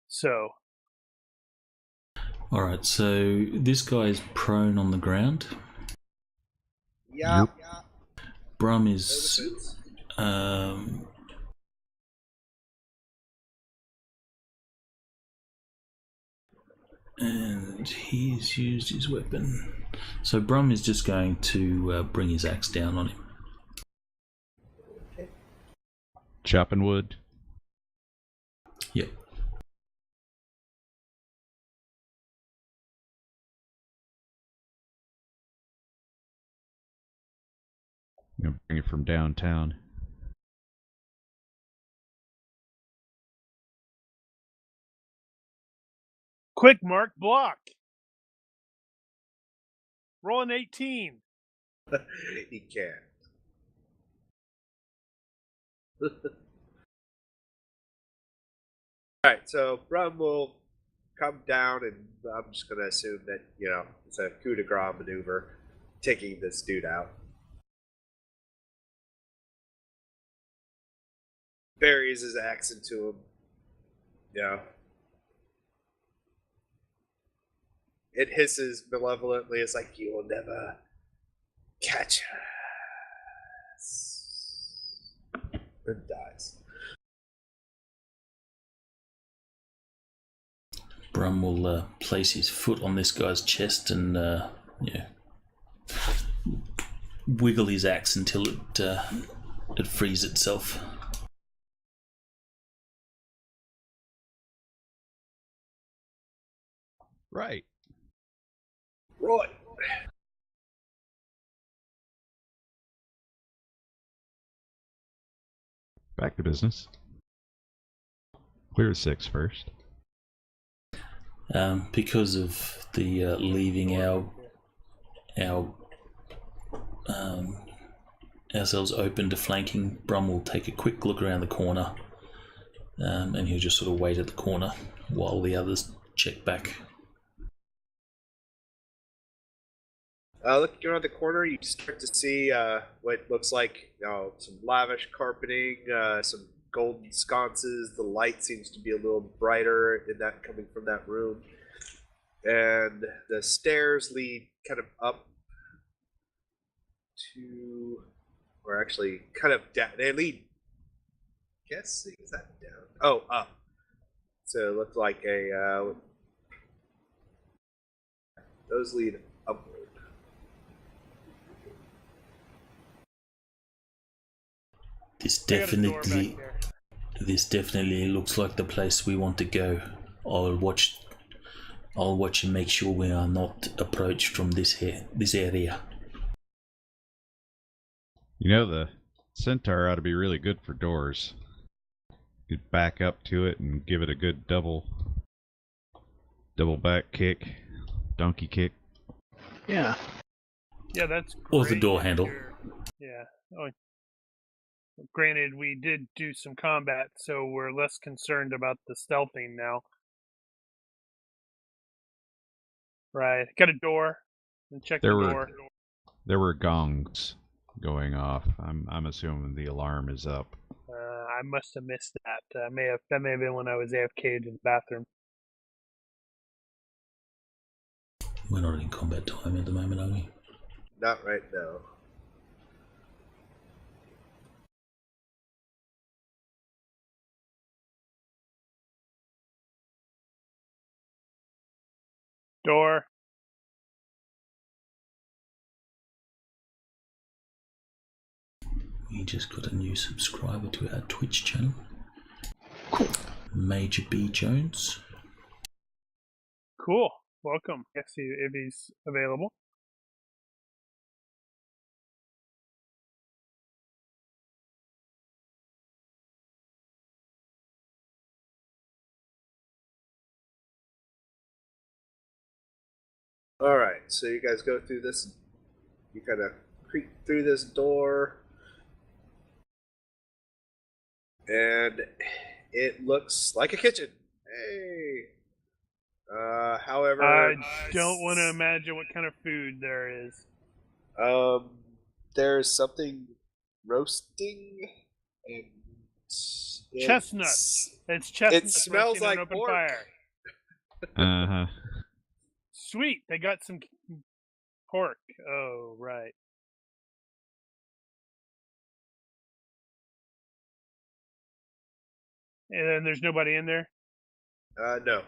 So. Alright, so this guy is prone on the ground. Yeah. Brum is and he's used his weapon. So Brum is just going to bring his axe down on him. Okay. Chopping wood. Yep. I'm gonna bring it from downtown. Quick, Mark, block. Roll an 18. He can't. Alright, so Brum will come down, and I'm just going to assume that, it's a coup de grace maneuver, taking this dude out. Buries his axe into him. It hisses malevolently. It's like, you will never catch us. And dies. Brum will place his foot on this guy's chest and wiggle his axe until it frees itself. Right. Back to business. Clear 6 first. Because of the leaving our ourselves open to flanking, Brum will take a quick look around the corner, and he'll just sort of wait at the corner while the others check back. Looking around the corner, you start to see what looks like some lavish carpeting, some golden sconces. The light seems to be a little brighter in that coming from that room, and the stairs lead kind of up to, or actually kind of down. They lead. Guessing is that down? Oh, up. So it looked like a. Those lead upward. This I got a door back definitely, there. this definitely looks like the place we want to go. I'll watch and make sure we are not approached from this area. You know, the centaur ought to be really good for doors. You could back up to it and give it a good double back kick, donkey kick. Yeah. Yeah, that's great. Or the door handle. Yeah. Oh, granted, we did do some combat, so we're less concerned about the stealthing now. Right. Got a door. And check the door. There were gongs going off. I'm assuming the alarm is up. I must have missed that. That may have been when I was AFK'd in the bathroom. We're not in combat time at the moment, are we? Not right now. Door. We just got a new subscriber to our Twitch channel. Major B Jones. Cool. Welcome. Yes, if he's available. Alright, so you guys go through this. You kind of creep through this door. And it looks like a kitchen. Hey! However... I don't want to imagine what kind of food there is. There's something roasting and... Chestnuts. It's chestnuts. It smells roasting on like open pork. fire. Uh-huh. Sweet. They got some pork. Oh, right. And then there's nobody in there? No.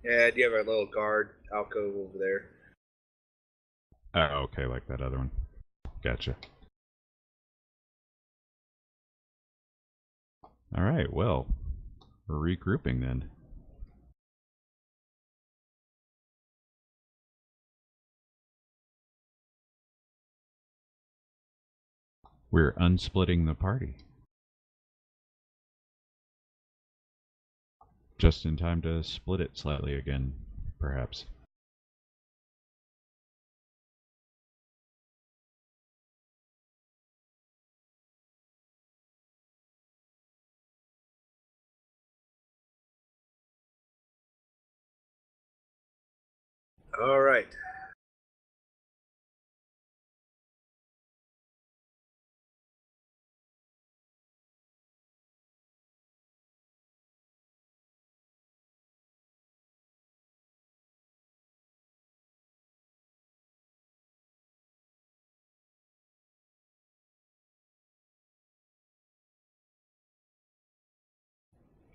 And you have a little guard alcove over there. Oh, okay, like that other one. Gotcha. Alright, well, we're regrouping then. We're unsplitting the party. Just in time to split it slightly again, perhaps. All right.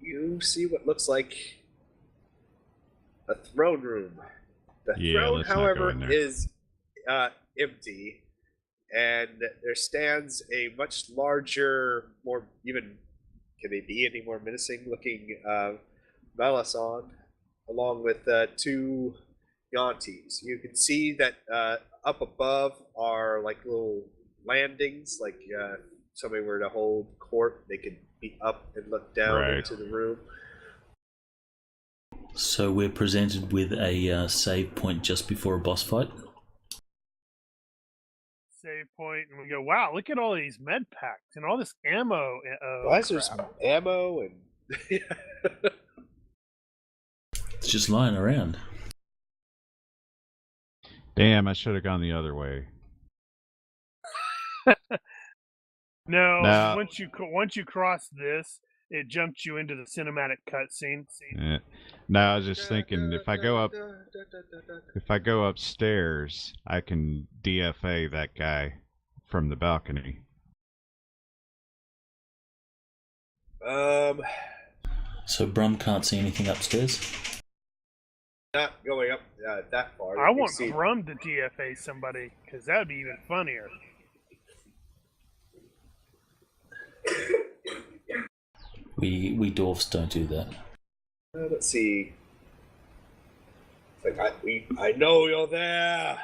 You see what looks like a throne room. The throne, let's not go however, in there. is empty, and there stands a much larger, more even, can they be any more menacing-looking Melisson, along with two Yonties. You can see that up above are like little landings, like somebody were to hold court, they could be up and look down Right. into the room. So we're presented with a save point just before a boss fight. Save point, and we go, wow, look at all these med packs and all this ammo. Why is there some ammo and... It's just lying around. Damn, I should have gone the other way. No, No. once you cross this, it jumps you into the cinematic cutscene. No, I was just thinking if I go upstairs, I can DFA that guy from the balcony. So Brum can't see anything upstairs? Not going up that far. I You want see- Brum to DFA somebody, because that would be even funnier. We dwarfs don't do that. Let's see. It's like, I know you're there.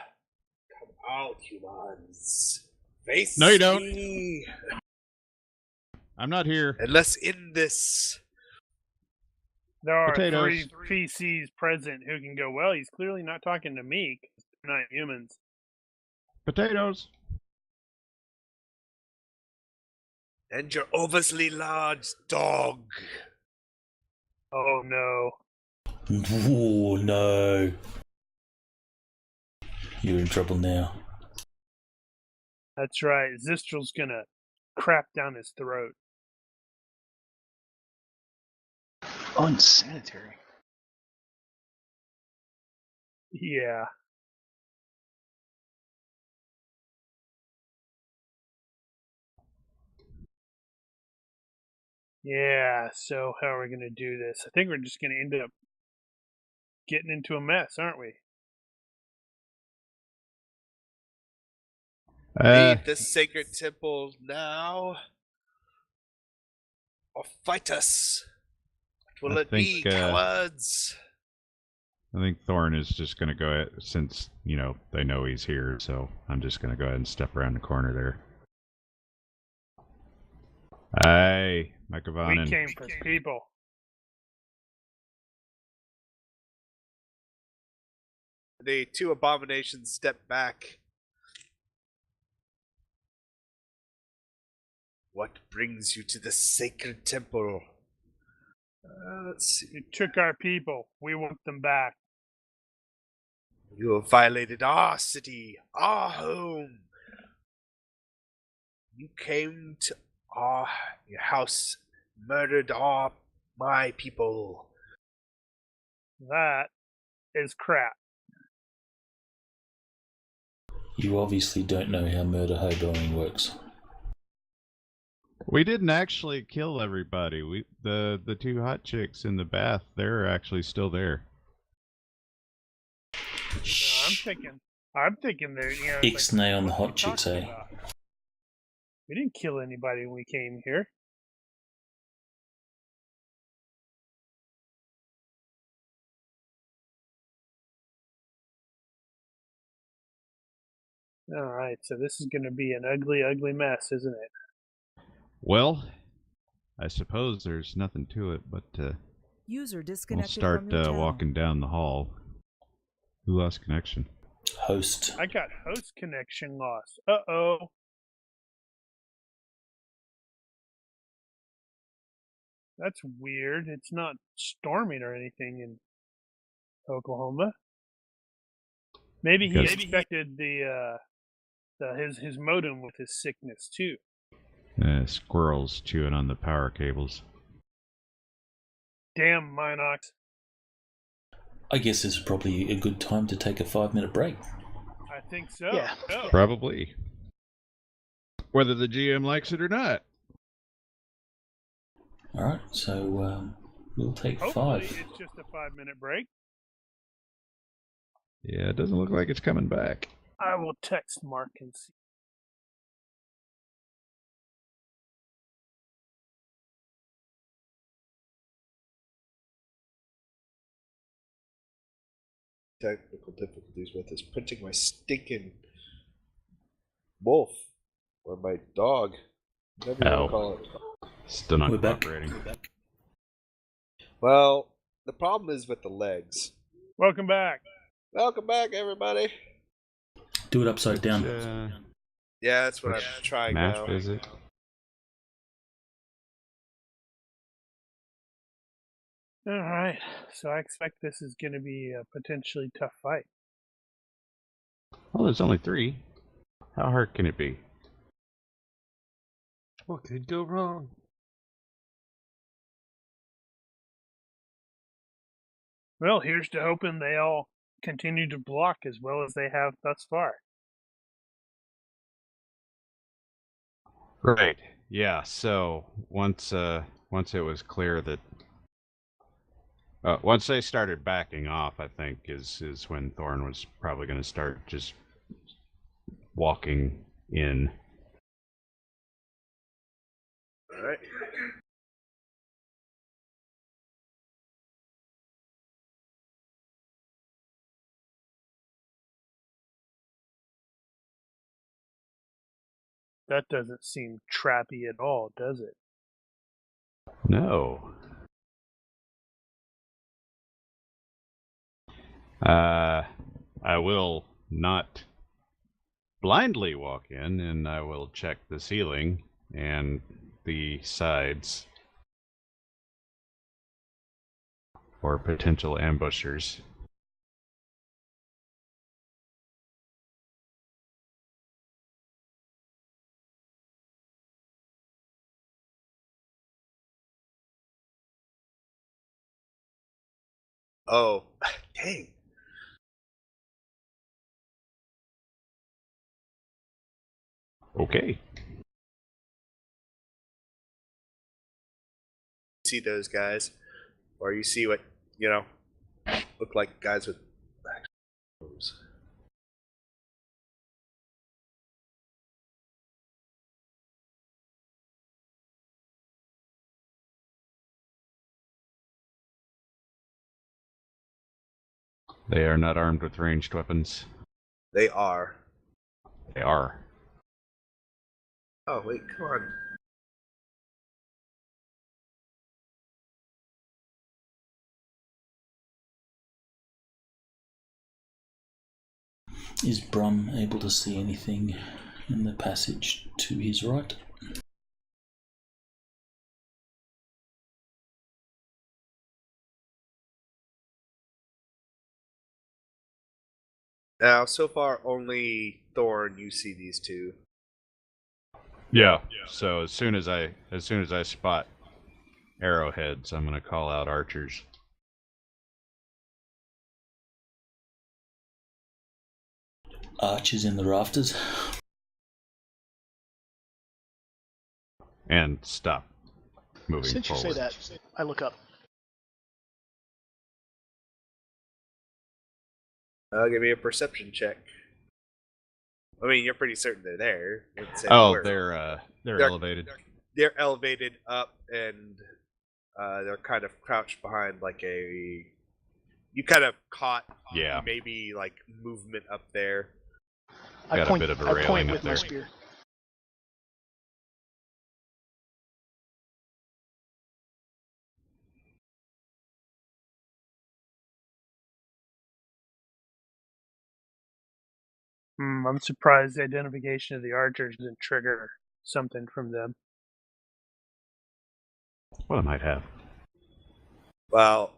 Come out, humans. Face No, you don't. me. I'm not here. And let's end this. There are Potatoes. 3 PCs present who can go, well, he's clearly not talking to me, 'cause they're not humans. Potatoes. And your overly large dog. Oh, no. Oh no. You're in trouble now. That's right. Zistral's gonna crap down his throat. Unsanitary. Yeah. Yeah, so how are we going to do this? I think we're just going to end up getting into a mess, aren't we? Leave the sacred temple now. Or fight us. What will I it be, think, cowards? I think Thorn is just going to go ahead, since, they know he's here, so I'm just going to go ahead and step around the corner there. Hey, We Micavanen. came for people. The two abominations step back. What brings you to the sacred temple? Let's see. You took our people. We want them back. You have violated our city, our home. You came to our house, murdered my people. That is crap. You obviously don't know how murder hoboing works. We didn't actually kill everybody. The two hot chicks in the bath, they're actually still there. No, I'm thinking they're, Ixnay on the what hot are you chicks, talking eh? about? We didn't kill anybody when we came here. Alright, so this is going to be an ugly, ugly mess, isn't it? Well, I suppose there's nothing to it, but User we'll disconnected start from your channel. walking down the hall. Who lost connection? Host. I got host connection loss. Uh-oh. That's weird. It's not storming or anything in Oklahoma. Maybe he Because- expected his modem with his sickness too. Squirrels chewing on the power cables. Damn Minox. I guess this is probably a good time to take a 5-minute break. I think so. Yeah. Go. Probably. Whether the GM likes it or not. Alright, so we'll take Hopefully 5. it's just a 5-minute break. Yeah, it doesn't look like it's coming back. I will text Mark and see. Technical difficulties with this printing my stinking wolf or my dog. Whatever you want to call it. Still not We're back. cooperating. Well, the problem is with the legs. Welcome back. Welcome back, everybody. Do it upside down. Yeah, that's what I'm trying Map now. is it? All right. So I expect this is going to be a potentially tough fight. Well, there's only 3. How hard can it be? What could go wrong? Well, here's to hoping they all continue to block as well as they have thus far. Right. Yeah. So once it was clear that once they started backing off, I think is when Thorn was probably going to start just walking in. All right. That doesn't seem trappy at all, does it? No. I will not blindly walk in, and I will check the ceiling and the sides for potential ambushers. Oh, dang. Okay. See those guys, or you see what look like guys with bows. They are not armed with ranged weapons. They are. They are. Oh wait, come on. Is Brum able to see anything in the passage to his right? Now, so far, only Thorn. You see these two. Yeah. So as soon as I spot arrowheads, I'm gonna call out archers. Archers in the rafters. And stop moving Since forward. you say that, I look up. Give me a perception check. I mean, you're pretty certain they're there. Wouldn't say Oh, where. they're elevated. They're elevated up, and they're kind of crouched behind like a. You kind of caught. Yeah. Maybe like movement up there. Got a bit of a I railing point up with my there. spear. I'm surprised the identification of the archers didn't trigger something from them. Well, I might have. Well,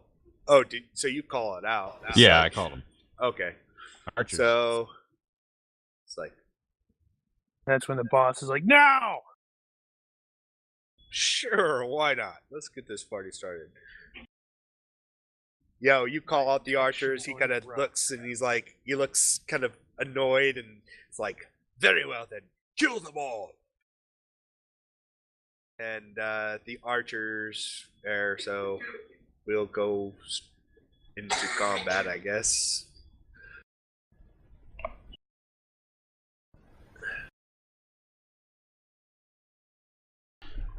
so you call it out? Yeah, I called them. Okay. Archers. So it's like, That's when the boss is like, "No!" sure, why not? Let's get this party started. Yo, you call out the archers. He kind of looks, and he looks kind of annoyed, and it's like, very well then, kill them all. And the archers there, so we'll go into combat, I guess.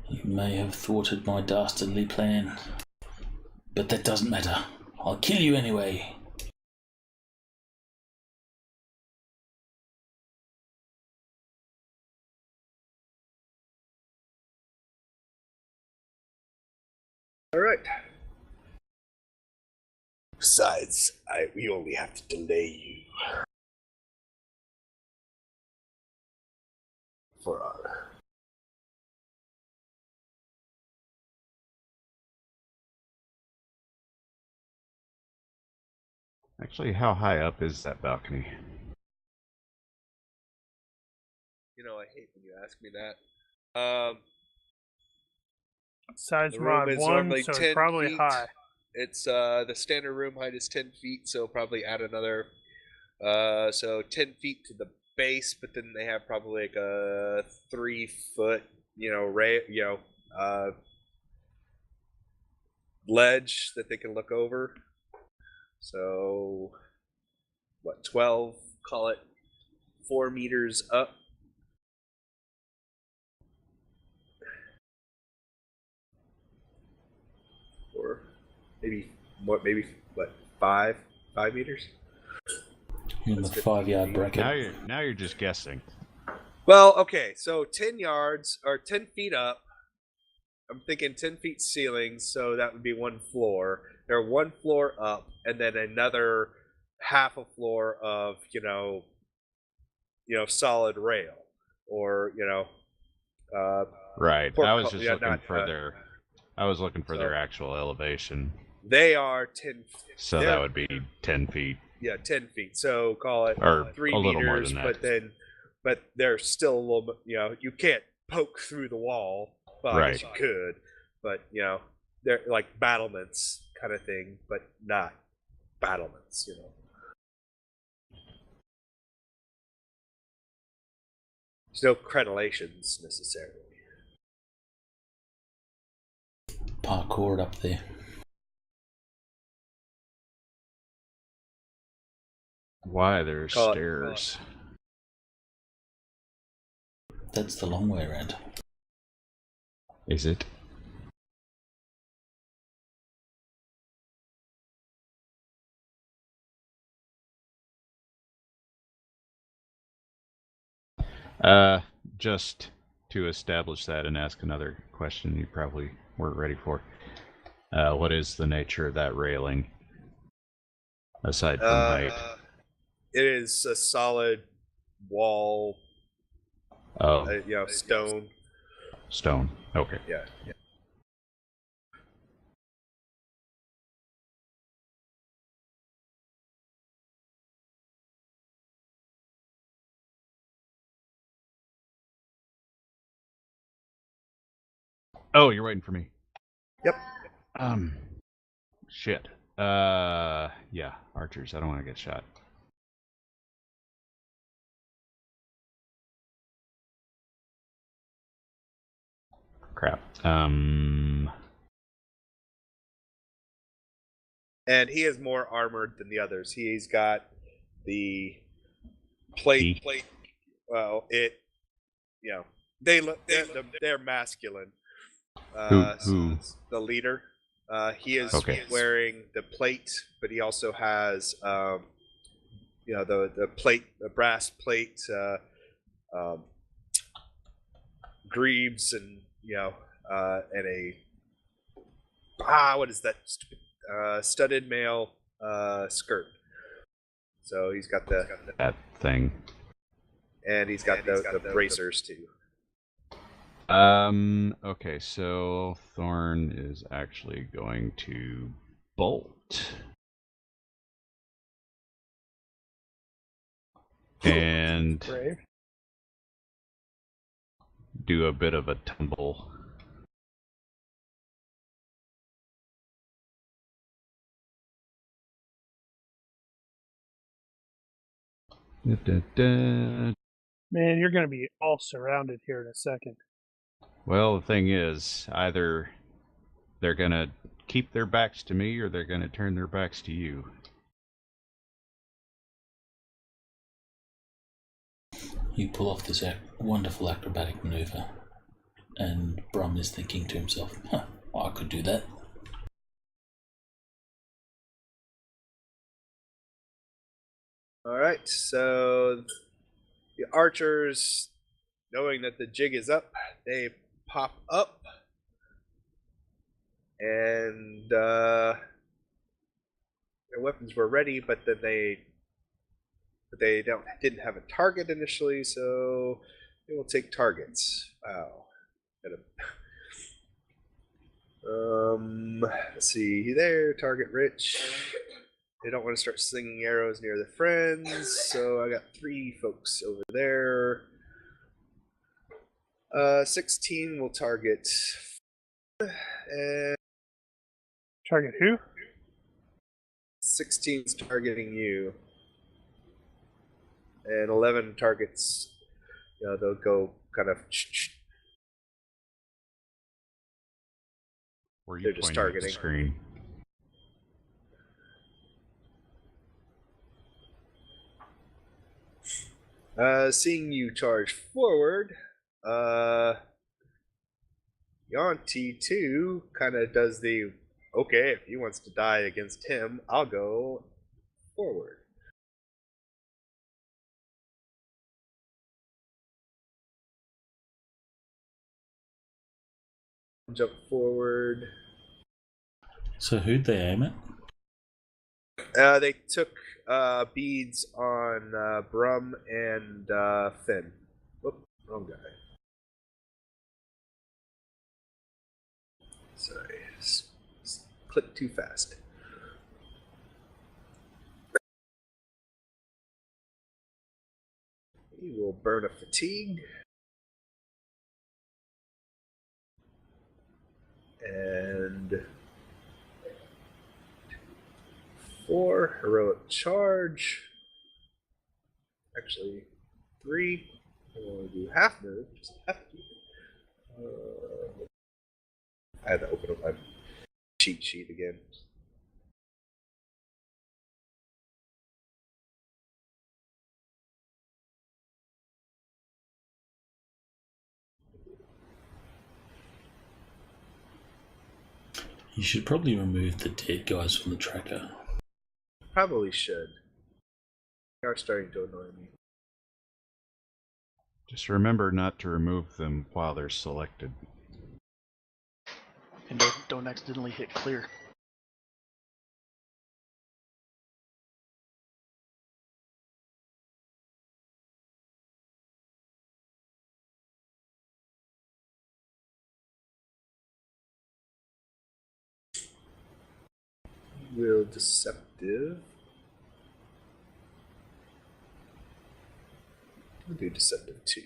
You may have thwarted my dastardly plan, but that doesn't matter. I'll kill you anyway. right. Besides, we only have to delay you for our. Actually, how high up is that balcony? You know, I hate when you ask me that. Size The room mod is 1, normally so 10 it's probably feet. high. It's the standard room height is 10 feet, so probably add another. So 10 feet to the base, but then they have probably like a 3 foot, ledge that they can look over. So, what, 12? Call it 4 meters up. Or maybe more, maybe what, 5 meters? You're in the 5-yard bracket. Now you're just guessing. Well, okay, so 10 yards or 10 feet up. I'm thinking 10 feet ceiling, so that would be 1 floor. They're 1 floor up, and then another half a floor of solid rail, or Right. I was just looking not, for their. I was looking for their actual elevation. They are 10. So that would be 10 feet. Yeah, 10 feet. So call it Or 3 a little meters, more than that. but they're still a little bit. You can't poke through the wall. Well, I guess you could, but they're like battlements kind of thing, but not battlements. There's no crenellations necessarily. Parkour up there. Why there's stairs? That's the long way around. Is it? Just to establish that and ask another question you probably weren't ready for. What is the nature of that railing? Aside from height. It is a solid wall. Oh. Stone. Stone. Okay. Yeah. Oh, you're waiting for me. Yep. Shit. Yeah, archers. I don't want to get shot. Crap. And he is more armored than the others. He's got the plate. Well, they're masculine. Who? The leader. He is wearing the plate, but he also has the plate, the brass plate, greaves, and and a what is that? Studded mail skirt. So he's got that thing, and he's got the bracers too. Okay, so Thorn is actually going to bolt. And Brave. Do a bit of a tumble. Man, you're going to be all surrounded here in a second. Well, the thing is, either they're going to keep their backs to me or they're going to turn their backs to you. You pull off this wonderful acrobatic maneuver, and Brum is thinking to himself, well, I could do that. Alright, so the archers, knowing that the jig is up, they pop up. and their weapons were ready, but then they didn't have a target initially, so they will take targets. Wow. Let's see there, target rich. They don't want to start slinging arrows near their friends, so I got 3 folks over there. 16 will target. And Target who? 16's targeting you. And 11 targets, they'll go kind of. Were you They're just pointing at the targeting. screen? Seeing you charge forward, Yanti too kind of does the, okay, if he wants to die against him, I'll go forward. Jump forward. So who'd they aim at? They took beads on Brum and Finn. Whoop, wrong guy. Sorry, clicked too fast. He will burn a fatigue. And 4 heroic charge. Actually, 3. We'll do half move. Just half I had to open up my cheat sheet again. You should probably remove the dead guys from the tracker. Probably should. They are starting to annoy me. Just remember not to remove them while they're selected. And don't accidentally hit clear. Will deceptive. We'll do deceptive 2.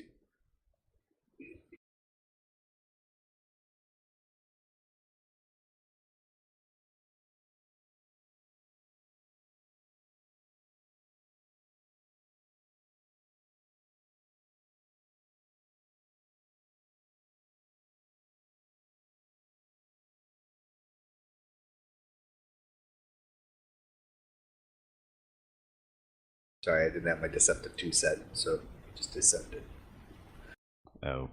Sorry, I didn't have my deceptive 2 set, so just decepted. Oh.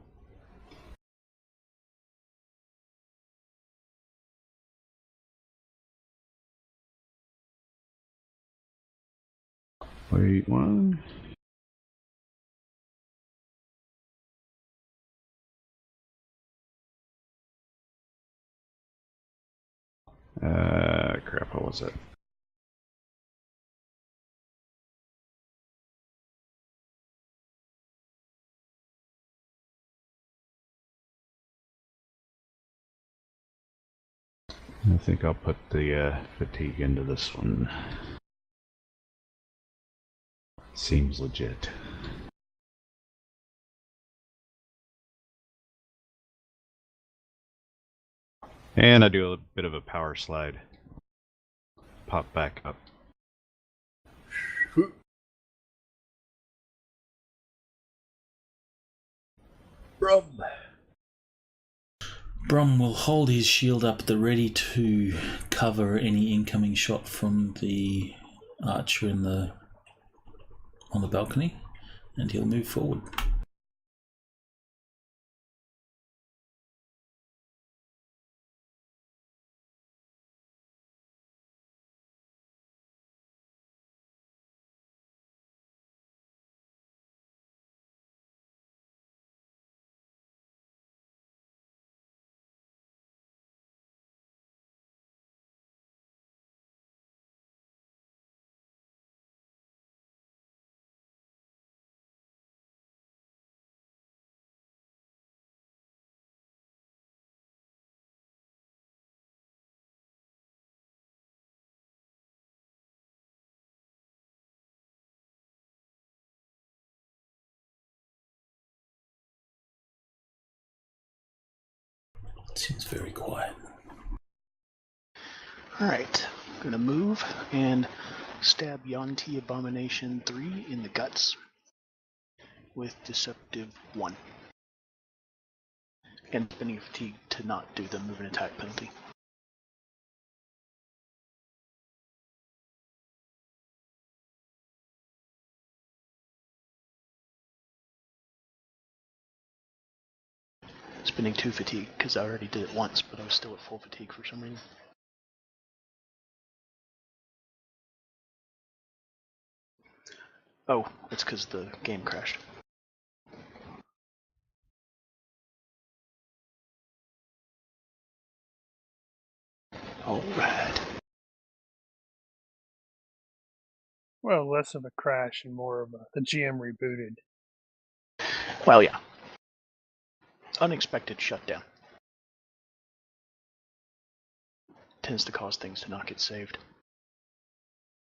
Wait, one. Crap, what was it? I think I'll put the fatigue into this one. Seems legit. And I do a bit of a power slide. Pop back up. Brum! Brum will hold his shield up at the ready to cover any incoming shot from the archer on the balcony, and he'll move forward. Seems very quiet. Alright, I'm gonna move and stab Yanti Abomination 3 in the guts with Deceptive 1. And spending fatigue to not do the move and attack penalty. Spending 2 fatigue, because I already did it once, but I was still at full fatigue for some reason. Oh, it's because the game crashed. Alright. Well, less of a crash and more of the GM rebooted. Well, yeah. Unexpected shutdown. Tends to cause things to not get saved.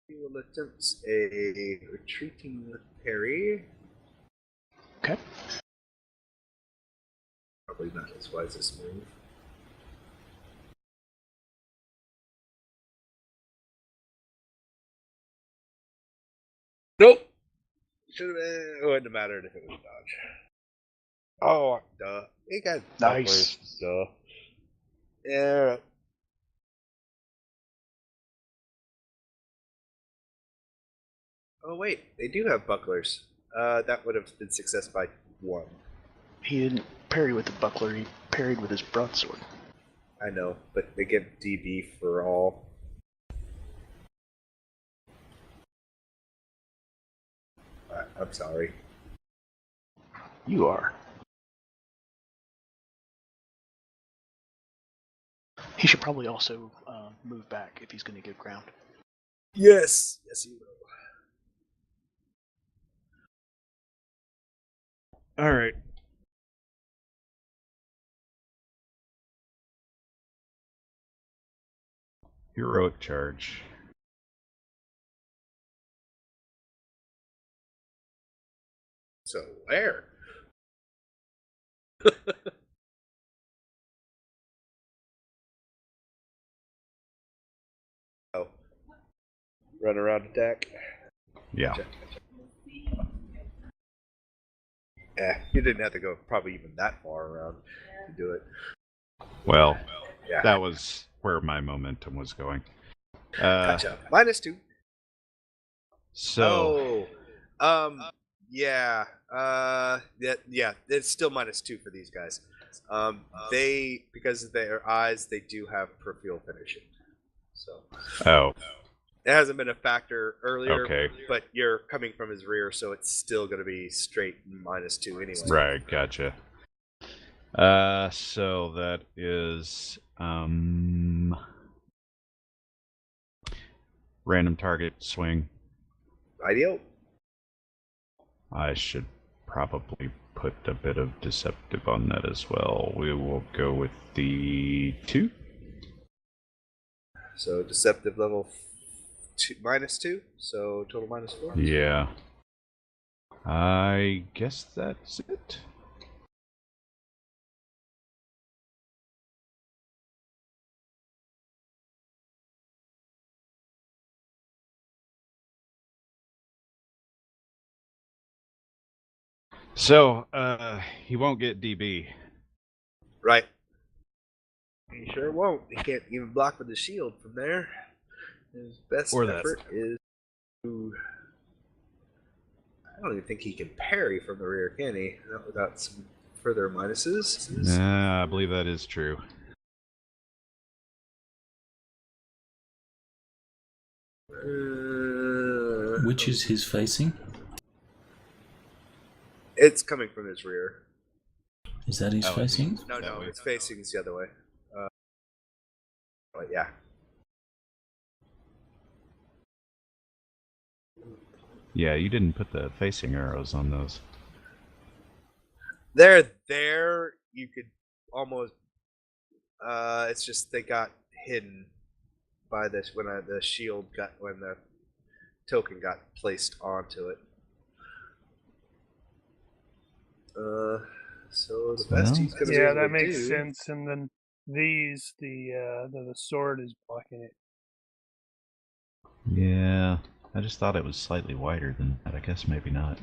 He will attempt a retreating parry. Okay. Probably not his wisest move. Nope. Should have been. It wouldn't have mattered if it was dodge. Oh, duh. He got Nice. bucklers. Duh. Yeah. Oh wait, they do have bucklers. That would have been success by 1. He didn't parry with the buckler, he parried with his broadsword. I know, but they give DB for all. I'm sorry. You are. He should probably also move back if he's going to give ground. Yes! Yes, you will. Alright. Heroic charge. So, where? Oh. Run around attack? Yeah. Gotcha. You didn't have to go probably even that far around to do it. Well, Yeah. that was where my momentum was going. Gotcha. -2. So, Yeah. Yeah. It's still -2 for these guys. They, because of their eyes, they do have peripheral finishing. So. oh, It hasn't been a factor earlier, okay. but you're coming from his rear, so it's still going to be straight -2 anyway. Right, gotcha. So that is random target swing. Ideal. I should probably put a bit of deceptive on that as well. We will go with the 2. So deceptive level -2, so total -4. Yeah. I guess that's it. So, he won't get DB. Right. He sure won't. He can't even block with the shield from there. His best Or that. effort is to... I don't even think he can parry from the rear, can he? Not without some further minuses. Nah, I believe that is true. Which is his facing? It's coming from his rear. Is that his facing? No, it's facing the other way. But yeah. Yeah, you didn't put the facing arrows on those. They're there. You could almost... it's just they got hidden by this when the shield got... when the token got placed onto it. So the best he's gonna be Yeah, able that to makes do... sense. And then The sword is blocking it. Yeah, I just thought it was slightly wider than that. I guess maybe not.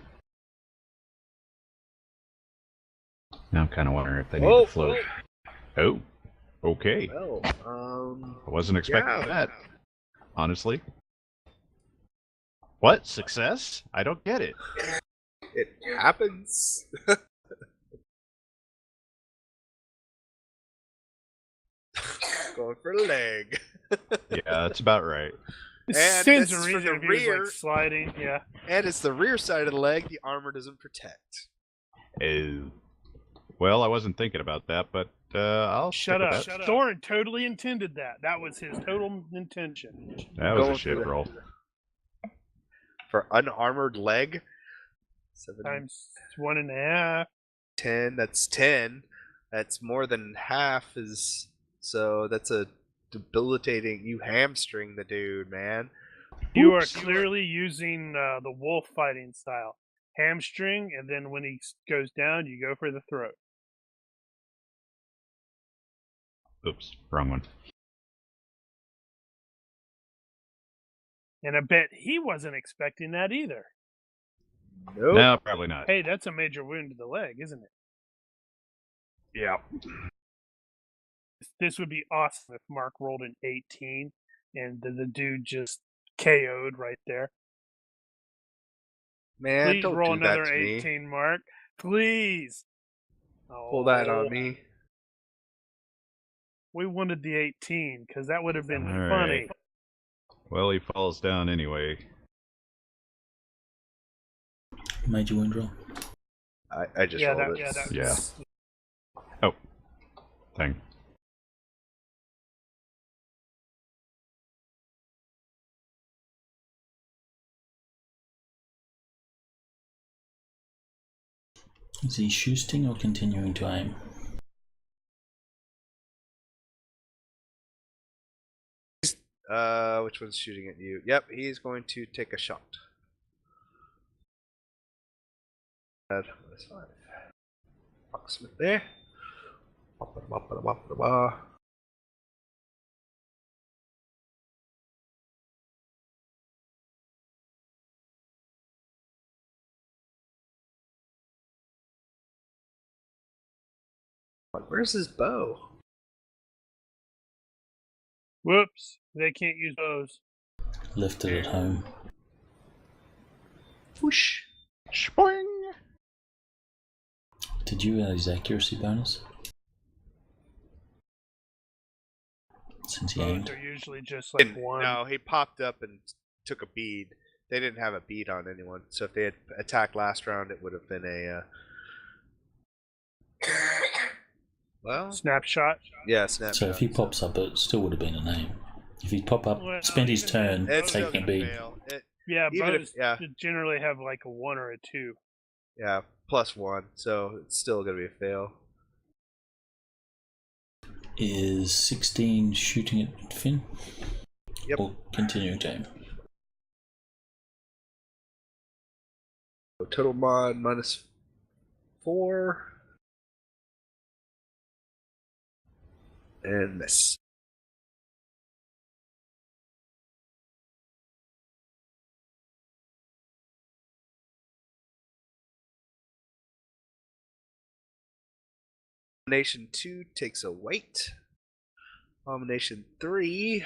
Now I'm kind of wondering if they need to float. Oh, okay. Well, I wasn't expecting yeah. that, honestly. What? Success? I don't get it. It happens. Going for the leg. Yeah, that's about right. And Stands this a is for reason the if he was, rear. like, sliding, yeah. And it's the rear side of the leg the armor doesn't protect. Oh. Well, I wasn't thinking about that, but I'll Shut stick up. with that. Thorin totally intended that. That was his total intention. That was a Going shit for the- roll. For unarmored leg, 7 Times 1.5. 10. That's 10. That's more than half. So that's a debilitating. You hamstring the dude, man. You are Oops. clearly using the wolf fighting style. Hamstring, and then when he goes down, you go for the throat. Oops, wrong one. And I bet he wasn't expecting that either. Nope. No, probably not. Hey, that's a major wound to the leg, isn't it? Yeah. This would be awesome if Mark rolled an 18 and the dude just KO'd right there. Man, Please don't roll do that another to me. 18, Mark. Please. Pull that on me. We wanted the 18 because that would have been All funny. right. Well, he falls down anyway. Major wound roll. I just rolled it. Yeah. Oh. Thing. Is he shooting or continuing to aim? Which one's shooting at you? Yep, he's going to take a shot. That's 5. Approximately. Where's his bow? Whoops. They can't use those. Left it at home. Whoosh. Spoing! Did you add his accuracy bonus? Since he Bows aimed. are usually just like one. No, he popped up and took a bead. They didn't have a bead on anyone, so if they had attacked last round, it would have been a. Well, Snapshot. yeah, snapshot. So if he pops up, it still would have been a name. If he'd pop up, Well, spend his even turn then, It's still taking a gonna bead. fail. Yeah, Even if- bows yeah. generally have like a 1 or a 2. Yeah, +1, so it's still gonna be a fail. Is 16 shooting at Finn? Yep. Or continuing to aim? So total mod -4. And miss. Abomination 2 takes a weight. Abomination 3,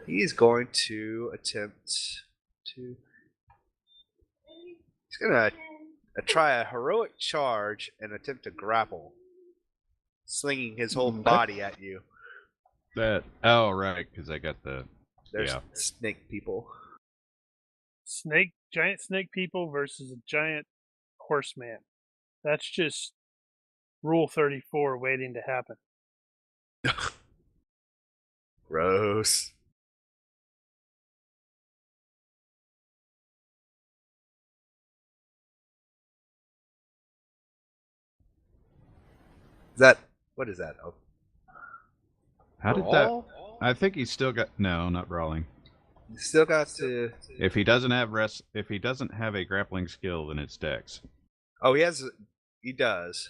he's going to attempt to. He's gonna try a heroic charge and attempt to grapple, slinging his whole body at you. That. Oh, right, because I got the. There's Yeah. snake people. Giant snake people versus a giant horseman. That's just Rule 34 waiting to happen. Gross. What is that? How did that? Brawl? I think he's still got. No, not brawling. You still got to. If he doesn't have a grappling skill, then it's Dex. Oh, he has. He does.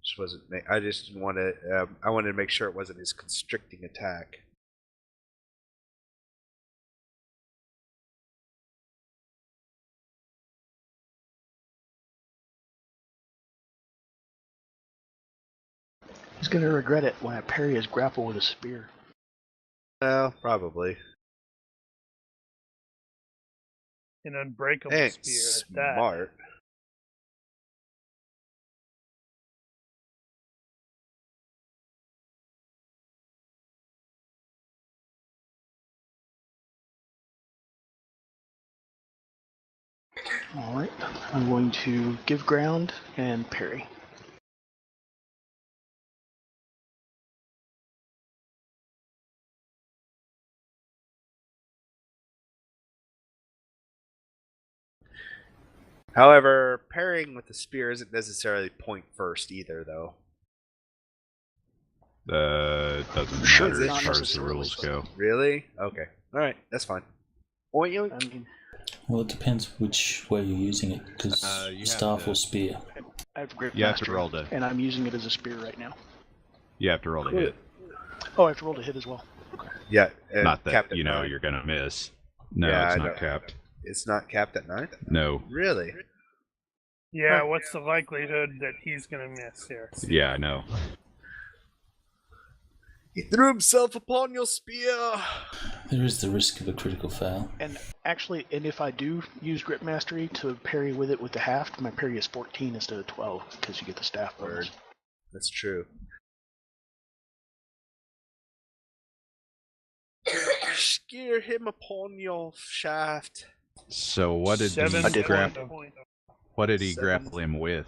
Just wasn't. I just didn't want to. I wanted to make sure it wasn't his constricting attack. He's gonna regret it when I parry his grapple with a spear. Well, probably. An unbreakable Ain't spear at that. smart. Alright, I'm going to give ground and parry. However, parrying with the spear isn't necessarily point first either, though. Doesn't Sure, matter not as far as the necessarily, rules but- go. Really? Okay. All right. That's fine. Oink, I oink. mean, Well, it depends which way you're using it, because You have staff to- or spear. I have grip You have to mastery, roll to. and I'm using it as a spear right now. You have to roll to hit. Oh, I have to roll to hit as well. Yeah. Not that capped at you know 9. you're gonna miss. No, Yeah, it's I not know. capped. It's not capped at 9? No. Really? Yeah, what's the likelihood that he's gonna miss here? Yeah, I know. He threw himself upon your spear. There is the risk of a critical fail. And actually, if I do use grip mastery to parry with it with the haft, my parry is 14 instead of 12 because you get the staff bonus. That's true. Steer him upon your shaft. So what did Seven he did grapple? point. What did he 7. grapple him with?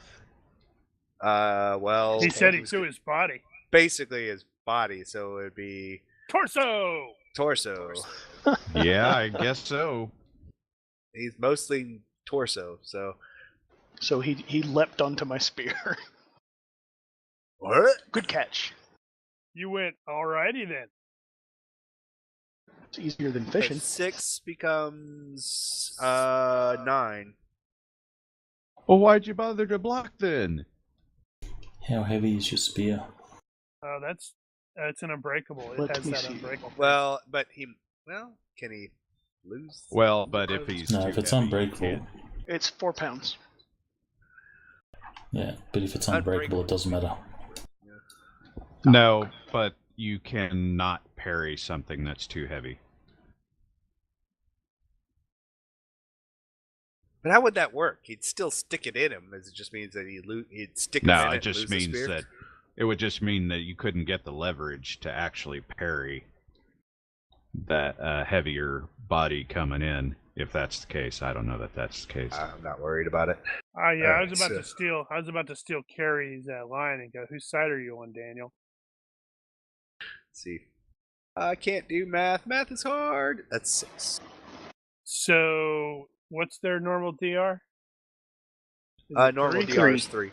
Well, He said he threw his body. basically his body, so it would be Torso! torso. Yeah, I guess so. He's mostly torso, so. So he leapt onto my spear. What? Good catch. You went, alrighty then. It's easier than fishing. 6 becomes 9. Well, why'd you bother to block then? How heavy is your spear? Oh, that's it's an unbreakable. It Let has me that see. unbreakable. Well, but can he lose? Well, but if he's No, too if it's heavy, you unbreakable, can't. It's 4 pounds. yeah. But if it's unbreakable, it doesn't matter. No, but you cannot parry something that's too heavy. But how would that work? He'd still stick it in him. It just means that he'd stick him in No, it it just and lose the means spear? that it would just mean that you couldn't get the leverage to actually parry that heavier body coming in. If that's the case, I don't know that that's the case. I'm not worried about it. Oh yeah, I was Alright, about to steal. I was about to steal Carrie's line and go. Whose side are you on, Daniel? Let's see. I can't do math. Math is hard. That's 6. So, what's their normal DR? Is it Normal 3? DR is 3.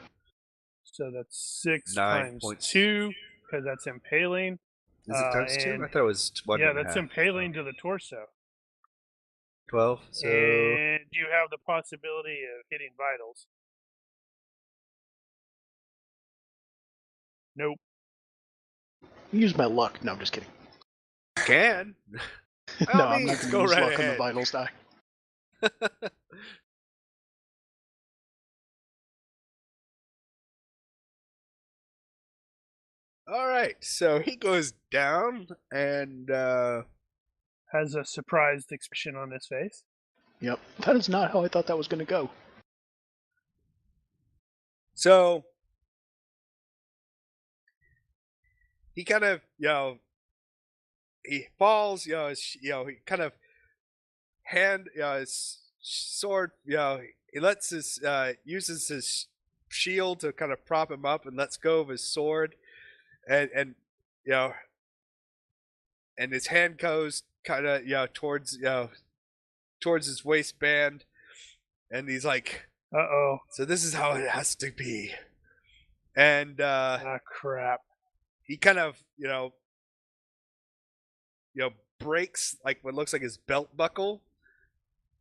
So that's 6 9 times points. 2, because that's impaling. Is it times 2? and- I thought it was 1. Yeah, and a that's half. impaling to the torso. 12. So And you have the possibility of hitting vitals. Nope. Use my luck. No, I'm just kidding. can. No, By all I'm not means, going to go use right luck on the ahead. vitals die. All right. So he goes down and Has a surprised expression on his face. Yep. That is not how I thought that was going to go. so he kind of, he falls, he kind of his sword, he lets his, uses his shield to kind of prop him up and lets go of his sword, and and his hand goes kind of towards towards his waistband, and he's like, Uh-oh. "So this is how it has to be." And Ah, crap. he kind of breaks like what looks like his belt buckle,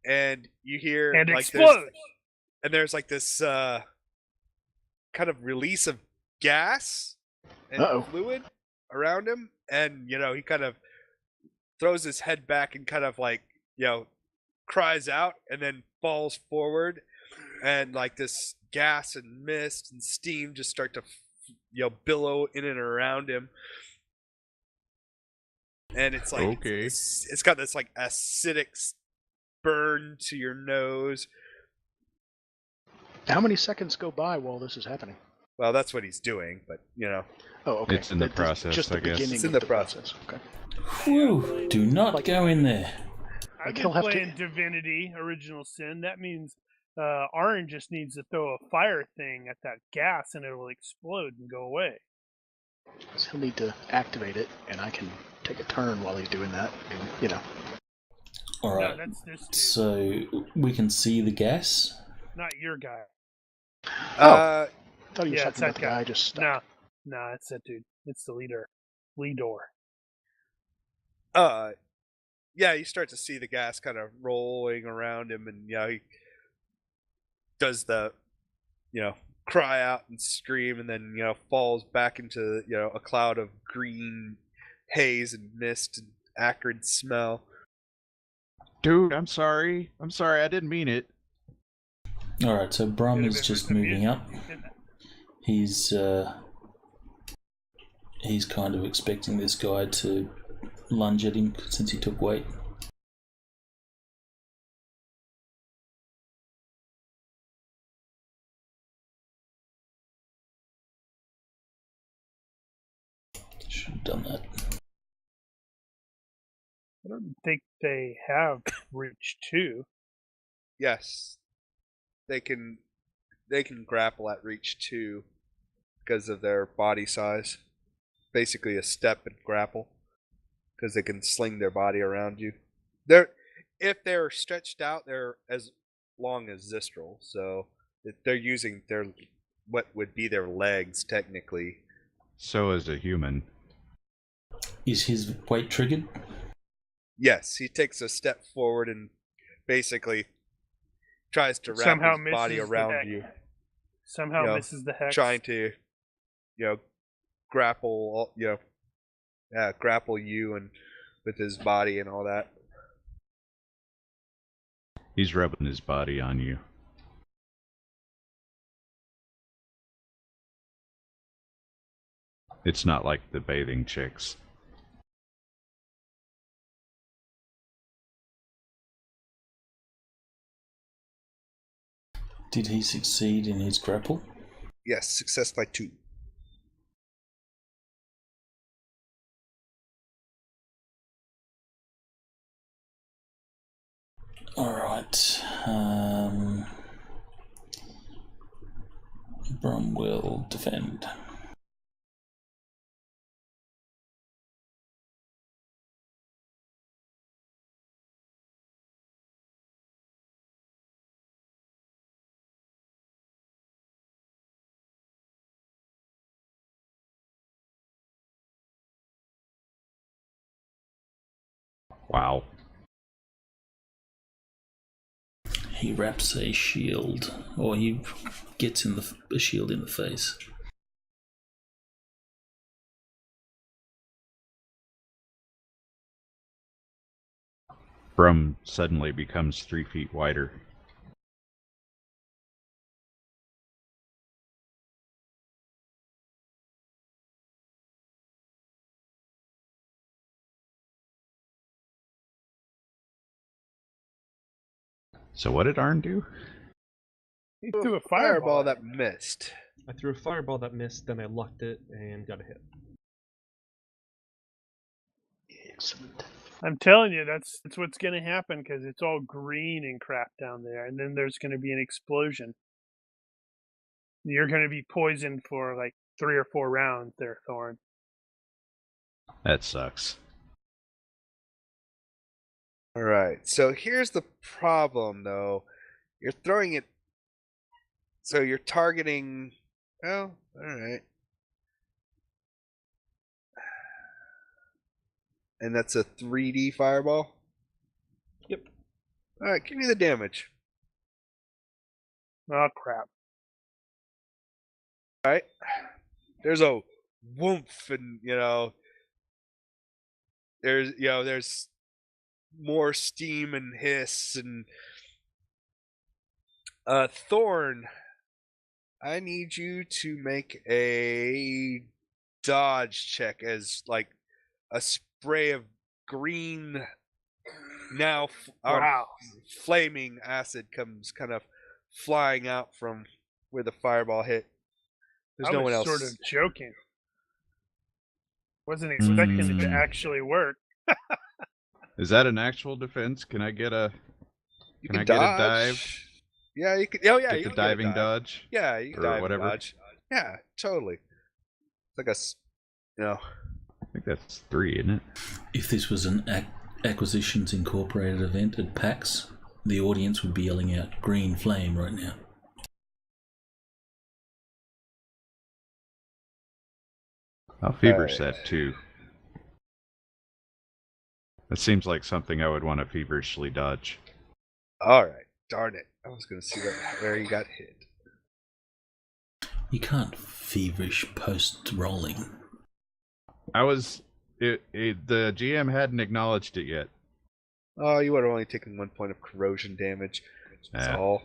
and you hear And like explodes. there's like this kind of release of gas and Uh-oh. fluid around him, and he kind of throws his head back and kind of like cries out, and then falls forward, and like this gas and mist and steam just start to billow in and around him, and it's like Okay. it's got this like acidic burn to your nose. How many seconds go by while this is happening? Well, that's what he's doing, but Oh, okay. It's in the process, Just the I guess. beginning It's in of the process. Okay. Whew, do not go in there. I've Like, been he'll have to- playing Divinity Original Sin. That means Arn just needs to throw a fire thing at that gas and it will explode and go away. So he'll need to activate it, and I can take a turn while he's doing that. And, All right. No, that's this dude, So we can see the gas. not your guy. I thought he was Yeah, talking it's that about the guy just stuck. No, it's that dude. It's the leader. Yeah, you start to see the gas kind of rolling around him, and he does the cry out and scream, and then falls back into a cloud of green haze and mist and acrid smell. Dude, I'm sorry. I didn't mean it. All right. So Brum Could've is been just with the moving up. He's kind of expecting this guy to lunge at him since he took weight. Should have done that. I don't think they have Reach 2. Yes, they can grapple at reach 2 because of their body size. Basically, a step and grapple because they can sling their body around you. If they're stretched out, they're as long as Zistral, so they're using their what would be their legs technically. So is a human. Is his weight triggered? Yes, he takes a step forward and basically tries to wrap Somehow his body misses the around hex. you, Somehow misses the hex. trying to, grapple, grapple you and with his body and all that. He's rubbing his body on you. It's not like the bathing chicks. Did he succeed in his grapple? Yes, success by 2. Alright. Brum will defend. Wow. He wraps a shield, or he gets in a shield in the face. Brum suddenly becomes 3 feet wider. So what did Arn do? He threw a Fireball fireball. that missed. I threw a fireball that missed, then I locked it and got a hit. Excellent. I'm telling you, that's what's going to happen because it's all green and crap down there, and then there's going to be an explosion. You're going to be poisoned for like 3 or 4 rounds there, Thorn. That sucks. All right. So here's the problem, though. You're throwing it. So you're targeting. Well, all right. And that's a 3D fireball? Yep. All right, give me the damage. Oh crap! All right. There's a woomph, and there's more steam and hiss, and Thorn, I need you to make a dodge check as like a spray of green now Wow! flaming acid comes kind of flying out from where the fireball hit. There's no one else. Sort of joking. Wasn't expecting it to actually work. Is that an actual defense? Can I get a? You Can I dodge. get a dive? Yeah, you can. Oh yeah, Get you the can diving get a dive. dodge? Yeah, you can Or dive whatever. and dodge. Yeah, totally. It's like I think that's 3, isn't it? If this was an Acquisitions Incorporated event at PAX, the audience would be yelling out "Green Flame" right now. I'll feverish that too. That seems like something I would want to feverishly dodge. all right. Darn it! I was gonna see where you got hit. You can't feverish post-rolling. The GM hadn't acknowledged it yet. Oh, you would have only taken 1 point of corrosion damage. That's all.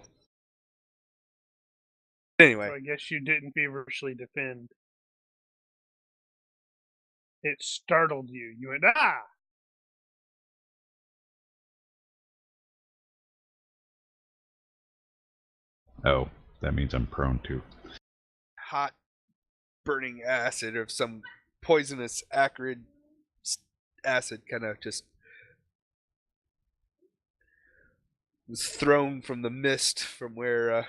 Anyway. So I guess you didn't feverishly defend. It startled you. You went, ah! Oh, that means I'm prone to. Hot burning acid or some poisonous acrid acid kind of just was thrown from the mist from where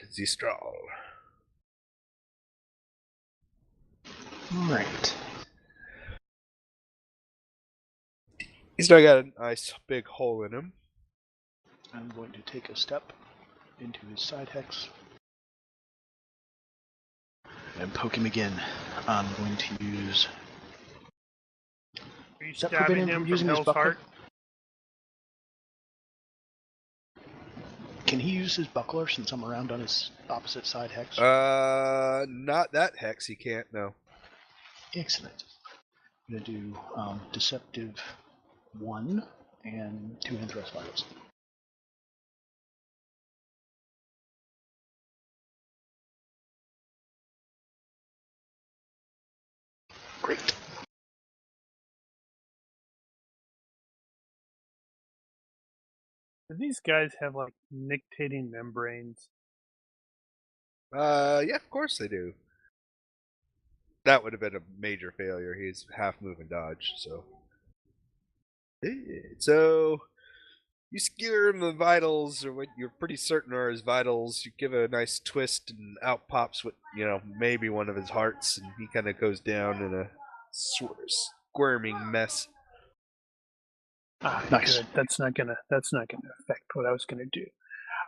Zistral. Right. He's now got a nice big hole in him. I'm going to take a step into his side hex and poke him again. I'm going to use. Are you Does that stabbing prevent him him from from using his Hell's buckler? Heart? Can he use his buckler since I'm around on his opposite side hex? Not that hex. He can't. No. Excellent. I'm going to do Deceptive 1 and 2 hand thrust vitals. Great. Do these guys have like nictating membranes? Yeah, of course they do. That would have been a major failure. He's half move and dodge, so. So, you skewer him the vitals, or what you're pretty certain are his vitals. You give a nice twist, and out pops what maybe one of his hearts, and he kind of goes down in a sort of squirming mess. Ah, Nice. Good. That's not gonna affect what I was gonna do.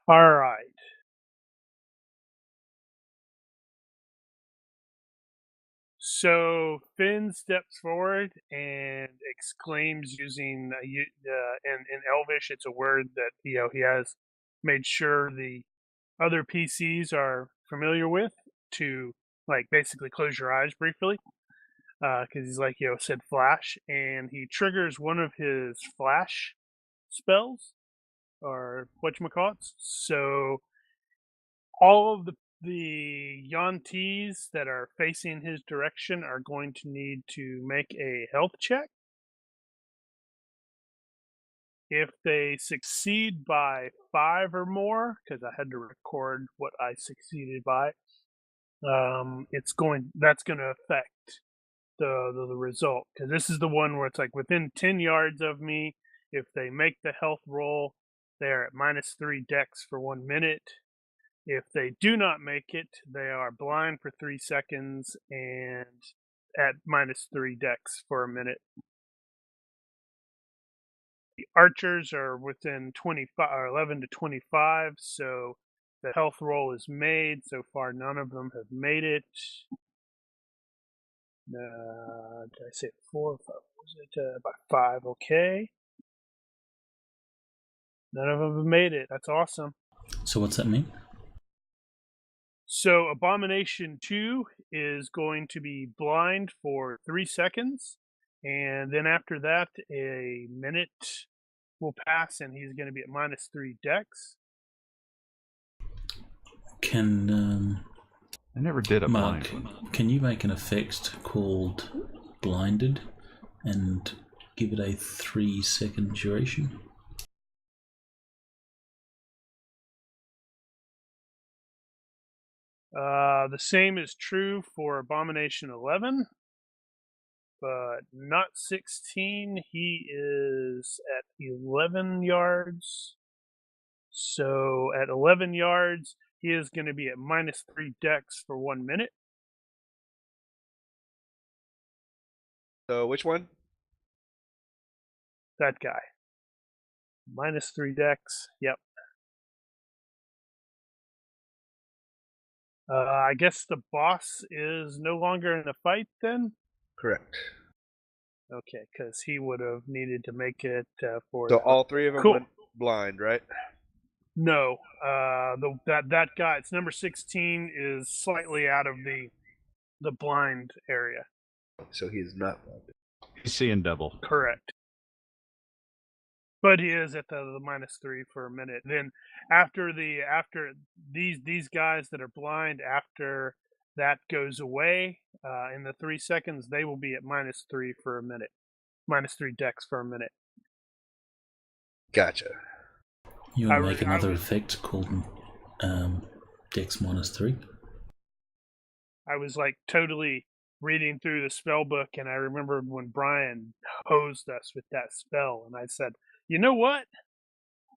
All right. So Finn steps forward and exclaims using in Elvish. It's a word that he has made sure the other PCs are familiar with, to like basically close your eyes briefly, because he's like said flash, and he triggers one of his flash spells, or whatchamacallits. So all of the Yantees that are facing his direction are going to need to make a health check. If they succeed by 5 or more, because I had to record what I succeeded by, that's going to affect the result. Because this is the one where it's like within 10 yards of me. If they make the health roll, they're at -3 dex for 1 minute. If they do not make it, they are blind for 3 seconds and at -3 dex for a minute. The archers are within 25 or 11 to 25, so the health roll is made. So far, none of them have made it. Did I say 4? Was it about 5? Okay. None of them have made it. That's awesome. So what's that mean? So Abomination 2 is going to be blind for 3 seconds, and then after that, a minute will pass, and he's going to be at -3 dex. Can I never did a Mark, blind one. can you make an effect called Blinded and give it a 3-second duration? The same is true for Abomination 11, but not 16. He is at 11 yards. So at 11 yards, he is going to be at -3 dex for 1 minute. So which one? That guy. -3 dex. Yep. I guess the boss is no longer in the fight then? Correct. Okay, because he would have needed to make it for... So all 3 of them Cool. went blind, right? No, that guy, it's number 16, is slightly out of the blind area. So he is not blind. He's seeing double. Correct. But he is at the -3 for a minute. Then after these guys that are blind, after that goes away in the 3 seconds, they will be at -3 for a minute, -3 dex for a minute. Gotcha. You want to make another effect called Dex -3? I was like totally reading through the spell book, and I remembered when Brian hosed us with that spell, and I said, you know what?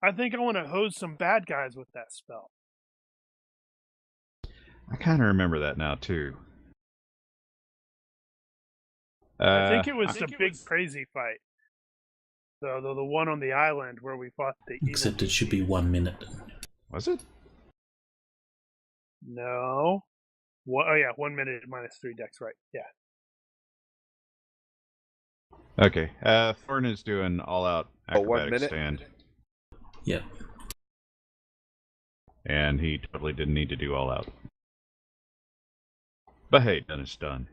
I think I want to hose some bad guys with that spell. I kind of remember that now, too. I think it was the big crazy fight. The one on the island where we fought the evil. Except it should be 1 minute. Was it? No. Oh yeah, 1 minute -3 dex, right? Yeah. Okay. Thorn is doing all-out acrobatic 1 minute? stand. Yep. And he totally didn't need to do all-out. But hey, done is done.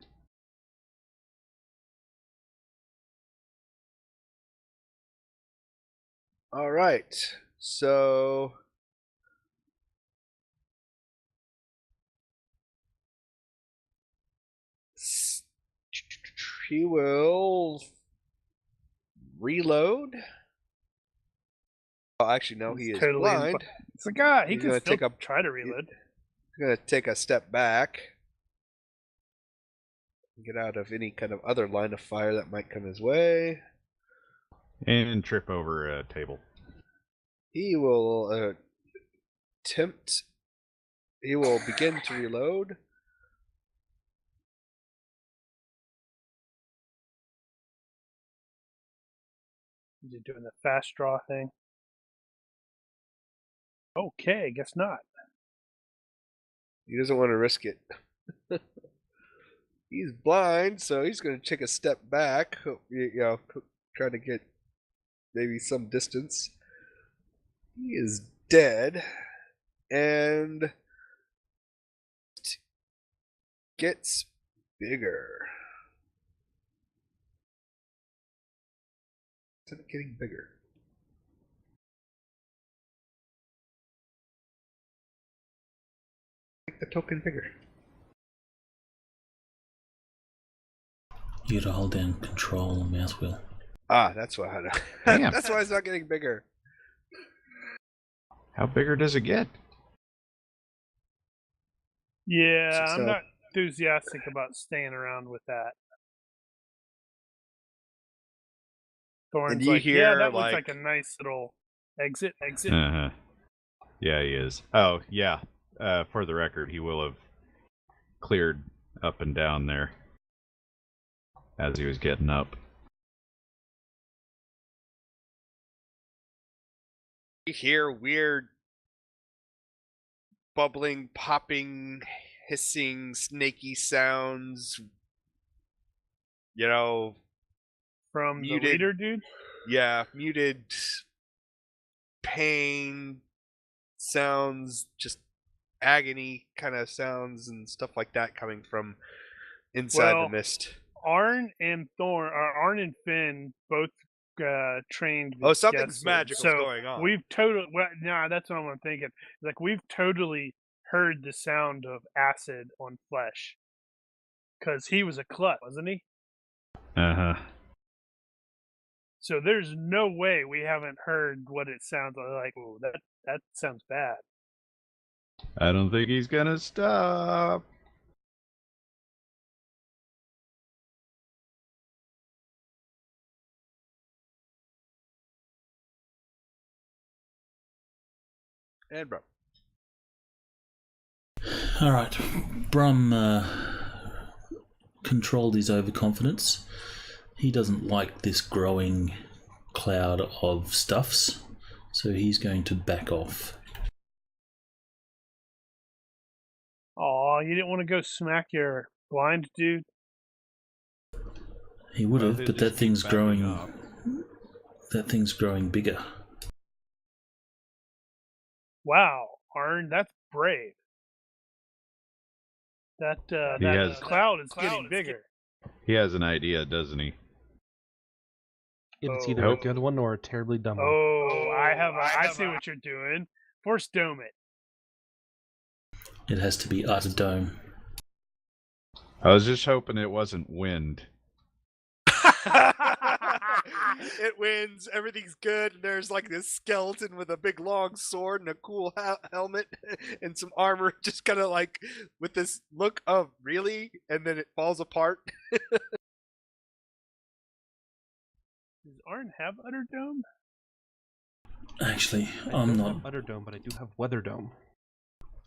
All right. So he will reload. Oh, actually, no, he is totally blind. It's a guy. He He's can gonna still take a- try to reload. He's going to take a step back. Get out of any kind of other line of fire that might come his way. And trip over a table. He will He will begin to reload. Is he doing the fast draw thing? Okay, guess not. He doesn't want to risk it. He's blind, so he's going to take a step back. Try to get maybe some distance. He is dead, and gets bigger. Instead of getting bigger. Make the token bigger. You gotta hold down Control and mouse wheel. Ah, that's why. Damn. That's why it's not getting bigger. How bigger does it get? Yeah, So- I'm not enthusiastic about staying around with that. Thorn's And you like, yeah, hear, that looks like- like a nice little exit. Uh-huh. Yeah, he is. Oh, yeah. for the record, he will have cleared up and down there as he was getting up. You hear weird bubbling, popping, hissing, snaky sounds. You know, From muted, the leader, dude? yeah, muted pain sounds, just agony kind of sounds and stuff like that coming from inside the mist. Arn and Finn both trained. Oh, something's Gessler, magical so going on. We've totally. Well, nah, that's what I'm thinking. Like we've totally heard the sound of acid on flesh, because he was a clut, wasn't he? Uh-huh. So there's no way we haven't heard what it sounds like. Oh, that sounds bad. I don't think he's gonna stop. And bro. Alright, Brum controlled his overconfidence. He doesn't like this growing cloud of stuffs, so he's going to back off. Aw, you didn't want to go smack your blind dude? He would have, but that thing's growing. That thing's growing bigger. Wow, Arn, that's brave. That cloud is getting bigger. He has an idea, doesn't he? It's either a good one or a terribly dumb one. I see what you're doing. Force dome it. It has to be utter dome. I was just hoping it wasn't wind. It wins. Everything's good. And there's like this skeleton with a big long sword and a cool helmet and some armor, just kind of like with this look of really, and then it falls apart. Does Arn have utter dome? Actually, I I'm don't not. have Utter Dome, but I do have Weather Dome.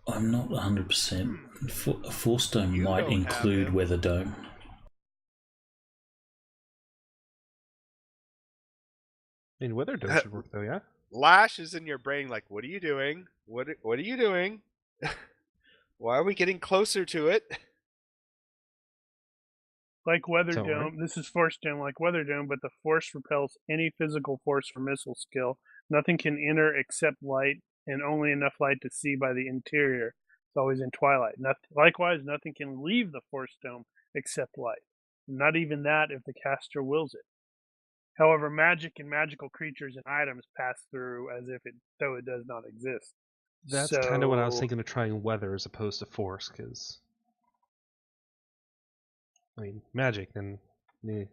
I'm not 100%. A Force Dome You might don't include have him. Weather Dome. I mean, Weather Dome should work though, yeah? Lash is in your brain like, what are you doing? What are you doing? Why are we getting closer to it? Like Weather Don't Dome, worry. this is Force Dome, like Weather Dome, but the Force repels any physical force or missile skill. Nothing can enter except light, and only enough light to see by the interior. It's always in twilight. Likewise, nothing can leave the Force Dome except light. Not even that if the caster wills it. However, magic and magical creatures and items pass through as if though it does not exist. That's kind of what I was thinking of trying Weather as opposed to Force, because... I mean, magic, then... Eh.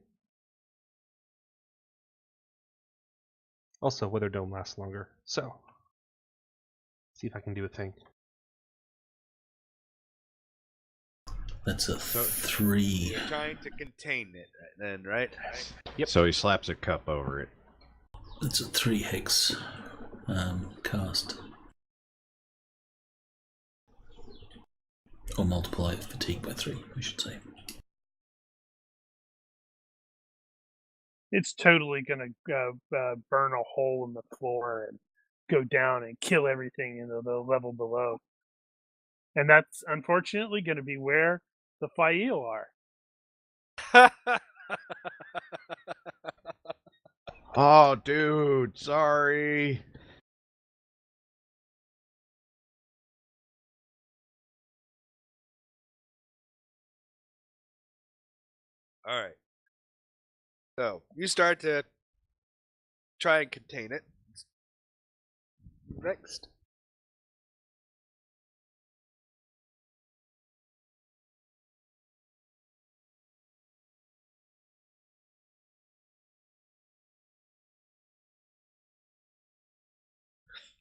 Also, Weather Dome lasts longer, so... See if I can do a thing. That's a 3. You're trying to contain it then, right? Yep. So he slaps a cup over it. That's a 3 hex cast. Or multiply fatigue by 3, we should say. It's totally going to burn a hole in the floor and go down and kill everything in the level below. And that's unfortunately going to be where the Fail are. Oh, dude, sorry. All right. So you start to try and contain it. Next.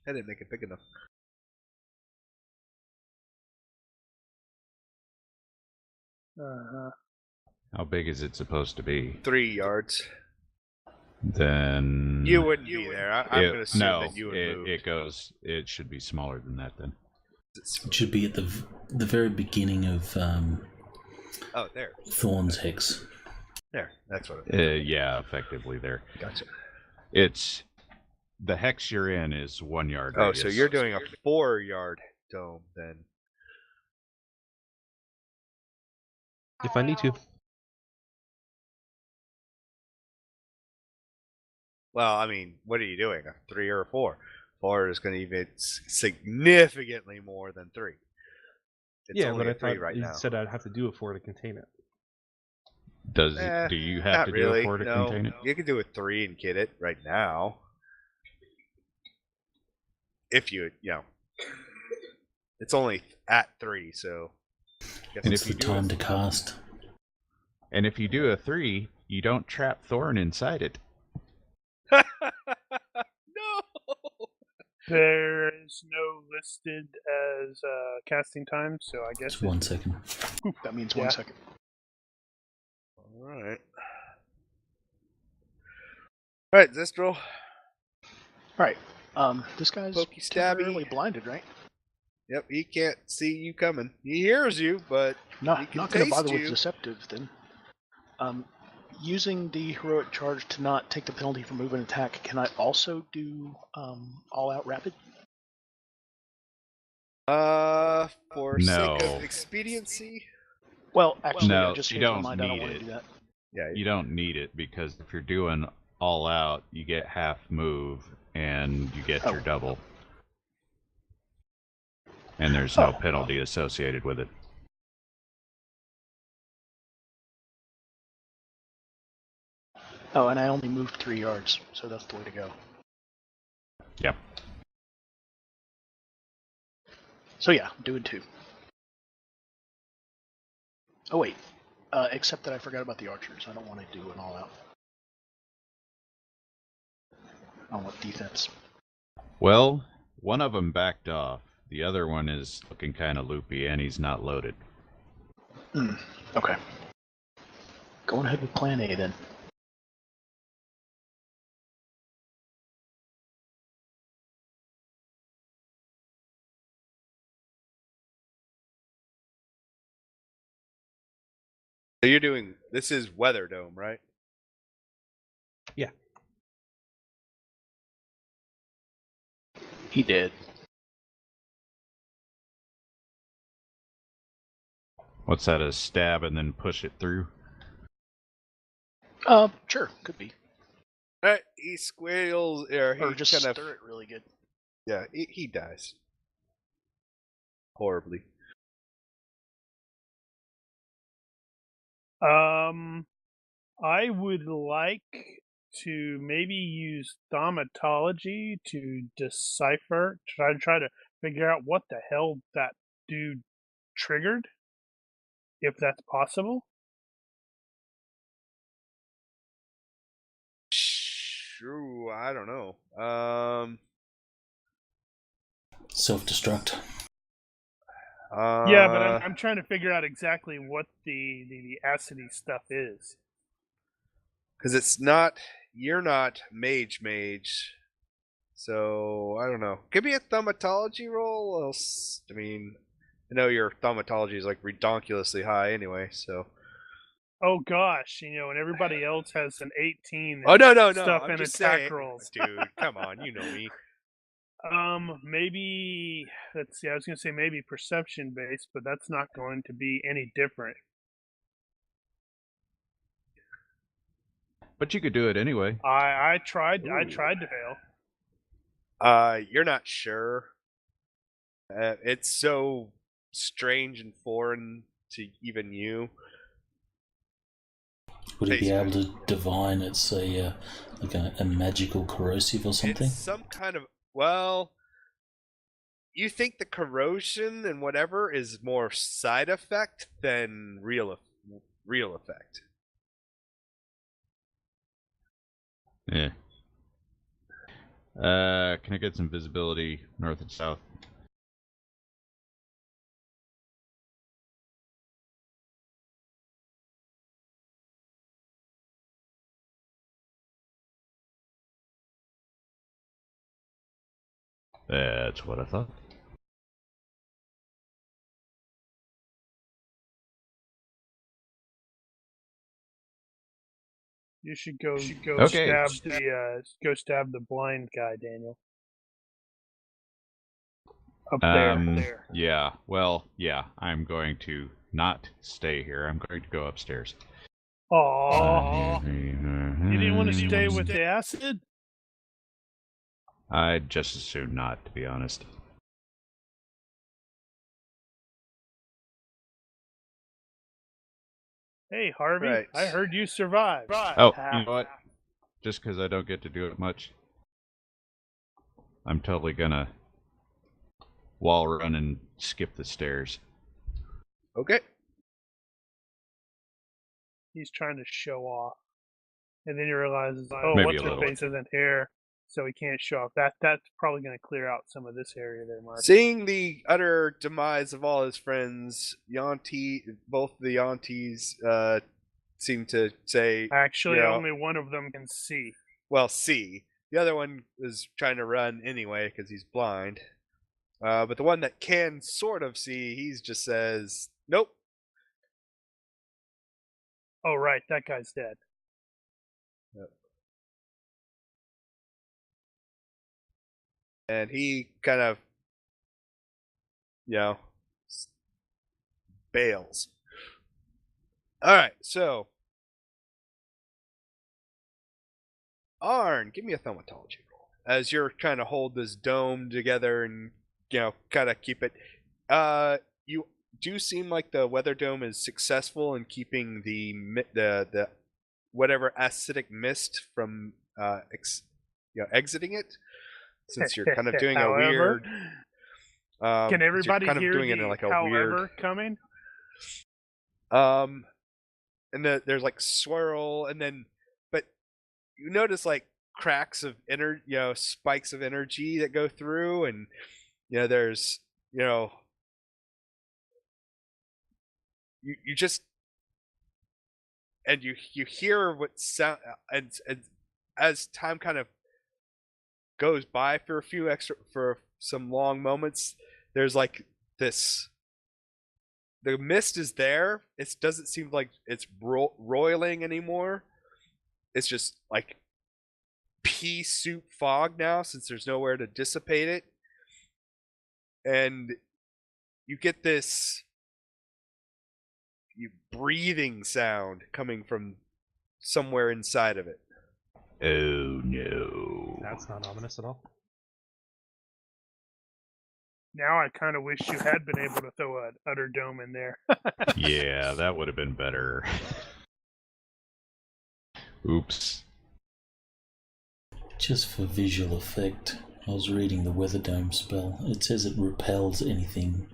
I didn't make it big enough. How big is it supposed to be? 3 yards. Then You wouldn't be there. I'm going to assume that you would move. It should be smaller than that then. It should be at the very beginning of Oh, there. Thorn's hex. There. That's what it is. Yeah, effectively there. Gotcha. It's the hex you're in is 1 yard. Oh, radius. so you're doing a 4-yard dome then. If I need to. Well, I mean, what are you doing? A 3 or a 4? 4 is going to even significantly more than 3. It's Yeah, only but I a 3 thought right you now. said I'd have to do a 4 to contain it. Do you have Not to really. do a 4 to No, contain it? you can do a 3 and get it right now. If you know, it's only at 3, so. And It's if the you do time it- to cast. And if you do a 3, you don't trap Thorn inside it. No. There is no listed as casting time, so I guess Just 1 second. That means Yeah. 1 second. All right. All right, Zistral. All right. This guy's Pokey stabby. temporarily blinded, right? Yep, he can't see you coming. He hears you, but No, he can not going to taste bother you. with deceptive then. Using the heroic charge to not take the penalty for move and attack, can I also do all-out rapid? For sake No. of expediency. Well, actually, No, I just you changed my don't mind. I don't need want it. to do that. Yeah. You don't need it because if you're doing all out, you get half move and you get your double. And there's no penalty associated with it. Oh, and I only moved 3 yards, so that's the way to go. Yep. So yeah, I'm doing 2. Oh wait, except that I forgot about the archers. I don't want to do an all-out. I want defense. Well, one of them backed off. The other one is looking kind of loopy and he's not loaded. Okay. Going ahead with plan A then. So you're doing, this is Weather Dome, right? Yeah. He did. What's that, a stab and then push it through? Sure, could be. Alright, he squeals, or Or he just kind of, stir it really good. yeah, he dies. Horribly. I would like to maybe use thaumatology to decipher, try to figure out what the hell that dude triggered, if that's possible. True, I don't know. Self-destruct. Yeah, but I'm trying to figure out exactly what the acidy stuff is. Because it's not, you're not mage, so I don't know. Give me a thaumatology roll. Else, I mean, I know your thaumatology is like redonkulously high anyway. So. Oh gosh, and everybody else has an 18. Oh no, stuff I'm in just attack saying, rolls. dude. Come on, you know me. Maybe, let's see, I was going to say maybe perception based, but that's not going to be any different. But you could do it anyway. I tried to fail. You're not sure. It's so strange and foreign to even you. Would he be able to divine it's a magical corrosive or something? It's some kind of, well, you think the corrosion and whatever is more side effect than real effect. Yeah. Can I get some visibility north and south? That's what I thought. You should go Okay. stab the blind guy, Daniel. Up there. Yeah. Well, yeah. I'm going to not stay here. I'm going to go upstairs. Oh, you didn't want to stay with the acid? I'd just as soon not, to be honest. Hey, Harvey, Right. I heard you survived. Oh, you know what? Just because I don't get to do it much, I'm totally gonna wall run and skip the stairs. Okay. He's trying to show off. And then he realizes, Maybe what's a her little. face isn't here, so he can't show off. That's probably going to clear out some of this area there, Mark. Seeing the utter demise of all his friends, both the Yantis seem to say, Actually, you know, only one of them can see. well, see. The other one is trying to run anyway because he's blind. But the one that can sort of see, he just says, nope. Oh, right, that guy's dead. Yep. And he kind of, bails. All right, so Arn, give me a thaumatology roll as you're trying to hold this dome together and kind of keep it. You do seem like the weather dome is successful in keeping the whatever acidic mist from exiting it, since you're kind of doing a weird. Can everybody kind of hear doing the it in like a however weird coming? And there's like swirl, and then but you notice like cracks of spikes of energy that go through, and there's you just and you hear what sound, and as time kind of goes by for some long moments, there's like this. The mist is there. It doesn't seem like it's roiling anymore. It's just like pea soup fog now, since there's nowhere to dissipate it. And you get this breathing sound coming from somewhere inside of it. Oh no. That's not ominous at all. Now I kind of wish you had been able to throw an utter dome in there. Yeah, that would have been better. Oops. Just for visual effect, I was reading the Weather Dome spell. It says it repels anything.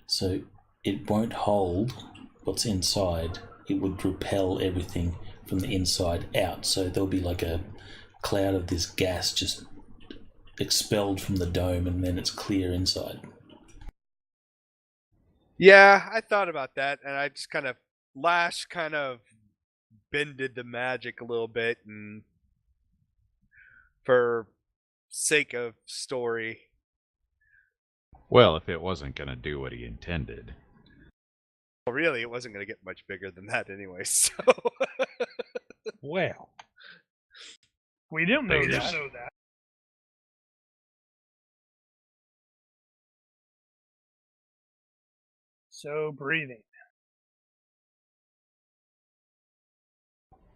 So it won't hold what's inside. It would repel everything from the inside out. So there'll be like a cloud of this gas just expelled from the dome, and then it's clear inside. Yeah, I thought about that, and I just kind of bended the magic a little bit, and for sake of story. Well, if it wasn't going to do what he intended. Well, really, it wasn't going to get much bigger than that anyway, so... Well, We didn't know Beggars. that. So, breathing.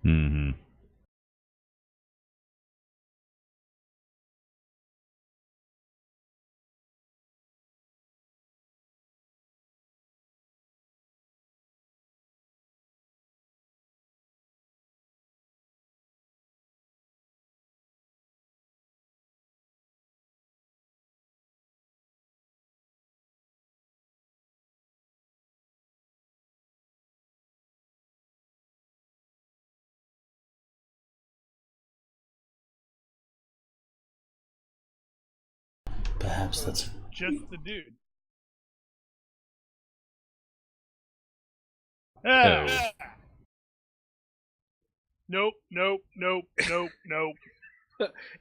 Mm-hmm. Perhaps that's Just the dude. Ah. Nope.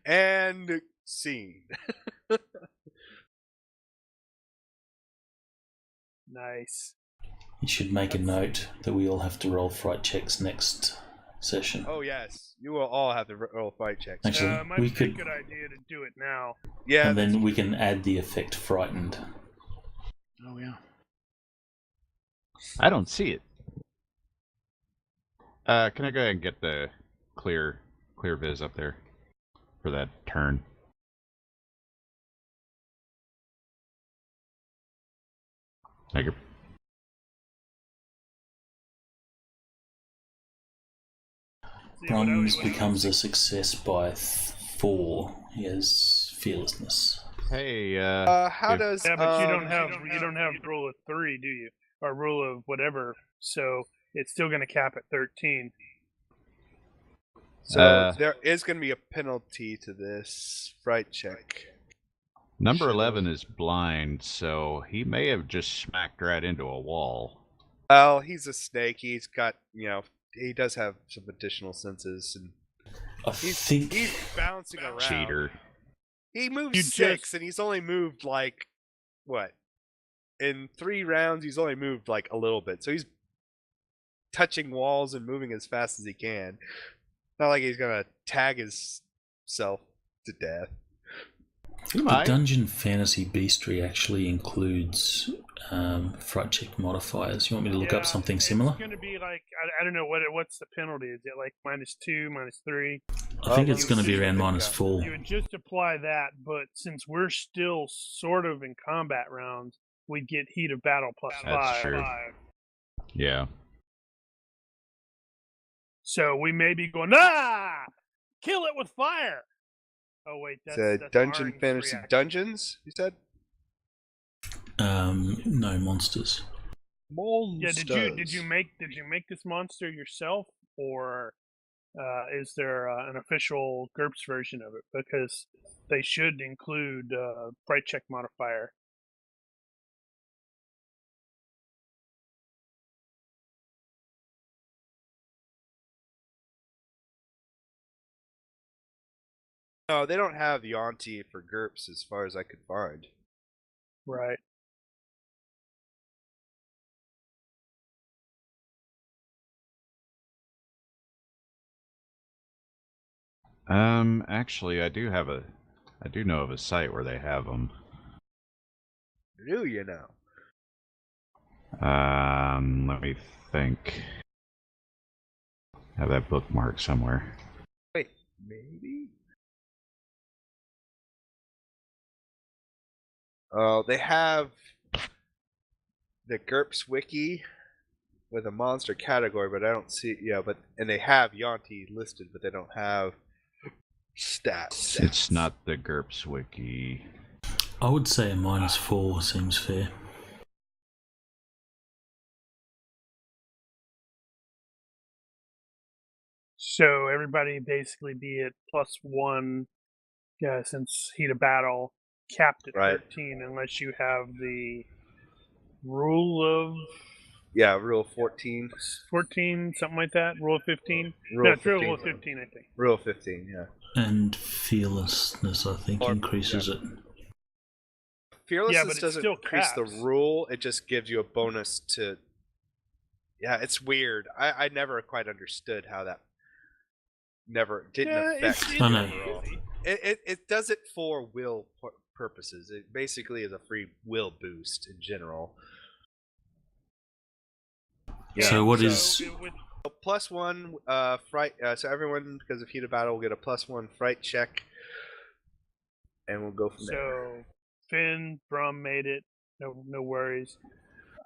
And scene. Nice. You should make a note that we all have to roll fright checks next session. Oh yes, you will all have to roll fight checks. Actually, It might we be a could, good idea to do it now. Yeah, and then we can add the effect frightened. Oh yeah. I don't see it. Can I go ahead and get the clear viz up there for that turn? Thank you. Brums becomes a success by 4. He has fearlessness. Hey, how does Yeah, but you don't have rule of 3, do you? Or rule of whatever. So it's still going to cap at 13. So there is going to be a penalty to this fright check. number 11 is blind, so he may have just smacked right into a wall. Well, he's a snake. He's got, he does have some additional senses, and he's bouncing around. Cheater. He moved 6, and he's only moved like what? In 3 rounds, he's only moved like a little bit. So he's touching walls and moving as fast as he can. Not like he's gonna tag himself to death. The Dungeon Fantasy Bestiary actually includes fright check modifiers. You want me to look up something similar? It's going to be like, I don't know, what's the penalty? Is it like -2, -3? I think it's going to be around -4. You would just apply that, but since we're still sort of in combat rounds, we get heat of battle +5. That's true. Yeah. So we may be going, kill it with fire! Oh wait, that's Dungeon Arn's Fantasy reaction. Dungeons, you said? No, monsters. Yeah, did you make this monster yourself, or is there an official GURPS version of it? Because they should include fright check modifier. No, they don't have the Auntie for GURPS as far as I could find. Right. Actually, I do know of a site where they have them. Do you know? Let me think. Have that bookmark somewhere. Wait, maybe? Oh, they have the GURPS wiki with a monster category, but I don't see. Yeah, and they have Yanti listed, but they don't have stats. It's not the GURPS wiki. I would say a -4 seems fair. So everybody basically be at +1, since heat of battle capped at 13, unless you have the rule of rule 14. 14, something like that. Rule of 15. Rule 15, I think. Rule 15, yeah. And fearlessness, I think, increases it. Fearlessness but doesn't still increase the caps. rule, it just gives you a bonus to... Yeah, it's weird. I never quite understood how that didn't affect I know. overall. It does it for will purposes. It basically is a free will boost in general. Yeah, so what is... +1 fright. So everyone, because of heat of battle, will get a +1 fright check, and we'll go from there. So Finn, Brum made it. No worries.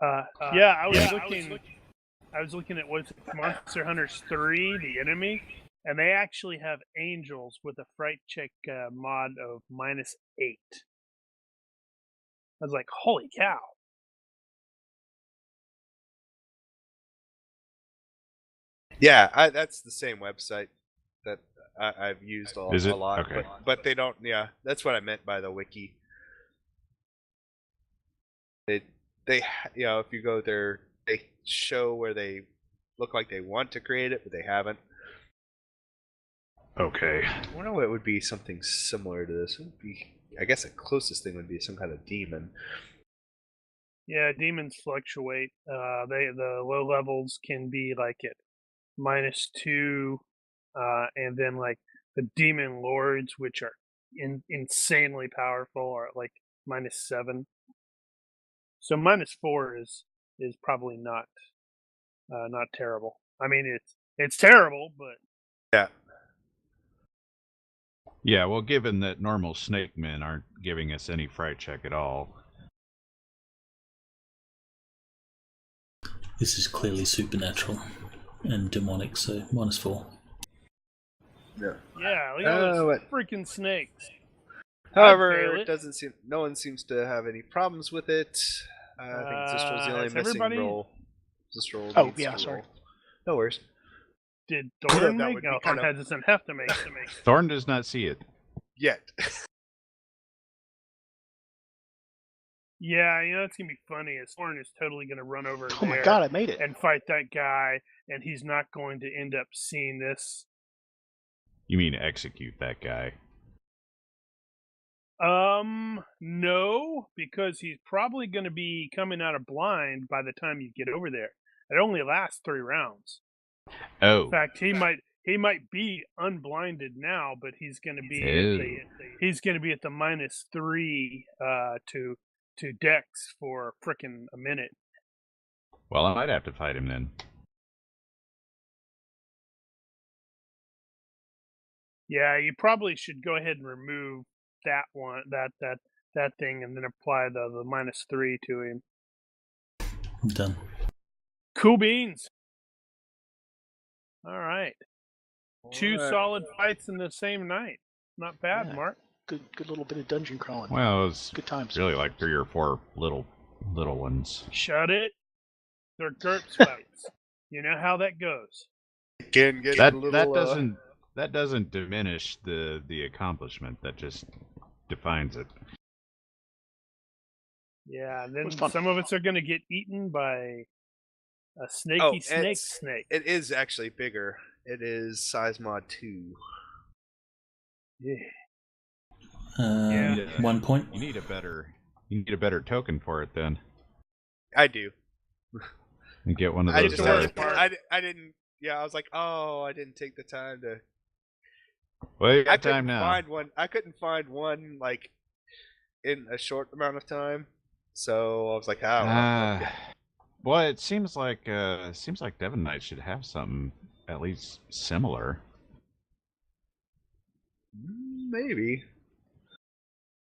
I was looking at what's Monster Hunters 3, the enemy, and they actually have angels with a fright check mod of -8. I was like, holy cow. Yeah, that's the same website that I've used a lot. Okay. But they don't. Yeah, that's what I meant by the wiki. They if you go there, they show where they look like they want to create it, but they haven't. Okay. I wonder what would be something similar to this. It would be, I guess the closest thing would be some kind of demon. Yeah, demons fluctuate. The low levels can be like at -2, and then like the demon lords, which are insanely powerful, are at like -7. So -4 is probably not terrible. I mean, it's terrible, but Yeah. Yeah, well, given that normal snake men aren't giving us any fright check at all. This is clearly supernatural and demonic, so -4. No. yeah, look at those what? freaking snakes. However, fail it it. doesn't seem. No one seems to have any problems with it. I think Zistral's the only has missing everybody- roll. Zistral Oh, needs yeah, to sorry. roll. No worries. Did That Thorn would make? be No, kind Thorn of- doesn't have to make. Thorn does not see it. Yet. Yeah, it's gonna be funny. Is Thorn is totally gonna run over Oh there my god, I made it. and fight that guy, and he's not going to end up seeing this. You mean execute that guy? No, because he's probably going to be coming out of blind by the time you get over there. It only lasts 3 rounds. Oh. In fact, he might be unblinded now, but he's going to be he's going to be at the -3 to Dex for frickin' a minute. Well, I might have to fight him then. Yeah, you probably should go ahead and remove that one, that thing, and then apply the -3 to him. I'm done. Cool beans. All right. 2 Alright. solid fights in the same night. Not bad, Yeah. Mark. Good little bit of dungeon crawling. Well, it was Good times. really like 3 or 4 little ones. Shut it. They're GURPS fights. You know how that goes. Again, get That a little, that doesn't diminish the accomplishment. That just defines it. Yeah, and then was fun. some of us are going to get eaten by a snaky snake. It is actually bigger. It is size mod 2. Yeah. Yeah. 1 point. You need a better token for it then. I do. And get one of I those. just the worst didn't, part. I didn't. Yeah, I was like, oh, I didn't take the time to. Well, you I got couldn't time now. find one. I couldn't find one like in a short amount of time. So I was like, okay. Well, it seems like Devon Knight should have something at least similar. Maybe.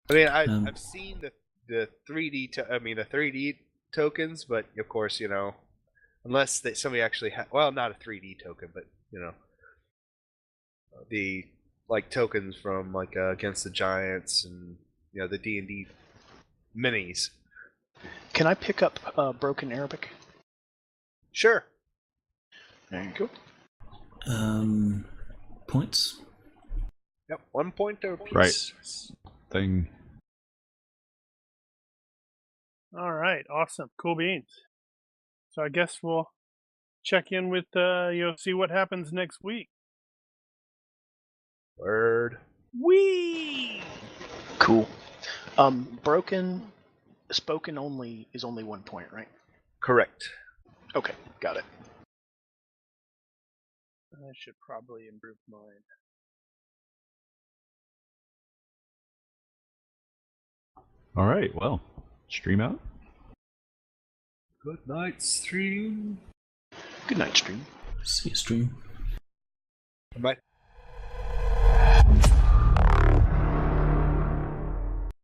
I mean, Um, I've seen the 3D. The 3D tokens, but of course, unless somebody actually not a 3D token, but the like tokens from like Against the Giants and the D&D minis. Can I pick up Broken Arabic? Sure. There you go. Points. Yep. 1 point per piece. Right. Thing. All right, awesome, cool beans. So I guess we'll check in with see what happens next week. Word. Wee. Cool. Broken spoken only is only 1 point, right? Correct. Okay, got it. I should probably improve mine. All right. Well, stream out. Good night, stream. Good night, stream. See you stream. Bye.